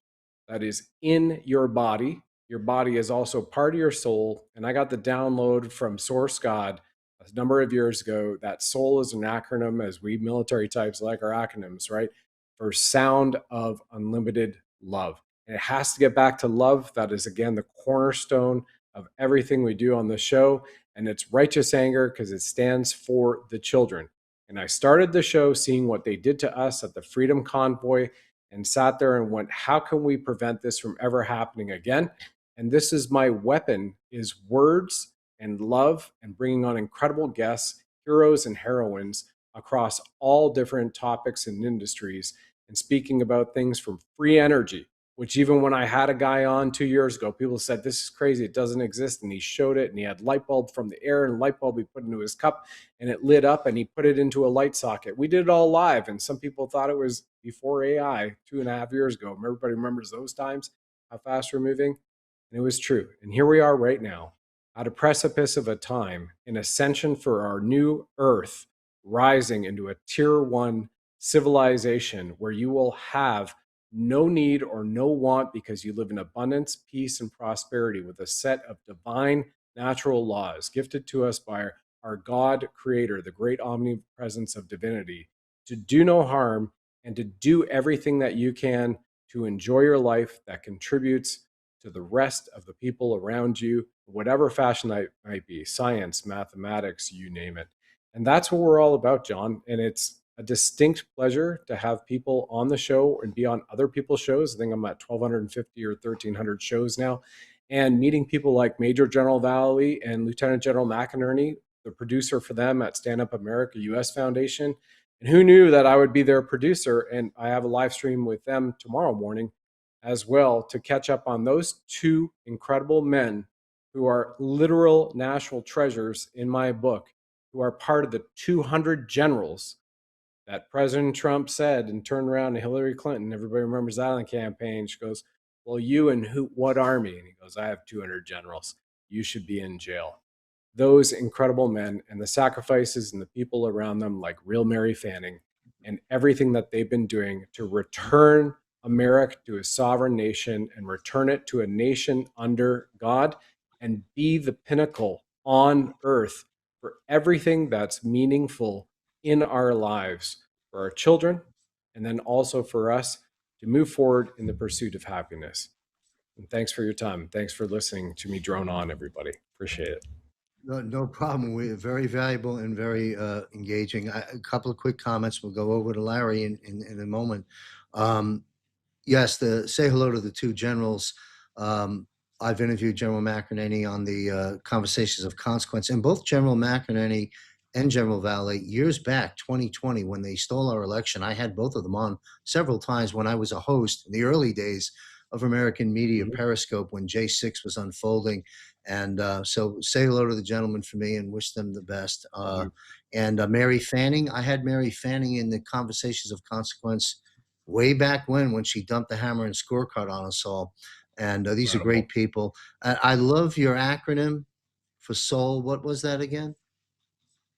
that is in your body. Your body is also part of your soul. And I got the download from Source God a number of years ago that soul is an acronym, as we military types like our acronyms, right? For sound of unlimited love. And it has to get back to love. That is, again, the cornerstone of everything we do on the show. And it's righteous anger because it stands for the children. And I started the show seeing what they did to us at the Freedom Convoy and sat there and went, how can we prevent this from ever happening again? And this is my weapon, is words and love, and bringing on incredible guests, heroes and heroines across all different topics and industries, and speaking about things from free energy, which even when I had a guy on 2 years ago, people said, this is crazy, it doesn't exist. And he showed it, and he had light bulb from the air, and light bulb he put into his cup, and it lit up, and he put it into a light socket. We did it all live, and some people thought it was before AI 2.5 years ago. Everybody remembers those times, how fast we're moving. And it was true. And here we are right now, at a precipice of a time, in ascension for our new earth, rising into a tier 1 civilization where you will have no need or no want, because you live in abundance, peace, and prosperity with a set of divine natural laws gifted to us by our God creator, the great omnipresence of divinity, to do no harm and to do everything that you can to enjoy your life that contributes to the rest of the people around you, whatever fashion that might be, science, mathematics, you name it. And that's what we're all about, John. And it's a distinct pleasure to have people on the show and be on other people's shows. I think I'm at 1,250 or 1,300 shows now, and meeting people like Major General Valley and Lieutenant General McInerney, the producer for them at Stand Up America US Foundation. And who knew that I would be their producer? And I have a live stream with them tomorrow morning as well to catch up on those two incredible men who are literal national treasures in my book, who are part of the 200 generals that President Trump said and turned around to Hillary Clinton. Everybody remembers that on the campaign. She goes, well, you and who, what army? And he goes, I have 200 generals. You should be in jail. Those incredible men and the sacrifices and the people around them, like real Mary Fanning, and everything that they've been doing to return America to a sovereign nation and return it to a nation under God and be the pinnacle on earth for everything that's meaningful in our lives, for our children, and then also for us to move forward in the pursuit of happiness. And thanks for your time. Thanks for listening to me drone on, everybody. Appreciate it. No problem. We're very valuable and very engaging. A couple of quick comments. We'll go over to Larry in a moment. Yes, say hello to the two generals. I've interviewed General McInerney on the Conversations of Consequence, and both General McInerney and General Valley, years back, 2020, when they stole our election, I had both of them on several times when I was a host in the early days of American Media Periscope when J6 was unfolding. And so say hello to the gentleman for me and wish them the best. And Mary Fanning, I had Mary Fanning in the Conversations of Consequence way back when she dumped the hammer and scorecard on us all. And these are great people. I love your acronym for SOUL. What was that again?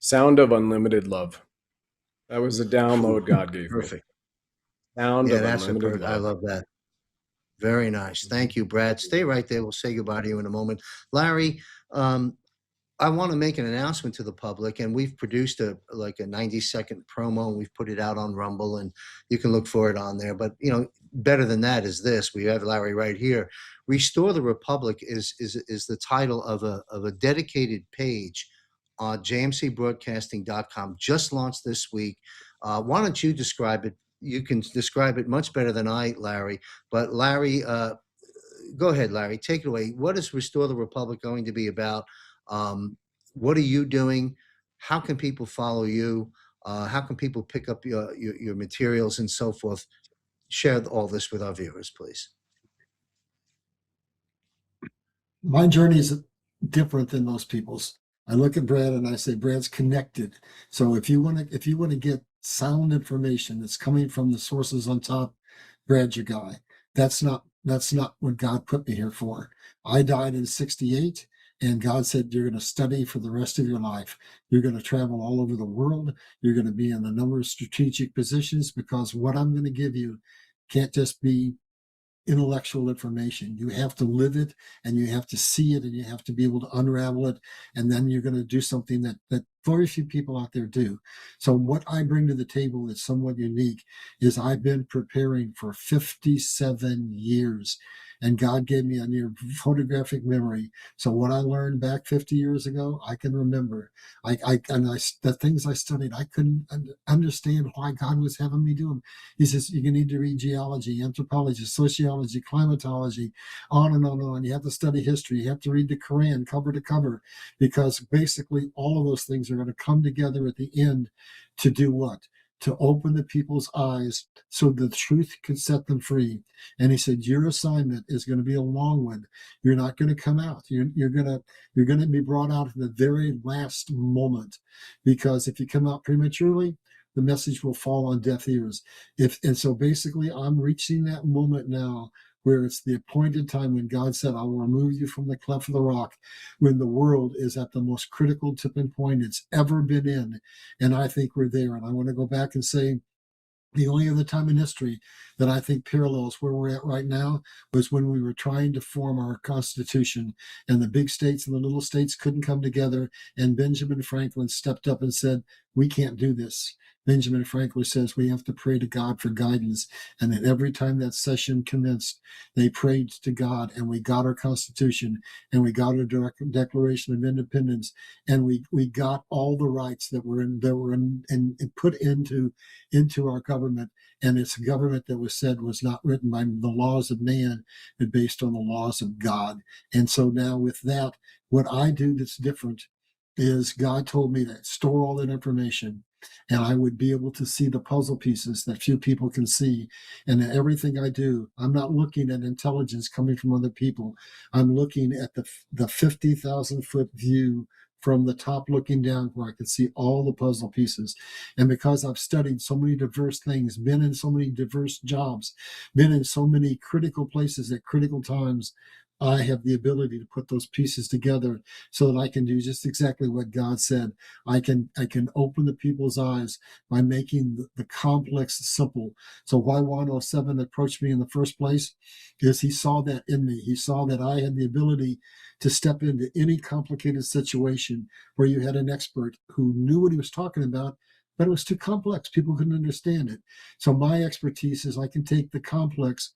Sound of Unlimited Love. That was a download God gave me. Perfect. Sound of that's Unlimited Love. I love that. Very nice. Thank you, Brad. Stay right there. We'll say goodbye to you in a moment. Larry, I want to make an announcement to the public, and we've produced a 90-second promo, and we've put it out on Rumble, and you can look for it on there. But, better than that is this. We have Larry right here. Restore the Republic is the title of a dedicated page on jmcbroadcasting.com, just launched this week. Why don't you describe it? You can describe it much better than I, Larry. But Larry, go ahead, Larry. Take it away. What is Restore the Republic going to be about? What are you doing? How can people follow you? How can people pick up your materials and so forth? Share all this with our viewers, please. My journey is different than most people's. I look at Brad and I say, Brad's connected. So if you want to get sound information that's coming from the sources on top, Brad's your guy. That's not what God put me here for. I died in 1968, and God said, you're going to study for the rest of your life. You're going to travel all over the world. You're going to be in a number of strategic positions, because what I'm going to give you can't just be intellectual information. You have to live it, and you have to see it, and you have to be able to unravel it, and then you're going to do something that very few people out there do. So what I bring to the table that's somewhat unique is I've been preparing for 57 years, and God gave me a near photographic memory. So what I learned back 50 years ago, I can remember. The things I studied, I couldn't understand why God was having me do them. He says, you need to read geology, anthropology, sociology, climatology, on and on and on. You have to study history. You have to read the Quran cover to cover, because basically all of those things are going to come together at the end to do what? To open the people's eyes so the truth can set them free. And he said, your assignment is going to be a long one. You're not going to come out. You're going to be brought out at the very last moment, because if you come out prematurely, the message will fall on deaf ears. And so basically I'm reaching that moment now where it's the appointed time when God said, I will remove you from the cleft of the rock, when the world is at the most critical tipping point it's ever been in. And I think we're there. And I want to go back and say, the only other time in history that I think parallels where we're at right now was when we were trying to form our Constitution, and the big states and the little states couldn't come together. And Benjamin Franklin stepped up and said, we can't do this. Benjamin Franklin says we have to pray to God for guidance. And then every time that session commenced, they prayed to God, and we got our Constitution, and we got our Declaration of Independence, and we got all the rights that were put into our government. And it's a government that was said was not written by the laws of man, but based on the laws of God. And so now with that, what I do that's different is God told me to store all that information, and I would be able to see the puzzle pieces that few people can see. And in everything I do, I'm not looking at intelligence coming from other people. I'm looking at the 50,000 foot view from the top looking down, where I can see all the puzzle pieces. And because I've studied so many diverse things, been in so many diverse jobs, been in so many critical places at critical times, I have the ability to put those pieces together so that I can do just exactly what God said. I can open the people's eyes by making the complex simple. So why 107 approached me in the first place is he saw that in me. He saw that I had the ability to step into any complicated situation where you had an expert who knew what he was talking about, but it was too complex. People couldn't understand it. So my expertise is I can take the complex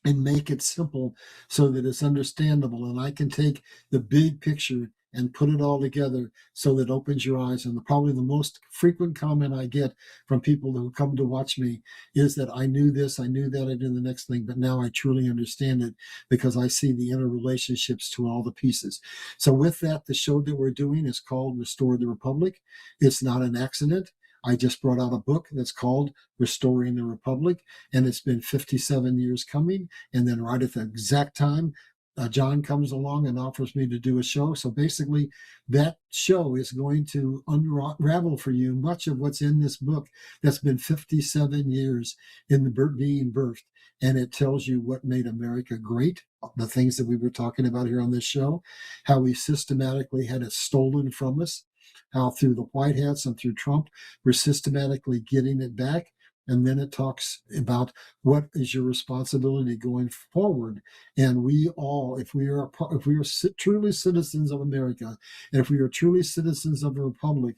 and make it simple so that it's understandable. And I can take the big picture and put it all together so that it opens your eyes. And probably the most frequent comment I get from people who come to watch me is that I knew this, I knew that, I knew the next thing, but now I truly understand it because I see the interrelationships to all the pieces. So with that, the show that we're doing is called Restore the Republic. It's not an accident. I just brought out a book that's called Restoring the Republic, and it's been 57 years coming. And then right at the exact time, John comes along and offers me to do a show. So basically, that show is going to unravel for you much of what's in this book that's been 57 years in the being birthed. And it tells you what made America great, the things that we were talking about here on this show, how we systematically had it stolen from us, how through the White Hats and through Trump, we're systematically getting it back. And then it talks about what is your responsibility going forward. And we all, if we are truly citizens of America, and if we are truly citizens of a republic,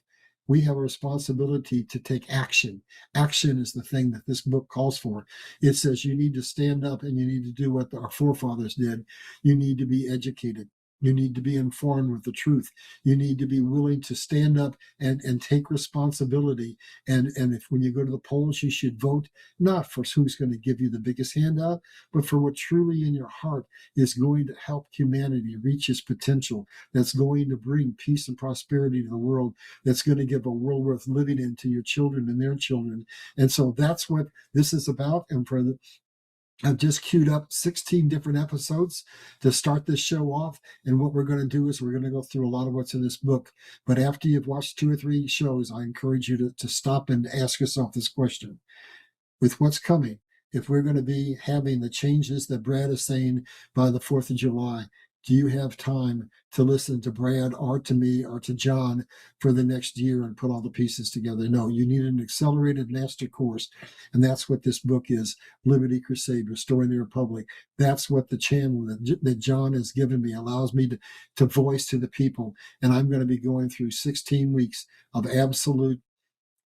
we have a responsibility to take action. Action is the thing that this book calls for. It says you need to stand up and you need to do what our forefathers did. You need to be educated. You need to be informed with the truth. You need to be willing to stand up and take responsibility. And if when you go to the polls, you should vote not for who's going to give you the biggest handout, but for what truly in your heart is going to help humanity reach its potential, that's going to bring peace and prosperity to the world, that's going to give a world worth living in to your children and their children. And so that's what this is about. And I've just queued up 16 different episodes to start this show off. And what we're going to do is we're going to go through a lot of what's in this book. But after you've watched 2 or 3 shows, I encourage you to stop and ask yourself this question. With what's coming, if we're going to be having the changes that Brad is saying by the 4th of July, do you have time to listen to Brad or to me or to John for the next year and put all the pieces together? No, you need an accelerated master course. And that's what this book is, Liberty Crusade, Restoring the Republic. That's what the channel that John has given me allows me to voice to the people. And I'm going to be going through 16 weeks of absolute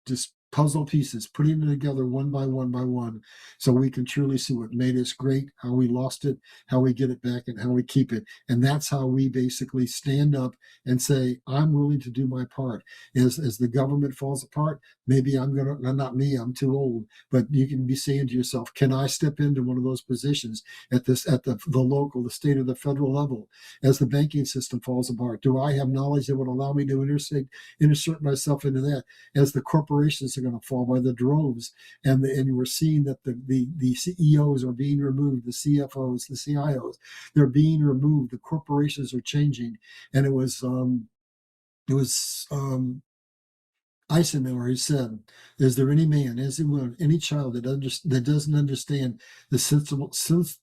just puzzle pieces, putting them together one by one, so we can truly see what made us great, how we lost it, how we get it back, and how we keep it. And that's how we basically stand up and say, I'm willing to do my part. As the government falls apart, maybe not me, I'm too old, but you can be saying to yourself, can I step into one of those positions at the local, the state, or the federal level? As the banking system falls apart, do I have knowledge that would allow me to insert myself into that? As the corporations are going to fall by the droves, and we're seeing that the CEOs are being removed, the CFOs, the CIOs, they're being removed. The corporations are changing, and it was Eisenhower, he said, is there any man, any child that doesn't understand the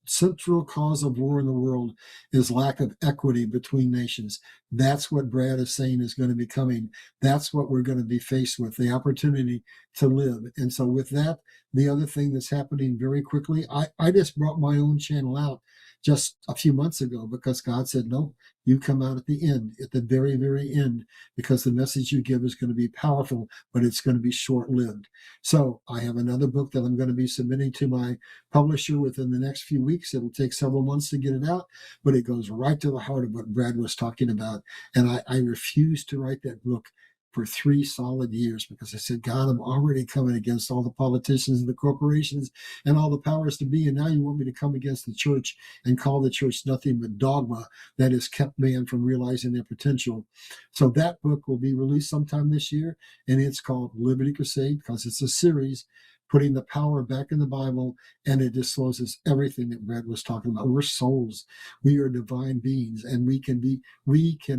central cause of war in the world is lack of equity between nations? That's what Brad is saying is going to be coming. That's what we're going to be faced with, the opportunity to live. And so with that, the other thing that's happening very quickly, I just brought my own channel out just a few months ago, because God said, no, you come out at the end, at the very, very end, because the message you give is going to be powerful, but it's going to be short-lived. So I have another book that I'm going to be submitting to my publisher within the next few weeks. It'll take several months to get it out, but it goes right to the heart of what Brad was talking about. And I refused to write that book for 3 solid years, because I said, God, I'm already coming against all the politicians and the corporations and all the powers to be. And now you want me to come against the church and call the church nothing but dogma that has kept man from realizing their potential. So that book will be released sometime this year, and it's called Liberty Crusade, because it's a series putting the power back in the Bible, and it discloses everything that Brad was talking about. We're souls, we are divine beings, and we can,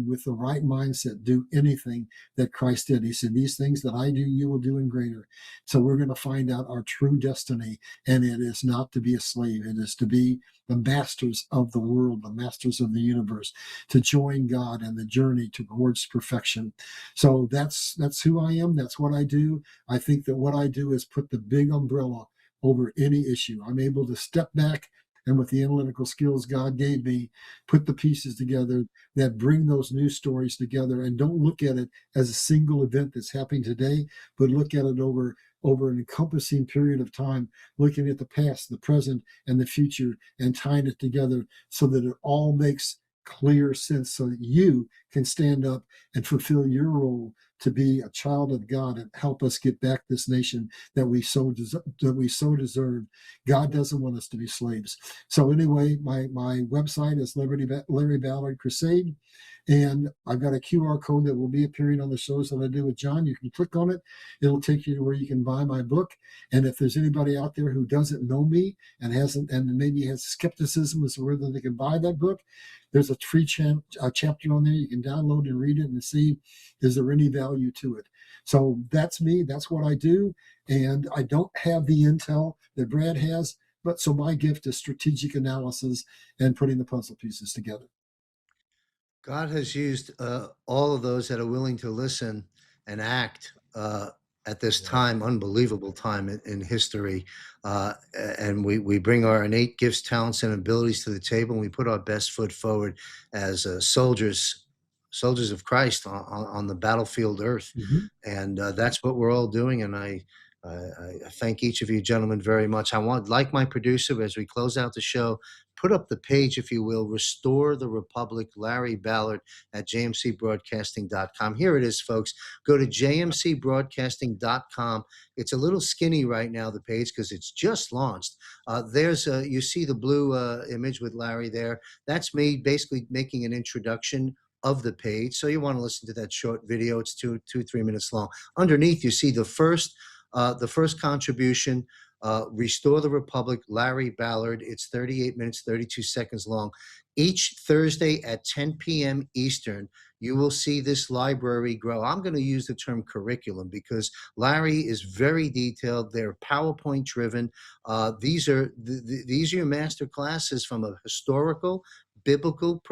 with the right mindset, do anything that Christ did. He said, these things that I do, you will do in greater. So we're going to find out our true destiny, and it is not to be a slave. It is to be the masters of the world, the masters of the universe, to join God in the journey towards perfection. So that's who I am. That's what I do. I think that what I do is put the big umbrella over any issue. I'm able to step back and, with the analytical skills God gave me, put the pieces together that bring those news stories together, and don't look at it as a single event that's happening today, but look at it over an encompassing period of time, looking at the past, the present, and the future, and tying it together so that it all makes clear sense, so that you can stand up and fulfill your role to be a child of God and help us get back this nation that we so deserve. God doesn't want us to be slaves. So anyway, my website is Larry Ballard Crusade, and I've got a QR code that will be appearing on the shows that I do with John. You can click on it. It'll take you to where you can buy my book. And if there's anybody out there who doesn't know me and maybe has skepticism as to whether they can buy that book, there's a free chapter on there. You can download and read it and see, is there any value to it? So that's me. That's what I do. And I don't have the intel that Brad has, but so my gift is strategic analysis and putting the puzzle pieces together. God has used all of those that are willing to listen and act at this time, unbelievable time in history. And we bring our innate gifts, talents, and abilities to the table, and we put our best foot forward as soldiers of Christ on the battlefield earth. Mhm. And that's what we're all doing. And I thank each of you gentlemen very much. I want, like my producer, as we close out the show, put up the page, if you will, Restore the Republic, Larry Ballard at jmcbroadcasting.com. Here it is, folks. Go to jmcbroadcasting.com. It's a little skinny right now, the page, because it's just launched. You see the blue image with Larry there. That's me basically making an introduction of the page. So you want to listen to that short video. It's 3 minutes long. Underneath, you see the first contribution, Restore the Republic, Larry Ballard. It's 38 minutes, 32 seconds long. Each Thursday at 10 p.m. Eastern, you will see this library grow. I'm going to use the term curriculum because Larry is very detailed. They're PowerPoint driven. These are your master classes from a historical, biblical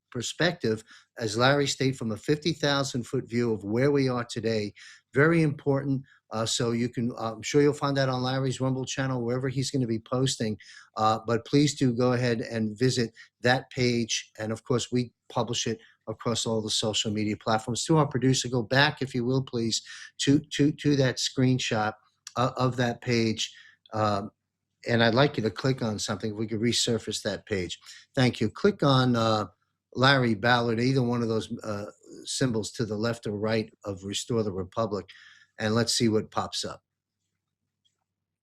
perspective, as Larry stated, from a 50,000 foot view of where we are today. Very important. So you can, I'm sure you'll find that on Larry's Rumble channel, wherever he's going to be posting. But please do go ahead and visit that page. And of course, we publish it across all the social media platforms. To our producer, go back, if you will, please, to that screenshot of that page. And I'd like you to click on something. If we could resurface that page. Thank you. Click on Larry Ballard, either one of those symbols to the left or right of Restore the Republic, and let's see what pops up.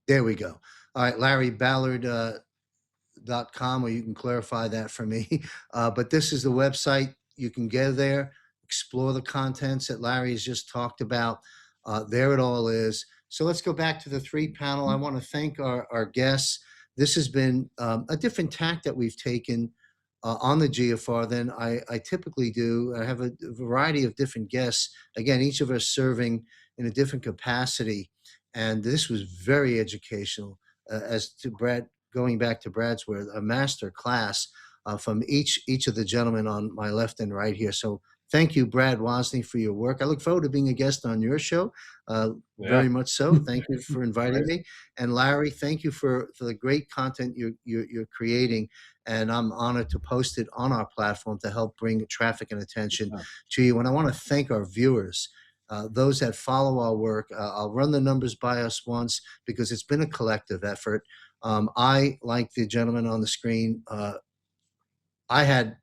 There we go. All right, LarryBallard.com, or you can clarify that for me. But this is the website. You can go there, explore the contents that Larry has just talked about. There it all is. So let's go back to the 3 panel. I want to thank our guests. This has been a different tack that we've taken on the GFR than I typically do. I have a variety of different guests. Again, each of us serving in a different capacity. And this was very educational. As to Brad, going back to Brad's word, a master class from each of the gentlemen on my left and right here. So Thank you, Brad Wozny, for your work. I look forward to being a guest on your show. Yeah. Very much so. Thank you for inviting Right. me. And Larry, thank you for the great content you're creating. And I'm honored to post it on our platform to help bring traffic and attention Yeah. to you. And I want to thank our viewers, those that follow our work. I'll run the numbers by us once because it's been a collective effort. I, like the gentleman on the screen, I've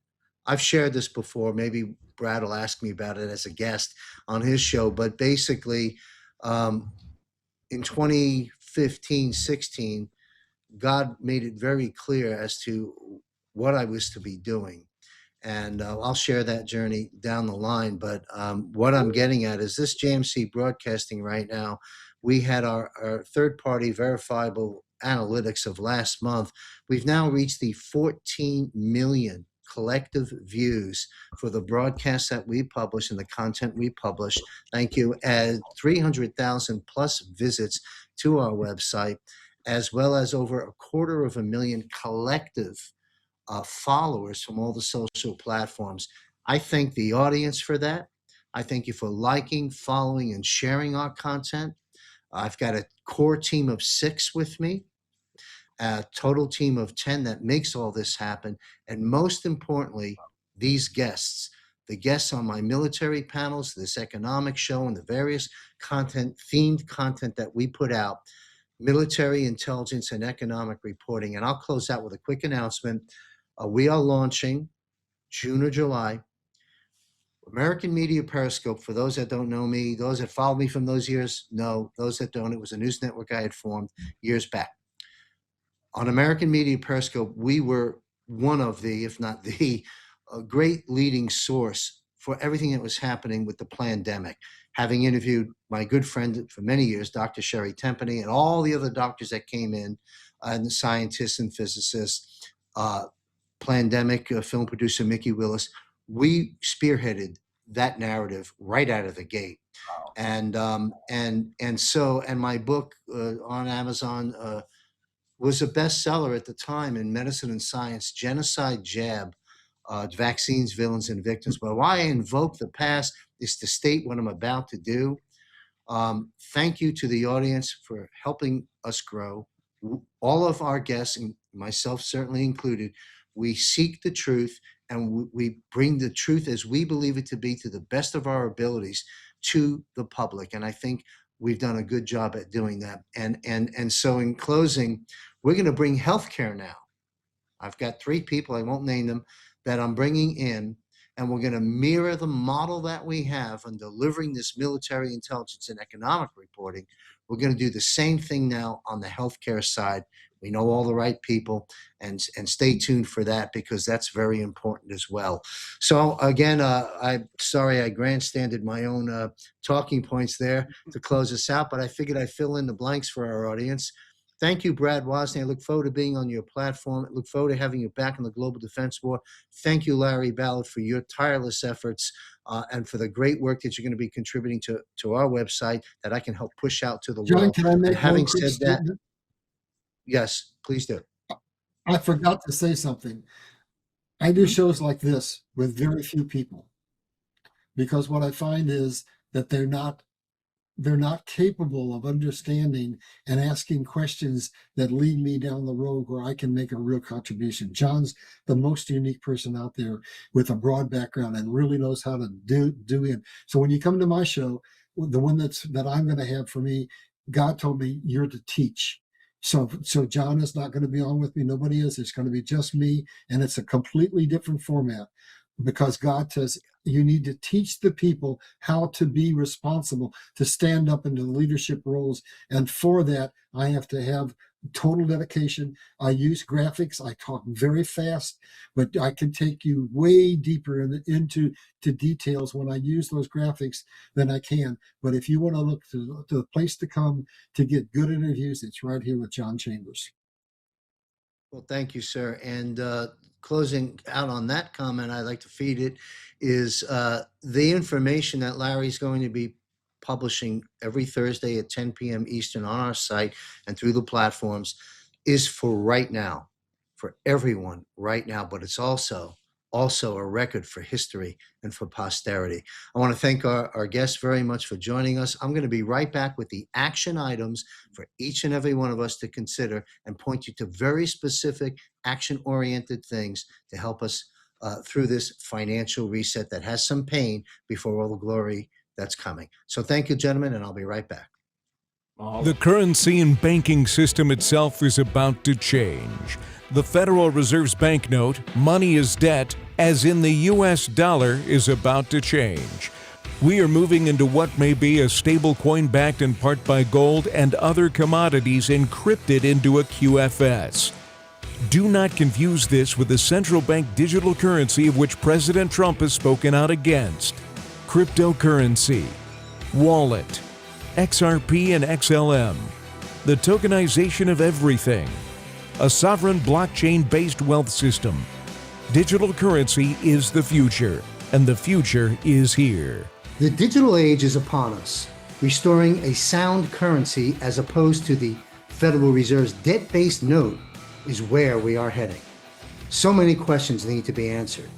shared this before. Maybe Brad will ask me about it as a guest on his show. But basically, um, in 2015, 16, God made it very clear as to what I was to be doing. And I'll share that journey down the line. But what I'm getting at is this JMC Broadcasting right now, we had our third-party verifiable analytics of last month. We've now reached the 14 million collective views for the broadcasts that we publish and the content we publish. Thank you. And 300,000 plus visits to our website, as well as over 250,000 collective followers from all the social platforms. I thank the audience for that. I thank you for liking, following, and sharing our content. I've got a core team of 6 with me, a total team of 10 that makes all this happen. And most importantly, these guests, the guests on my military panels, this economic show, and the various content, themed content that we put out, military intelligence and economic reporting. And I'll close out with a quick announcement. We are launching June or July American Media Periscope. For those that don't know me, those that follow me from those years, know. Those that don't, it was a news network I had formed years back. On American Media Periscope, we were one of the, if not the, great leading source for everything that was happening with the pandemic. Having interviewed my good friend for many years, Dr. Sherry Tempany, and all the other doctors that came in, and the scientists and physicists, pandemic film producer Mickey Willis, we spearheaded that narrative right out of the gate. And my book on Amazon was a bestseller at the time in medicine and science, Genocide Jab, Vaccines, Villains, and Victims. But why I invoke the past is to state what I'm about to do. Thank you to the audience for helping us grow. All of our guests, and myself certainly included, we seek the truth, and we bring the truth as we believe it to be, to the best of our abilities, to the public. And I think we've done a good job at doing that. And so in closing, we're going to bring healthcare now. I've got 3 people, I won't name them, that I'm bringing in, and we're going to mirror the model that we have on delivering this military intelligence and economic reporting. We're going to do the same thing now on the healthcare side. We know all the right people, and stay tuned for that, because that's very important as well. So again, I'm sorry I grandstanded my own talking points there to close us out, but I figured I'd fill in the blanks for our audience. Thank you, Brad Wozny. I look forward to being on your platform. I look forward to having you back in the global defense war. Thank you, Larry Ballard, for your tireless efforts and for the great work that you're going to be contributing to our website that I can help push out to the John, world. can I make And having one quick said that, statement? yes, please do. I forgot to say something. I do shows like this with very few people, because what I find is that they're not capable of understanding and asking questions that lead me down the road where I can make a real contribution. John's the most unique person out there with a broad background and really knows how to do it. So when you come to my show, the one that I'm going to have for me, God told me you're to teach. So John is not going to be on with me. Nobody is. It's going to be just me, and it's a completely different format, because God says you need to teach the people how to be responsible, to stand up into leadership roles. And for that, I have to have total dedication. I use graphics. I talk very fast, but I can take you way deeper into details when I use those graphics than I can. But if you want to look to the place to come to get good interviews, it's right here with John Chambers. Well, thank you, sir. And closing out on that comment, I'd like to feed it, is the information that Larry's going to be publishing every Thursday at 10 p.m. Eastern on our site and through the platforms is for right now, for everyone right now, but it's also also a record for history and for posterity. I want to thank our guests very much for joining us. I'm going to be right back with the action items for each and every one of us to consider and point you to very specific action-oriented things to help us through this financial reset that has some pain before all the glory that's coming. So thank you, gentlemen, and I'll be right back. The currency and banking system itself is about to change. The Federal Reserve's banknote, money is debt, as in the US dollar, is about to change. We are moving into what may be a stable coin backed in part by gold and other commodities encrypted into a QFS. Do not confuse this with the central bank digital currency of which President Trump has spoken out against. Cryptocurrency, wallet, XRP and XLM, the tokenization of everything, a sovereign blockchain-based wealth system. Digital currency is the future, and the future is here. The digital age is upon us. Restoring a sound currency as opposed to the Federal Reserve's debt-based note is where we are heading. So many questions need to be answered.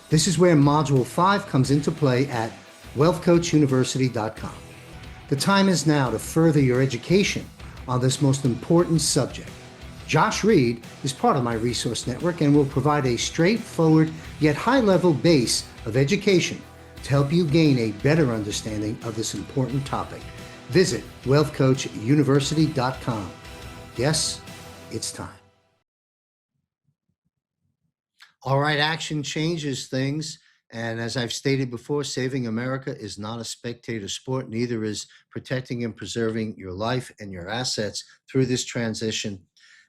This is where Module 5 comes into play at wealthcoachuniversity.com. The time is now to further your education on this most important subject. Josh Reed is part of my resource network and will provide a straightforward yet high-level base of education to help you gain a better understanding of this important topic. Visit wealthcoachuniversity.com. Yes, it's time. All right, action changes things. And as I've stated before, saving America is not a spectator sport. Neither is protecting and preserving your life and your assets through this transition.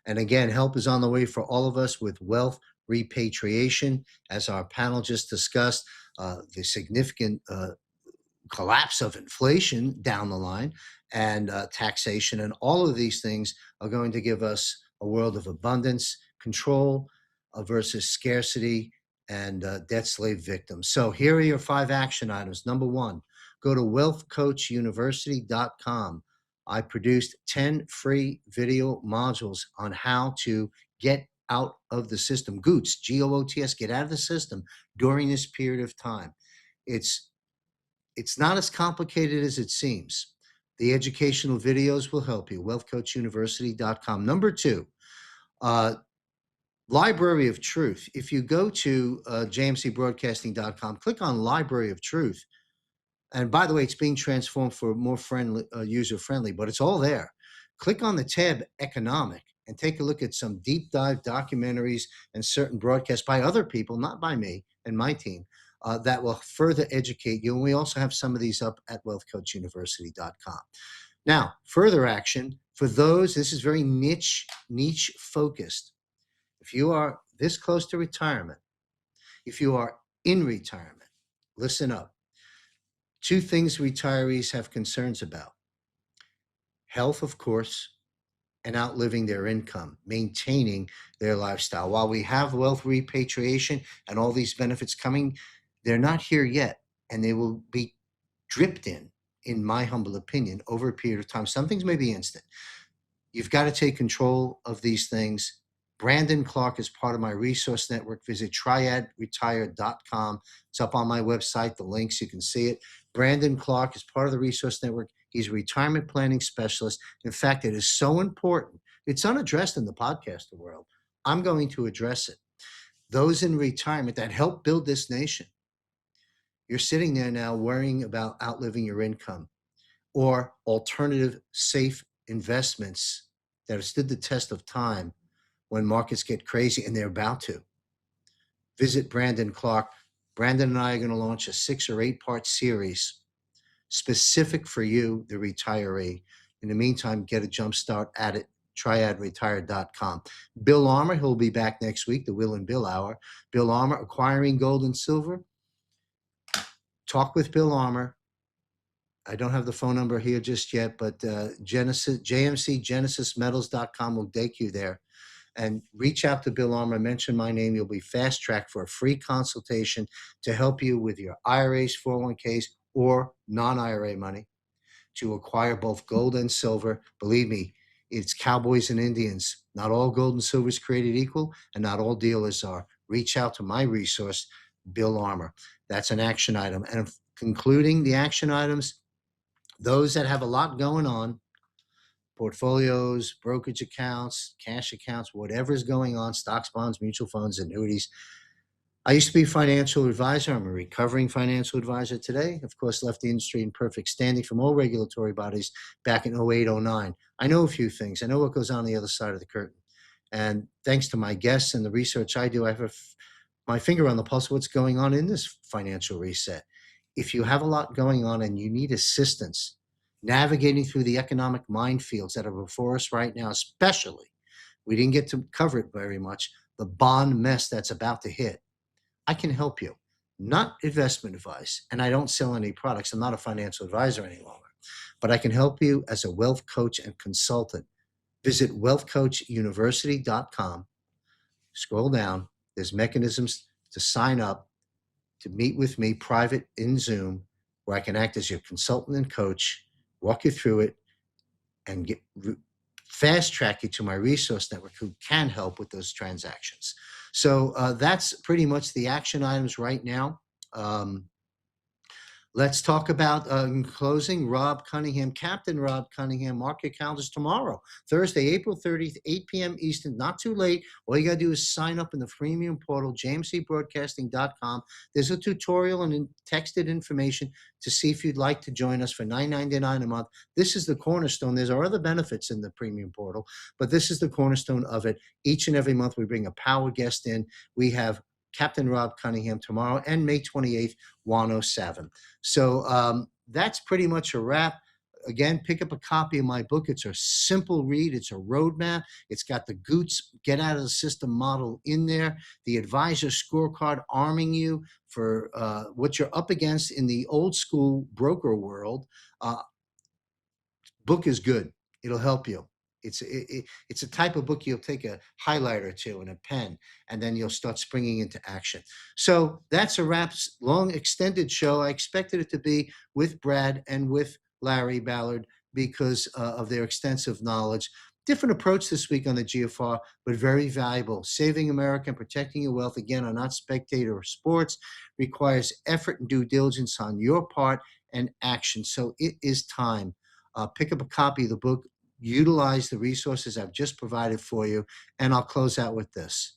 And again, help is on the way for all of us with wealth repatriation. As our panel just discussed, the significant collapse of inflation down the line and taxation. And all of these things are going to give us a world of abundance, control versus scarcity, and debt slave victims. So here are your 5 action items. Number 1, go to wealthcoachuniversity.com. I produced 10 free video modules on how to get out of the system. GOOTS, G-O-O-T-S, get out of the system during this period of time. It's not as complicated as it seems. The educational videos will help you. wealthcoachuniversity.com. Number 2, Library of Truth. If you go to jmcbroadcasting.com, click on Library of Truth. And by the way, it's being transformed for more friendly, user-friendly, but it's all there. Click on the tab Economic and take a look at some deep dive documentaries and certain broadcasts by other people, not by me and my team, that will further educate you. And we also have some of these up at wealthcoachuniversity.com. Now, further action for those, this is very niche focused. If you are this close to retirement, if you are in retirement, listen up. 2 things retirees have concerns about: health, of course, and outliving their income, maintaining their lifestyle. While we have wealth repatriation and all these benefits coming, they're not here yet, and they will be dripped in my humble opinion, over a period of time. Some things may be instant. You've got to take control of these things. Brandon Clark is part of my resource network. Visit triadretire.com. It's up on my website, the links, you can see it. Brandon Clark is part of the resource network. He's a retirement planning specialist. In fact, it is so important. It's unaddressed in the podcaster world. I'm going to address it. Those in retirement that help build this nation. You're sitting there now worrying about outliving your income or alternative safe investments that have stood the test of time when markets get crazy, and they're about to. Visit Brandon Clark. Brandon and I are going to launch a 6 or 8-part series specific for you, the retiree. In the meantime, get a jump start at it, triadretire.com. Bill Armour, he'll be back next week, the Will and Bill Hour. Bill Armour, acquiring gold and silver. Talk with Bill Armour. I don't have the phone number here just yet, but JMCGenesisMetals.com will take you there. And reach out to Bill Armour, mention my name. You'll be fast-tracked for a free consultation to help you with your IRAs, 401ks, or non-IRA money to acquire both gold and silver. Believe me, it's cowboys and Indians. Not all gold and silver is created equal, and not all dealers are. reach out to my resource, Bill Armour. That's an action item. And concluding the action items, those that have a lot going on, portfolios, brokerage accounts, cash accounts, whatever's going on, stocks, bonds, mutual funds, annuities. I used to be a financial advisor. I'm a recovering financial advisor today. Of course, left the industry in perfect standing from all regulatory bodies back in 08, 09. I know a few things. I know what goes on the other side of the curtain. And thanks to my guests and the research I do, I have my finger on the pulse of what's going on in this financial reset. If you have a lot going on and you need assistance navigating through the economic minefields that are before us right now, especially, we didn't get to cover it very much, the bond mess that's about to hit, I can help you. Not investment advice, and I don't sell any products. I'm not a financial advisor any longer, but I can help you as a wealth coach and consultant. Visit wealthcoachuniversity.com. Scroll down. There's mechanisms to sign up to meet with me private in Zoom, where I can act as your consultant and coach, walk you through it, and fast track you to my resource network who can help with those transactions. So that's pretty much the action items right now. Let's talk about, in closing, Rob Cunningham, Captain Rob Cunningham. Mark your calendars tomorrow, Thursday, April 30th, 8 p.m. Eastern. Not too late. All you got to do is sign up in the freemium portal, jmcbroadcasting.com. There's a tutorial and texted information to see if you'd like to join us for $9.99 a month. This is the cornerstone. There's our other benefits in the premium portal, but this is the cornerstone of it. Each and every month we bring a power guest in. We have Captain Rob Cunningham tomorrow and May 28th, 107. So that's pretty much a wrap. Again, pick up a copy of my book. It's a simple read. It's a roadmap. It's got the GOOTS, get out of the system model in there, the advisor scorecard arming you for what you're up against in the old school broker world. Book is good. It'll help you. It's a type of book you'll take a highlighter to and a pen, and then you'll start springing into action. So that's a wrap. Long, extended show. I expected it to be with Brad and with Larry Ballard because of their extensive knowledge. Different approach this week on the GFR, but very valuable. Saving America and protecting your wealth, again, are not spectator sports. Requires effort and due diligence on your part and action. So it is time. Pick up a copy of the book. Utilize the resources I've just provided for you. And I'll close out with this.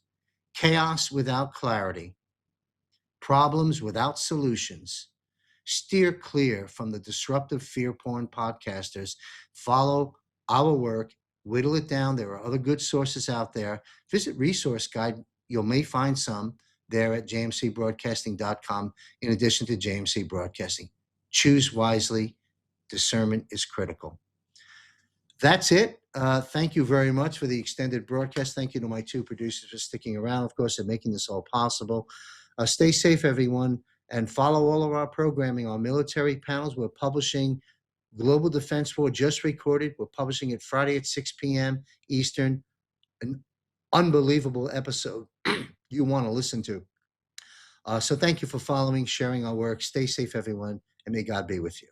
Chaos without clarity. Problems without solutions. Steer clear from the disruptive fear porn podcasters. Follow our work. Whittle it down. There are other good sources out there. Visit Resource Guide. You may find some there at jmcbroadcasting.com in addition to JMC Broadcasting. Choose wisely. Discernment is critical. That's it. Thank you very much for the extended broadcast. Thank you to my two producers for sticking around, of course, and making this all possible. Stay safe, everyone, and follow all of our programming. Our military panels, we're publishing Global Defense War, just recorded. We're publishing it Friday at 6 p.m. Eastern. An unbelievable episode you want to listen to. So thank you for following, sharing our work. Stay safe, everyone, and may God be with you.